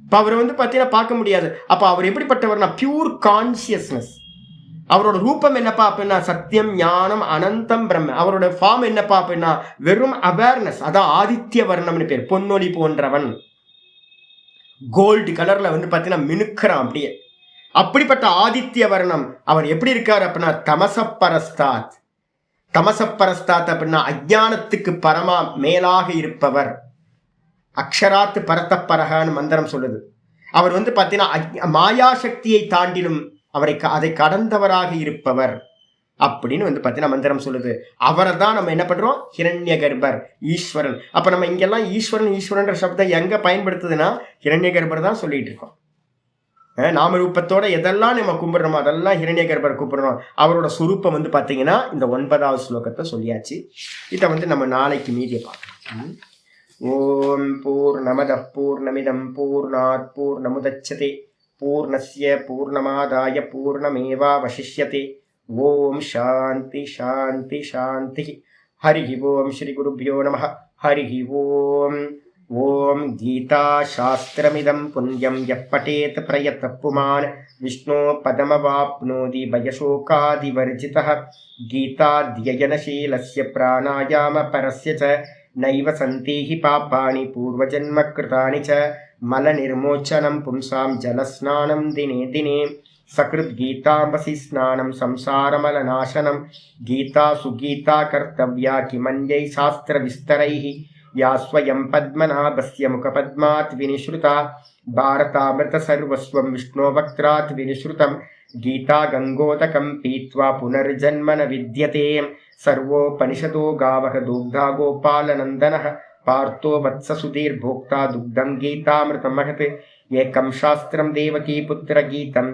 [SPEAKER 1] இப்போ அவரை வந்து பார்த்தீங்கன்னா பார்க்க முடியாது. அப்போ அவர் எப்படிப்பட்டவர்னா பியூர் கான்சியஸ்னஸ். அவரோட ரூபம் என்னப்பா அப்படின்னா சத்தியம், ஞானம், அனந்தம், பிரம்ம. அவரோட ஃபார்ம் என்னப்பா அப்படின்னா வெறும் அவேர்னஸ். அதான் ஆதித்ய வர்ணம்னு பேர். பொன்னொலி போன்றவன், கோல்டு கலர்ல வந்து பார்த்தீங்கன்னா மினுக்கிறான் அப்படியே. அப்படிப்பட்ட ஆதித்ய வர்ணம் அவர் எப்படி இருக்கார் அப்படின்னா தமசப்பரஸ்தாத். தமசப்பரஸ்தாத் அப்படின்னா அஜானத்துக்கு பரமா மேலாக இருப்பவர். அக்ஷராத்து பரத்தப்பரகான்னு மந்திரம் சொல்லுது. அவர் வந்து பார்த்தீங்கன்னா மாயா சக்தியை தாண்டிலும் அதை கடந்தவராக இருப்பவர் அப்படின்னு வந்து பார்த்தீங்கன்னா மந்திரம் சொல்லுது. அவரை தான் நம்ம என்ன பண்றோம்? ஹிரண்ய கர்ப்பர், ஈஸ்வரன். அப்ப நம்ம இங்கெல்லாம் ஈஸ்வரன்ற சப்தம் எங்க பயன்படுத்துதுன்னா ஹிரண்ய கர்ப்பர் தான் சொல்லிட்டு இருக்கோம். நாமரூபத்தோட எதெல்லாம் நம்ம கும்பிடுறோமோ அதெல்லாம் ஹிரண்ய கர்ப்பர் கூப்பிடுறோம். அவரோட சுரூப்பம் வந்து பார்த்தீங்கன்னா இந்த 9வது ஸ்லோகத்தை சொல்லியாச்சு. இதை வந்து நம்ம நாளைக்கு மீதியை பார்க்கலாம். ஓம் பூர்ணமதః பூர்ணமிதம் பூர்ணாத் பூர்ணமுதச்யதே பூர்ணஸ்ய பூர்ணமாதாய பூர்ணமேவாவசிஷ்யதே. ஓம் சாந்தி சாந்தி சாந்தி. ஹரி ஓம் ஸ்ரீ குருப்யோ நமः. ஹரி ஓம். ஓம் கீதா சாஸ்திரமிதம் புண்ணியம் யப் படேத் பிரயத்தः புமான் விஷ்ணோ பதமவாப்னோதி பயசோகாதிவர்ஜிதः. கீதாத்யயனசீலஸ்ய பிராணாயாம பரஸ்ய ச நைவ சந்தேஹி பாபானி பூர்வஜன்ம கிருதானி ச மல நிர்மோச்சனம் பும்சாம் ஜலஸ்நானம் தினே தினே. சக்ருத் கீதாம்பசி ஸ்நானம் சம்சாரமல நாசனம். கீதா சுகீதா கர்த்தவ்யா கிமன்யை சாஸ்திர விஸ்தரைஹி. யா ஸ்வயம் பத்மநாபஸ்ய முகபத்மாத் வினிஸ்ருதா. பாரதாமிருத சர்வஸ்வம் விஷ்ணோ வக்த்ராத் வினிஸ்ருதம். கீதா கங்கோதகம் பீத்வா புனர்ஜன்ம ந வித்யதே. சர்வோபனிஷதோ காவக துக்தா கோபாலநந்தனः. பார்த்தோ வத்ச சுதீர்போக்தா துக்தம் கீதாமிருதம் மகத். ஏகம் சாஸ்திரம் தேவகீ புத்திர கீதம்.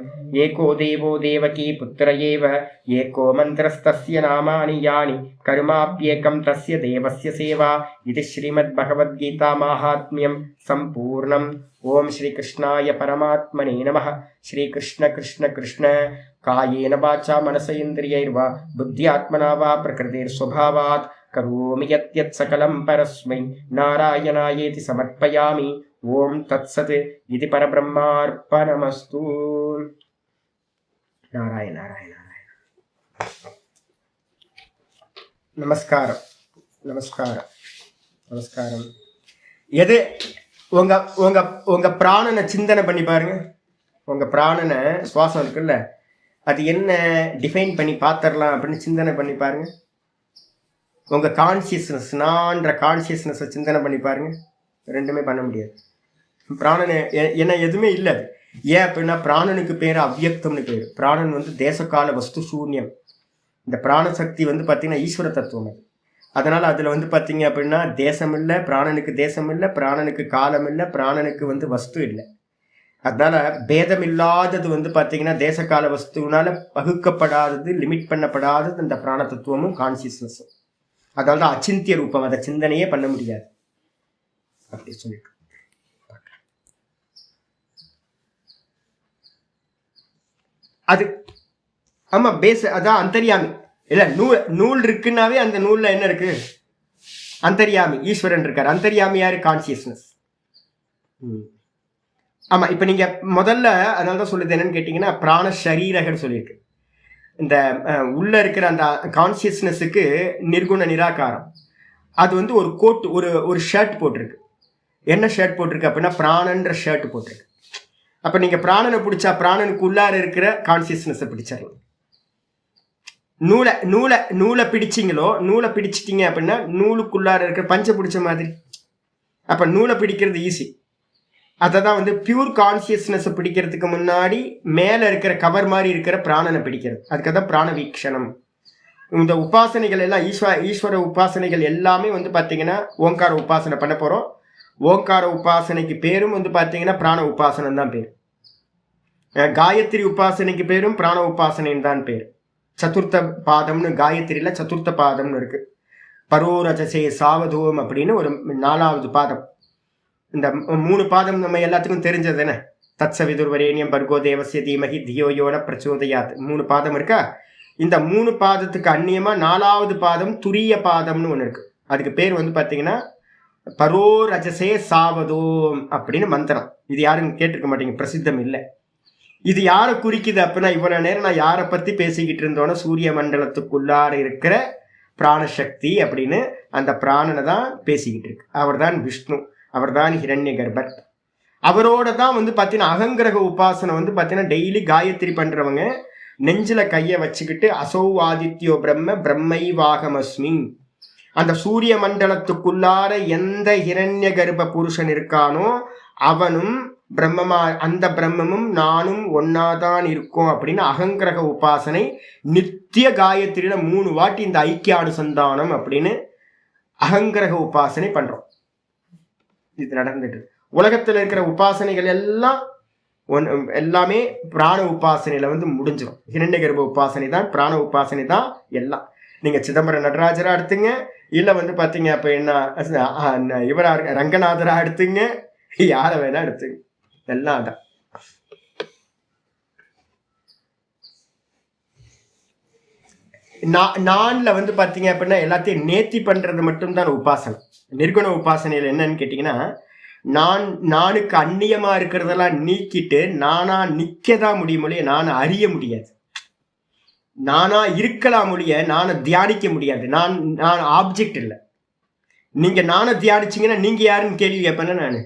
[SPEAKER 1] ஏகோ தேவோ தேவகீ புத்திர ஏவ. ஏகோ மந்திரஸ்தஸ்ய நாமானி யானி கர்மாப்யேகம் தஸ்ய தேவஸ்ய சேவா. இது ஸ்ரீமத் பகவத்கீதா மாஹாத்மியம் சம்பூர்ணம். ஓம் ஸ்ரீ கிருஷ்ணாய பரமாத்மனே நமः. ஸ்ரீ கிருஷ்ண கிருஷ்ண கிருஷ்ண. காயேன வாச்சா மனசேந்திரியைர்வா புத்தியாத்மனா வா பிரகிருதிர் ஸ்வபாவாத் கரோமி யத்யத் சகலம் பரஸ்மை நாராயணாயேதி சமர்ப்பயாமி. ஓம் தத்சத். இது பரபிரம்மார்ப்பணமஸ்து. நாராயண நாராயண நாராயண. நமஸ்காரம் நமஸ்காரம் நமஸ்காரம். எது உங்க உங்க உங்க பிராணனை சிந்தனை பண்ணி பாருங்க. உங்க பிராணனை சுவாசம் இருக்குல்ல, அது என்ன டிஃபைன் பண்ணி பார்த்துடலாம் அப்படின்னு சிந்தனை பண்ணி பாருங்க. உங்க கான்சியஸ்னஸ், நான்ற கான்சியஸ்னஸை சிந்தனை பண்ணி பாருங்க. ரெண்டுமே பண்ண முடியாது. பிராணனை என்ன எதுவுமே இல்லை. ஏன் அப்படின்னா பிராணனுக்கு பேர் அவ்யக்தம்னு பேர். பிராணன் வந்து தேசகால வஸ்து சூன்யம். இந்த பிராணசக்தி வந்து பார்த்தீங்கன்னா ஈஸ்வர தத்துவம். அது அதனால அதுல வந்து பாத்தீங்க அப்படின்னா தேசம் இல்லை, பிராணனுக்கு தேசம் இல்லை, பிராணனுக்கு காலம் இல்லை, பிராணனுக்கு வந்து வஸ்து இல்லை. அதனால பேதம் இல்லாதது வந்து பாத்தீங்கன்னா தேச கால வஸ்துனால பகுக்கப்படாதது, லிமிட் பண்ணப்படாதது இந்த பிராண தத்துவமும் கான்சியஸ்னஸும். அதனால தான் அச்சிந்திய ரூபம், அதை சிந்தனையே பண்ண முடியாது அப்படி சொல்லிட்டு. அது ஆமா பேஸ், அதான் அந்தர்யாமி. இல்ல நூல் இருக்குன்னாவே அந்த நூல்ல என்ன இருக்கு? அந்தர்யாமி ஈஸ்வரன் இருக்காரு. அந்தர்யாமி யாரு? கான்சியஸ்னஸ். ஆமா, இப்ப நீங்க முதல்ல அதனாலதான் சொல்லுது என்னன்னு கேட்டீங்கன்னா பிராண சரீரகன்னு சொல்லியிருக்கு. இந்த உள்ள இருக்கிற அந்த கான்சியஸ்னஸுக்கு நிர்குண நிராகாரம். அது வந்து ஒரு கோட், ஒரு ஷர்ட் போட்டிருக்கு. என்ன ஷர்ட் போட்டிருக்கு அப்படின்னா பிராணன்ற ஷர்ட் போட்டிருக்கு. அப்ப நீங்க பிராணனை பிடிச்சா பிராணனுக்கு உள்ளார இருக்கிற கான்சியஸ்னஸை பிடிச்சாருங்க. நூலை பிடிச்சிங்களோ, நூலை பிடிச்சிட்டீங்க அப்படின்னா நூலுக்குள்ளார இருக்கிற பஞ்சை பிடிச்ச மாதிரி. அப்ப நூலை பிடிக்கிறது ஈஸி. அதை தான் வந்து பியூர் கான்சியஸ்னஸை பிடிக்கிறதுக்கு முன்னாடி மேலே இருக்கிற கவர் மாதிரி இருக்கிற பிராணனை பிடிக்கிறது. அதுக்கு தான் பிராண வீக்ஷணம். இந்த உபாசனைகள் எல்லாம் ஈஸ்வர உபாசனைகள் எல்லாமே வந்து பார்த்தீங்கன்னா ஓங்கார உபாசனை பண்ண போகிறோம். ஓங்கார உபாசனைக்கு பேரும் வந்து பார்த்தீங்கன்னா பிராண உபாசனம் தான் பேர். காயத்ரி உபாசனைக்கு பேரும் பிராண உபாசனைன்னு தான் பேர். சதுர்த்த பாதம்னு காயத்ரியில் சதுர்த்த பாதம்னு இருக்கு. பரோரஜசே சாவதோம் அப்படின்னு ஒரு 4வது பாதம். இந்த 3 பாதம் நம்ம எல்லாத்துக்கும் தெரிஞ்சது என்ன? தத்சவிதுர்வரேனியம் பர்கோ தேவசிய தீமகி தியோயோன பிரச்சோதயாத் 3 பாதம் இருக்கா? இந்த 3 பாதத்துக்கு அந்நியமா 4வது பாதம் துரிய பாதம்னு ஒன்று இருக்கு. அதுக்கு பேர் வந்து பார்த்தீங்கன்னா பரோரஜசே சாவதோம் அப்படின்னு மந்திரம். இது யாரும் கேட்டிருக்க மாட்டீங்க, பிரசித்தம் இல்லை. இது யாரை குறிக்குது அப்படின்னா இவ்வளவு நேரம் நான் யாரை பத்தி பேசிக்கிட்டு இருந்தோன்னா சூரிய மண்டலத்துக்குள்ளார இருக்கிற பிராணசக்தி அப்படின்னு அந்த பிராணனை தான் பேசிக்கிட்டு இருக்கு. அவர் தான் விஷ்ணு, அவர் தான் ஹிரண்ய கர்ப்பர். அவரோட தான் வந்து பார்த்தீங்கன்னா அகங்கிரக உபாசனை வந்து பார்த்தீங்கன்னா டெய்லி காயத்ரி பண்றவங்க நெஞ்சில கையை வச்சுக்கிட்டு அசௌ ஆதித்யோ பிரம்ம பிரம்மைவாகமஸ்மி, அந்த சூரிய மண்டலத்துக்குள்ளார எந்த ஹிரண்ய கர்ப்ப புருஷன் இருக்கானோ அவனும் பிரம்மமா, அந்த பிரம்மமும் நானும் ஒன்னாதான் இருக்கும் அப்படின்னு அகங்கிரக உபாசனை நித்திய காயத்ரியில 3 வாட்டி இந்த ஐக்கிய அனுசந்தானம் அப்படின்னு அகங்கிரக உபாசனை பண்றோம். இது நடந்துட்டு உலகத்துல இருக்கிற உபாசனைகள் எல்லாம் எல்லாமே பிராண உபாசனையில வந்து முடிஞ்சிடும். ஹிரண்ய கர்ப்ப உபாசனை தான், பிராண உபாசனை தான் எல்லாம். நீங்க சிதம்பரம் நடராஜரா எடுத்துங்க, இல்ல வந்து பாத்தீங்க அப்ப என்ன இவரா ரங்கநாதரா எடுத்துங்க, யார வேணா எடுத்துங்க, எல்லாம் அதான். நான்ல வந்து பாத்தீங்க அப்படின்னா எல்லாத்தையும் நேர்த்தி பண்றது மட்டும்தான் உபாசனை. நிர்குண உபாசனையில என்னன்னு கேட்டீங்கன்னா நானுக்கு அந்நியமா இருக்கிறதெல்லாம் நீக்கிட்டு நானா நிக்கதான் முடியும் மொழிய நானை அறிய முடியாது. நானா இருக்கலாம் மொழிய நானை தியானிக்க முடியாது. நான் ஆப்ஜெக்ட் இல்லை. நீங்க நானை தியானிச்சீங்கன்னா நீங்க யாருன்னு கேள்வி கேட்பேன்னா நானு.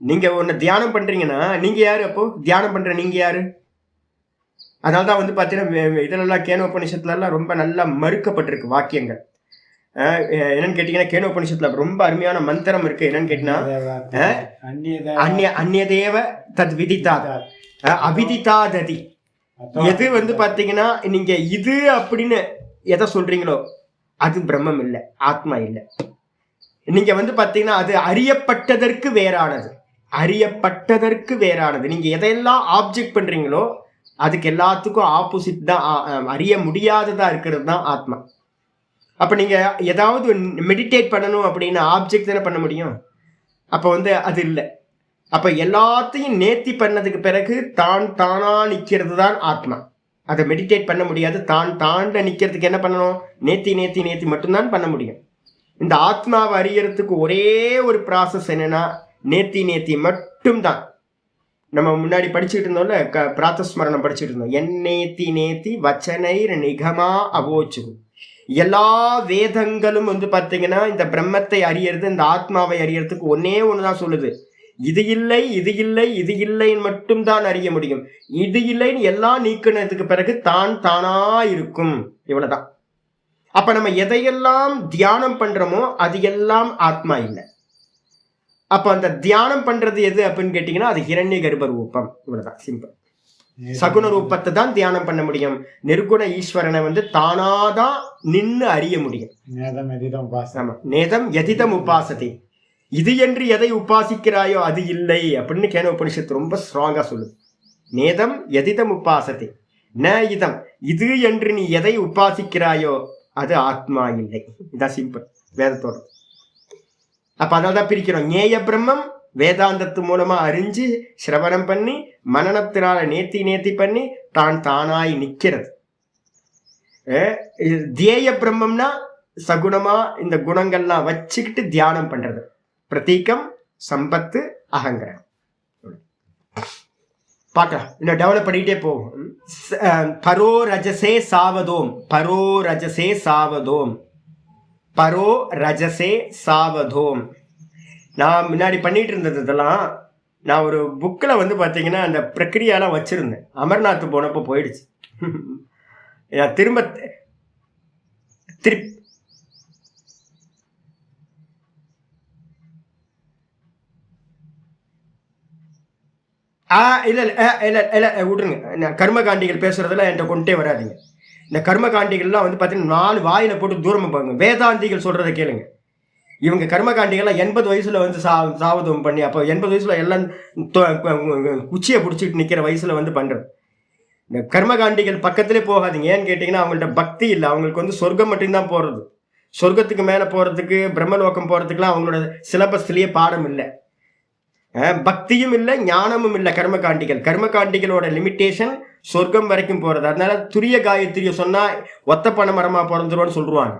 [SPEAKER 1] நீங்க ஒன்னு தியானம் பண்றீங்கன்னா நீங்க யாரு? அப்போ தியானம் பண்ற நீங்க யாரு? அதனால்தான் வந்து பாத்தீங்கன்னா இதெல்லாம் கேனோபனிஷத்துல எல்லாம் ரொம்ப நல்லா மறுக்கப்பட்டிருக்கு வாக்கியங்கள். என்னன்னு கேட்டீங்கன்னா கேனோபனிஷத்துல ரொம்ப அருமையான மந்திரம் இருக்கு. என்னன்னு கேட்டீங்கன்னா அந்நியதேவ தத் விதித்தா அவிதித்தாததி. எது வந்து பாத்தீங்கன்னா நீங்க இது அப்படின்னு எதை சொல்றீங்களோ அது பிரம்மம் இல்லை, ஆத்மா இல்லை. நீங்க வந்து பாத்தீங்கன்னா அது அறியப்பட்டதற்கு வேறானது, அறியப்பட்டதற்கு வேறானது. நீங்க எதையெல்லாம் ஆப்ஜெக்ட் பண்றீங்களோ அதுக்கு எல்லாத்துக்கும் ஆப்போசிட் தான், அறிய முடியாததா இருக்கிறது தான் ஆத்மா. அப்ப நீங்க ஏதாவது மெடிடேட் பண்ணணும் அப்படின்னா ஆப்ஜெக்ட் தானே பண்ண முடியும். அப்ப வந்து அது இல்லை. அப்ப எல்லாத்தையும் நேர்த்தி பண்ணதுக்கு பிறகு தானா நிக்கிறது தான் ஆத்மா. அதை மெடிடேட் பண்ண முடியாது. தாண்ட நிக்கிறதுக்கு என்ன பண்ணணும்? நேர்த்தி மட்டும்தான் பண்ண முடியும். இந்த ஆத்மாவை அறியறதுக்கு ஒரே ஒரு ப்ராசஸ் என்னன்னா நேர்த்தி மட்டும்தான். நம்ம முன்னாடி படிச்சுட்டு இருந்தோம்ல, பிராத்தஸ்மரணம் படிச்சுட்டு இருந்தோம். நேத்தி வச்சனை நிகமா அவோச்சு. எல்லா வேதங்களும் வந்து பார்த்தீங்கன்னா இந்த பிரம்மத்தை அறியறது, இந்த ஆத்மாவை அறியறதுக்கு ஒன்னே ஒண்ணுதான் சொல்லுது. இது இல்லை, இது இல்லை, இது இல்லைன்னு மட்டும்தான் அறிய முடியும். இது இல்லைன்னு எல்லாம் நீக்கினதுக்கு பிறகு தானா இருக்கும். இவ்வளவுதான். அப்ப நம்ம எதையெல்லாம் தியானம் பண்றோமோ அது எல்லாம் ஆத்மா இல்லை. அப்ப அந்த தியானம் பண்றது எது அப்படின்னு கேட்டீங்கன்னா அது ஹிரண்ய கர்ப்ப ரூபம். இவ்வளவுதான், சிம்பிள். சகுன ரூபத்தை தான் தியானம் பண்ண முடியும். நிர்குண ஈஸ்வரனை வந்து தானாதான் நின்னு அறிய முடியும். நேதம் எதிதம் உபாசதி, இது என்று எதை உபாசிக்கிறாயோ அது இல்லை அப்படின்னு கேன உபனிஷத்து ரொம்ப ஸ்ட்ராங்கா சொல்லுது. நேதம் எதிதம் உபாசதி ந இதம், இது என்று நீ எதை உபாசிக்கிறாயோ அது ஆத்மா இல்லை. இதான் சிம்பிள் வேதத்தோட. அப்ப அதனால்தான் பிரிக்கிறோம். ஞேய பிரம்மம் வேதாந்தத்து மூலமா அறிஞ்சு சிரவணம் பண்ணி மனநத்தினால நேத்தி பண்ணி தான் தானாய் நிக்கிறது. தியேய பிரம்மம்னா சகுணமா இந்த குணங்கள்லாம் வச்சுக்கிட்டு தியானம் பண்றது. பிரதீகம், சம்பத்து, அகங்கிரம். பார்க்கலாம், இன்னும் டெவலப் பண்ணிக்கிட்டே போகும். பரோ ரஜசே சாவதோம், பரோ ரஜசே சாவதோம், பரோ ரஜசே சாவதோம். நான் முன்னாடி பண்ணிட்டு இருந்தது இதெல்லாம் நான் ஒரு புக்கில் வந்து பார்த்தீங்கன்னா அந்த பிரக்கிரியாலாம் வச்சுருந்தேன். அமர்நாத் போனப்போ போயிடுச்சு. திரும்ப இல்லை விட்ருங்க. கர்மகாண்டிகள் பேசுறதெல்லாம் என்கிட்ட கொண்டே வராதிங்க. இந்த கர்மகாண்டிகள்லாம் வந்து பார்த்தீங்கன்னா 4 வாயில போட்டு தூரமாக பாருங்க. வேதாந்திகள் சொல்றதை கேளுங்க. இவங்க கர்மகாண்டிகள்லாம் 80 வயசுல வந்து சாவதம் பண்ணி, அப்போ 80 வயசுல எல்லாம் குச்சியை பிடிச்சிட்டு நிற்கிற வயசுல வந்து பண்றது. இந்த கர்மகாண்டிகள் பக்கத்திலே போகாதீங்க. ஏன்னு கேட்டீங்கன்னா அவங்கள்ட்ட பக்தி இல்லை. அவங்களுக்கு வந்து சொர்க்கம் மட்டும்தான் போறது. சொர்க்கத்துக்கு மேலே போறதுக்கு, பிரம்மலோகம் போறதுக்குலாம் அவங்களோட சிலபஸ்லயே பாடம் இல்லை. பக்தியும் இல்லை, ஞானமும் இல்லை. கர்மகாண்டிகளோட லிமிட்டேஷன் சொர்க்கம் வரைக்கும் போறது. அதனால துரிய காயத்ரிய சொன்னா ஒத்த பண மரமா பிறந்துருவோன்னு சொல்லுவாங்க.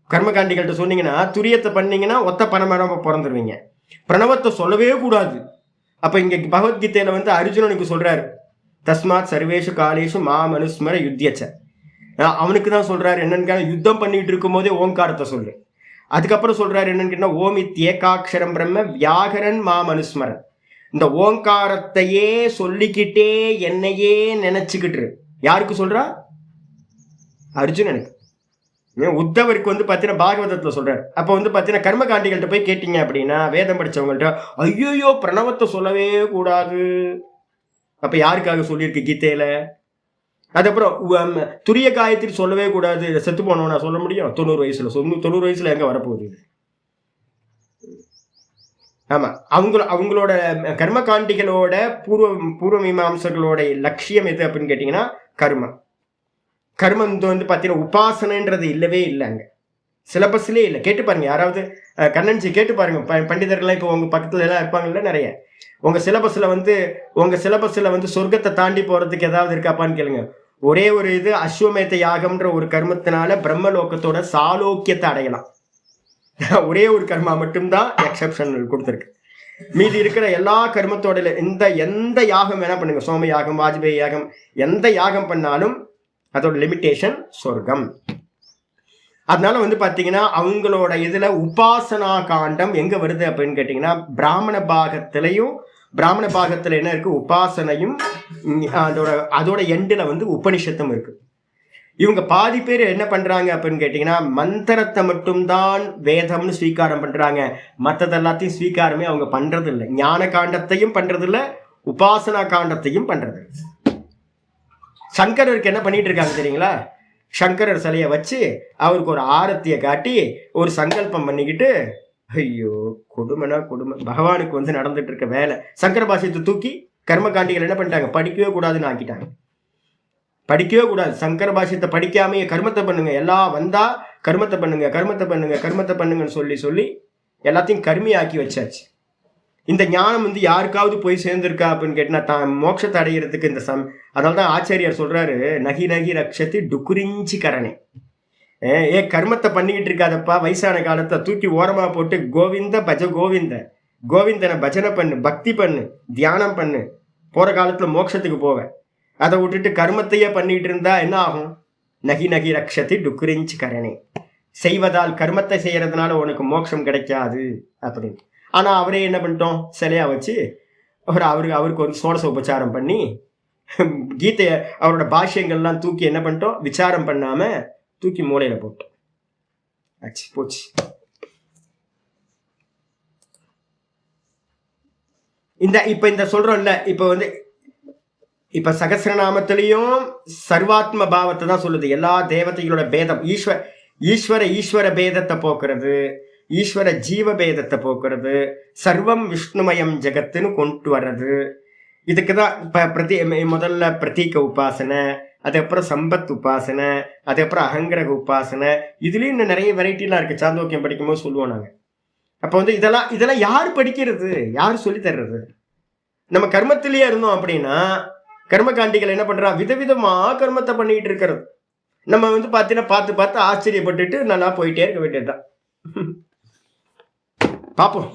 [SPEAKER 1] கர்மகாண்டிகள்கிட்ட சொன்னீங்கன்னா துரியத்தை பண்ணீங்கன்னா ஒத்த பண மரமா பிறந்துருவீங்க. பிரணவத்தை சொல்லவே கூடாது. அப்ப இங்க பகவத்கீதையில வந்து அர்ஜுனனுக்கு சொல்றாரு, தஸ்மாத் சர்வேஷு காலேஷு மா மனுஸ்மர யுத்தியச்ச. அவனுக்கு தான் சொல்றாரு என்னன்னு, யுத்தம் பண்ணிட்டு இருக்கும் போதே ஓங்காரத்தை சொல்லு. அதுக்கப்புறம் சொல்றாரு என்னன்னு கேட்டா, ஓம் இத்யேகாக்ஷரம் பிரம்ம வியாகரன் மா மனுஸ்மரன். இந்த ஓங்காரத்தையே சொல்லிக்கிட்டே என்னையே நினைச்சுக்கிட்டு. யாருக்கு சொல்றா? அர்ஜுனனுக்கு. உத்தவருக்கு வந்து பார்த்தீங்கன்னா பாகவதத்தில் சொல்றாரு. அப்போ வந்து பார்த்தீங்கன்னா கர்மகாண்டிகள்கிட்ட போய் கேட்டீங்க அப்படின்னா, வேதம் படித்தவங்கள்ட்ட ஐயோயோ பிரணவத்தை சொல்லவே கூடாது. அப்போ யாருக்காக சொல்லியிருக்கு கீதையில? அதுக்கப்புறம் துரிய காயத்ரி சொல்லவே கூடாது. செத்து போனவனா சொல்ல முடியும்? 90 வயசுல 90 வயசுல எங்க வரப்போகுது? ஆமா, அவங்களோட கர்மகாண்டிகளோட பூர்வ மீமாம்சர்களோட லட்சியம் எது அப்படின்னு கேட்டீங்கன்னா கர்மம் வந்து பார்த்தீங்கன்னா உபாசனைன்றது இல்லவே இல்லை. அங்கே சிலபஸ்லேயே இல்லை. கேட்டு பாருங்க, யாராவது கண்ணன்சி கேட்டு பாருங்க. பண்டிதர்கள்லாம் இப்போ உங்க பக்கத்துல எல்லாம் இருப்பாங்கல்ல நிறைய. உங்க சிலபஸ்ல வந்து சொர்க்கத்தை தாண்டி போறதுக்கு ஏதாவது இருக்காப்பான்னு கேளுங்க. ஒரே ஒரு இது அஸ்வமேத யாகம்ன்ற ஒரு கர்மத்தினால பிரம்மலோகத்தோட சாலோக்கியத்தை அடையலாம். ஒரே ஒரு கர்மா மட்டும்தான் எக்ஸப்ஷன் கொடுத்துருக்கு. மீதி இருக்கிற எல்லா கர்மத்தோட எந்த யாகம் வேணா பண்ணுங்க, சோம யாகம், வாஜ்பேயி யாகம், எந்த யாகம் பண்ணாலும் அதோட லிமிட்டேஷன் சொர்க்கம். அதனால வந்து பாத்தீங்கன்னா அவங்களோட இதுல உபாசனா காண்டம் எங்க வருது அப்படின்னு கேட்டீங்கன்னா, பிராமண பாகத்துல என்ன இருக்கு? உபாசனையும் அதோட எண்டுல வந்து உபனிஷத்தும் இருக்கு. இவங்க பாதி பேர் என்ன பண்றாங்க அப்படின்னு கேட்டீங்கன்னா, மந்திரத்தை மட்டும்தான் வேதம்னு ஸ்வீகாரம் பண்றாங்க. மற்றது எல்லாத்தையும் ஸ்வீகாரமே அவங்க பண்றது இல்லை. ஞான காண்டத்தையும் பண்றது இல்லை, உபாசனா காண்டத்தையும் பண்றது இல்லை. சங்கரருக்கு என்ன பண்ணிட்டு இருக்காங்க தெரியுங்களா? சங்கரர் சிலையை வச்சு அவருக்கு ஒரு ஆரத்தியை காட்டி ஒரு சங்கல்பம் பண்ணிக்கிட்டு, ஐயோ கொடுமைனா கொடுமை, பகவானுக்கு வந்து நடந்துட்டு இருக்க வேலை. சங்கர பாஷ்யத்தை தூக்கி கர்மகாண்டிகள் என்ன பண்ணிட்டாங்க? படிக்கவே கூடாதுன்னு ஆக்கிட்டாங்க. படிக்கவே கூடாது. சங்கர பாஷ்யத்தை படிக்காமையே கர்மத்தை பண்ணுங்க, எல்லாம் வந்தா கர்மத்தை பண்ணுங்கன்னு சொல்லி எல்லாத்தையும் கர்மியாக்கி வச்சாச்சு. இந்த ஞானம் வந்து யாருக்காவது போய் சேர்ந்திருக்கா அப்படின்னு கேட்டினா, தான் மோட்சத்தை அடைகிறதுக்கு இந்த அதனால தான் ஆச்சாரியார் சொல்றாரு, நகி ரக்ஷத்தி டுக்குரிஞ்சி கரணே. கர்மத்தை பண்ணிக்கிட்டு இருக்காதப்பா, வயசான காலத்தை தூக்கி ஓரமா போட்டு கோவிந்த பஜ கோவிந்தனை பஜனை பண்ணு, பக்தி பண்ணு, தியானம் பண்ணு, போற காலத்துல மோட்சத்துக்கு போவேன். அதை விட்டுட்டு கர்மத்தையே பண்ணிட்டு இருந்தா என்ன ஆகும்? நகி ரக்ஷத்தி டுக்குரிஞ்சி கரணே. செய்வதால் கர்மத்தை செய்யறதுனால உனக்கு மோட்சம் கிடைக்காது அப்படின்னு. ஆனா அவரே என்ன பண்ணிட்டோம்? சிலையா வச்சு அவருக்கு ஒரு சோடச உபச்சாரம் பண்ணி கீதைய அவரோட பாஷ்யங்கள்லாம் தூக்கி என்ன பண்ணிட்டோம்? விசாரம் பண்ணாம தூக்கி மூளையில போட்டோம். ஆச்சு போச்சு. இப்ப சொல்றோம்ல, இப்ப வந்து இப்ப சகசிரநாமத்திலையும் சர்வாத்ம பாவத்தை தான் சொல்லுது. எல்லா தேவதைகளோட பேதம், ஈஸ்வர பேதத்தை போக்குறது, ஈஸ்வர ஜீவ பேதத்தை போக்குறது, சர்வம் விஷ்ணுமயம் ஜெகத்துன்னு கொண்டு வர்றது. இதுக்குதான் இப்ப முதல்ல பிரதீக உபாசனை, அதுக்கப்புறம் சம்பத் உபாசனை, அதுக்கப்புறம் அகங்கிரக உபாசனை. இதுலயும் இன்னும் நிறைய வெரைட்டிலாம் இருக்கு. சாந்தோக்கியம் படிக்கும்போது சொல்லுவோம் நாங்க. அப்ப வந்து இதெல்லாம் யார் படிக்கிறது, யார் சொல்லி தர்றது? நம்ம கர்மத்திலேயே இருந்தோம் அப்படின்னா கர்மகாண்டிகள் என்ன பண்றா, விதவிதமா கர்மத்தை பண்ணிட்டு இருக்கிறது. நம்ம வந்து பாத்தீங்கன்னா பார்த்து ஆச்சரியப்பட்டுட்டு நல்லா போயிட்டே இருக்க வேண்டியதுதான். பார்ப்போம்.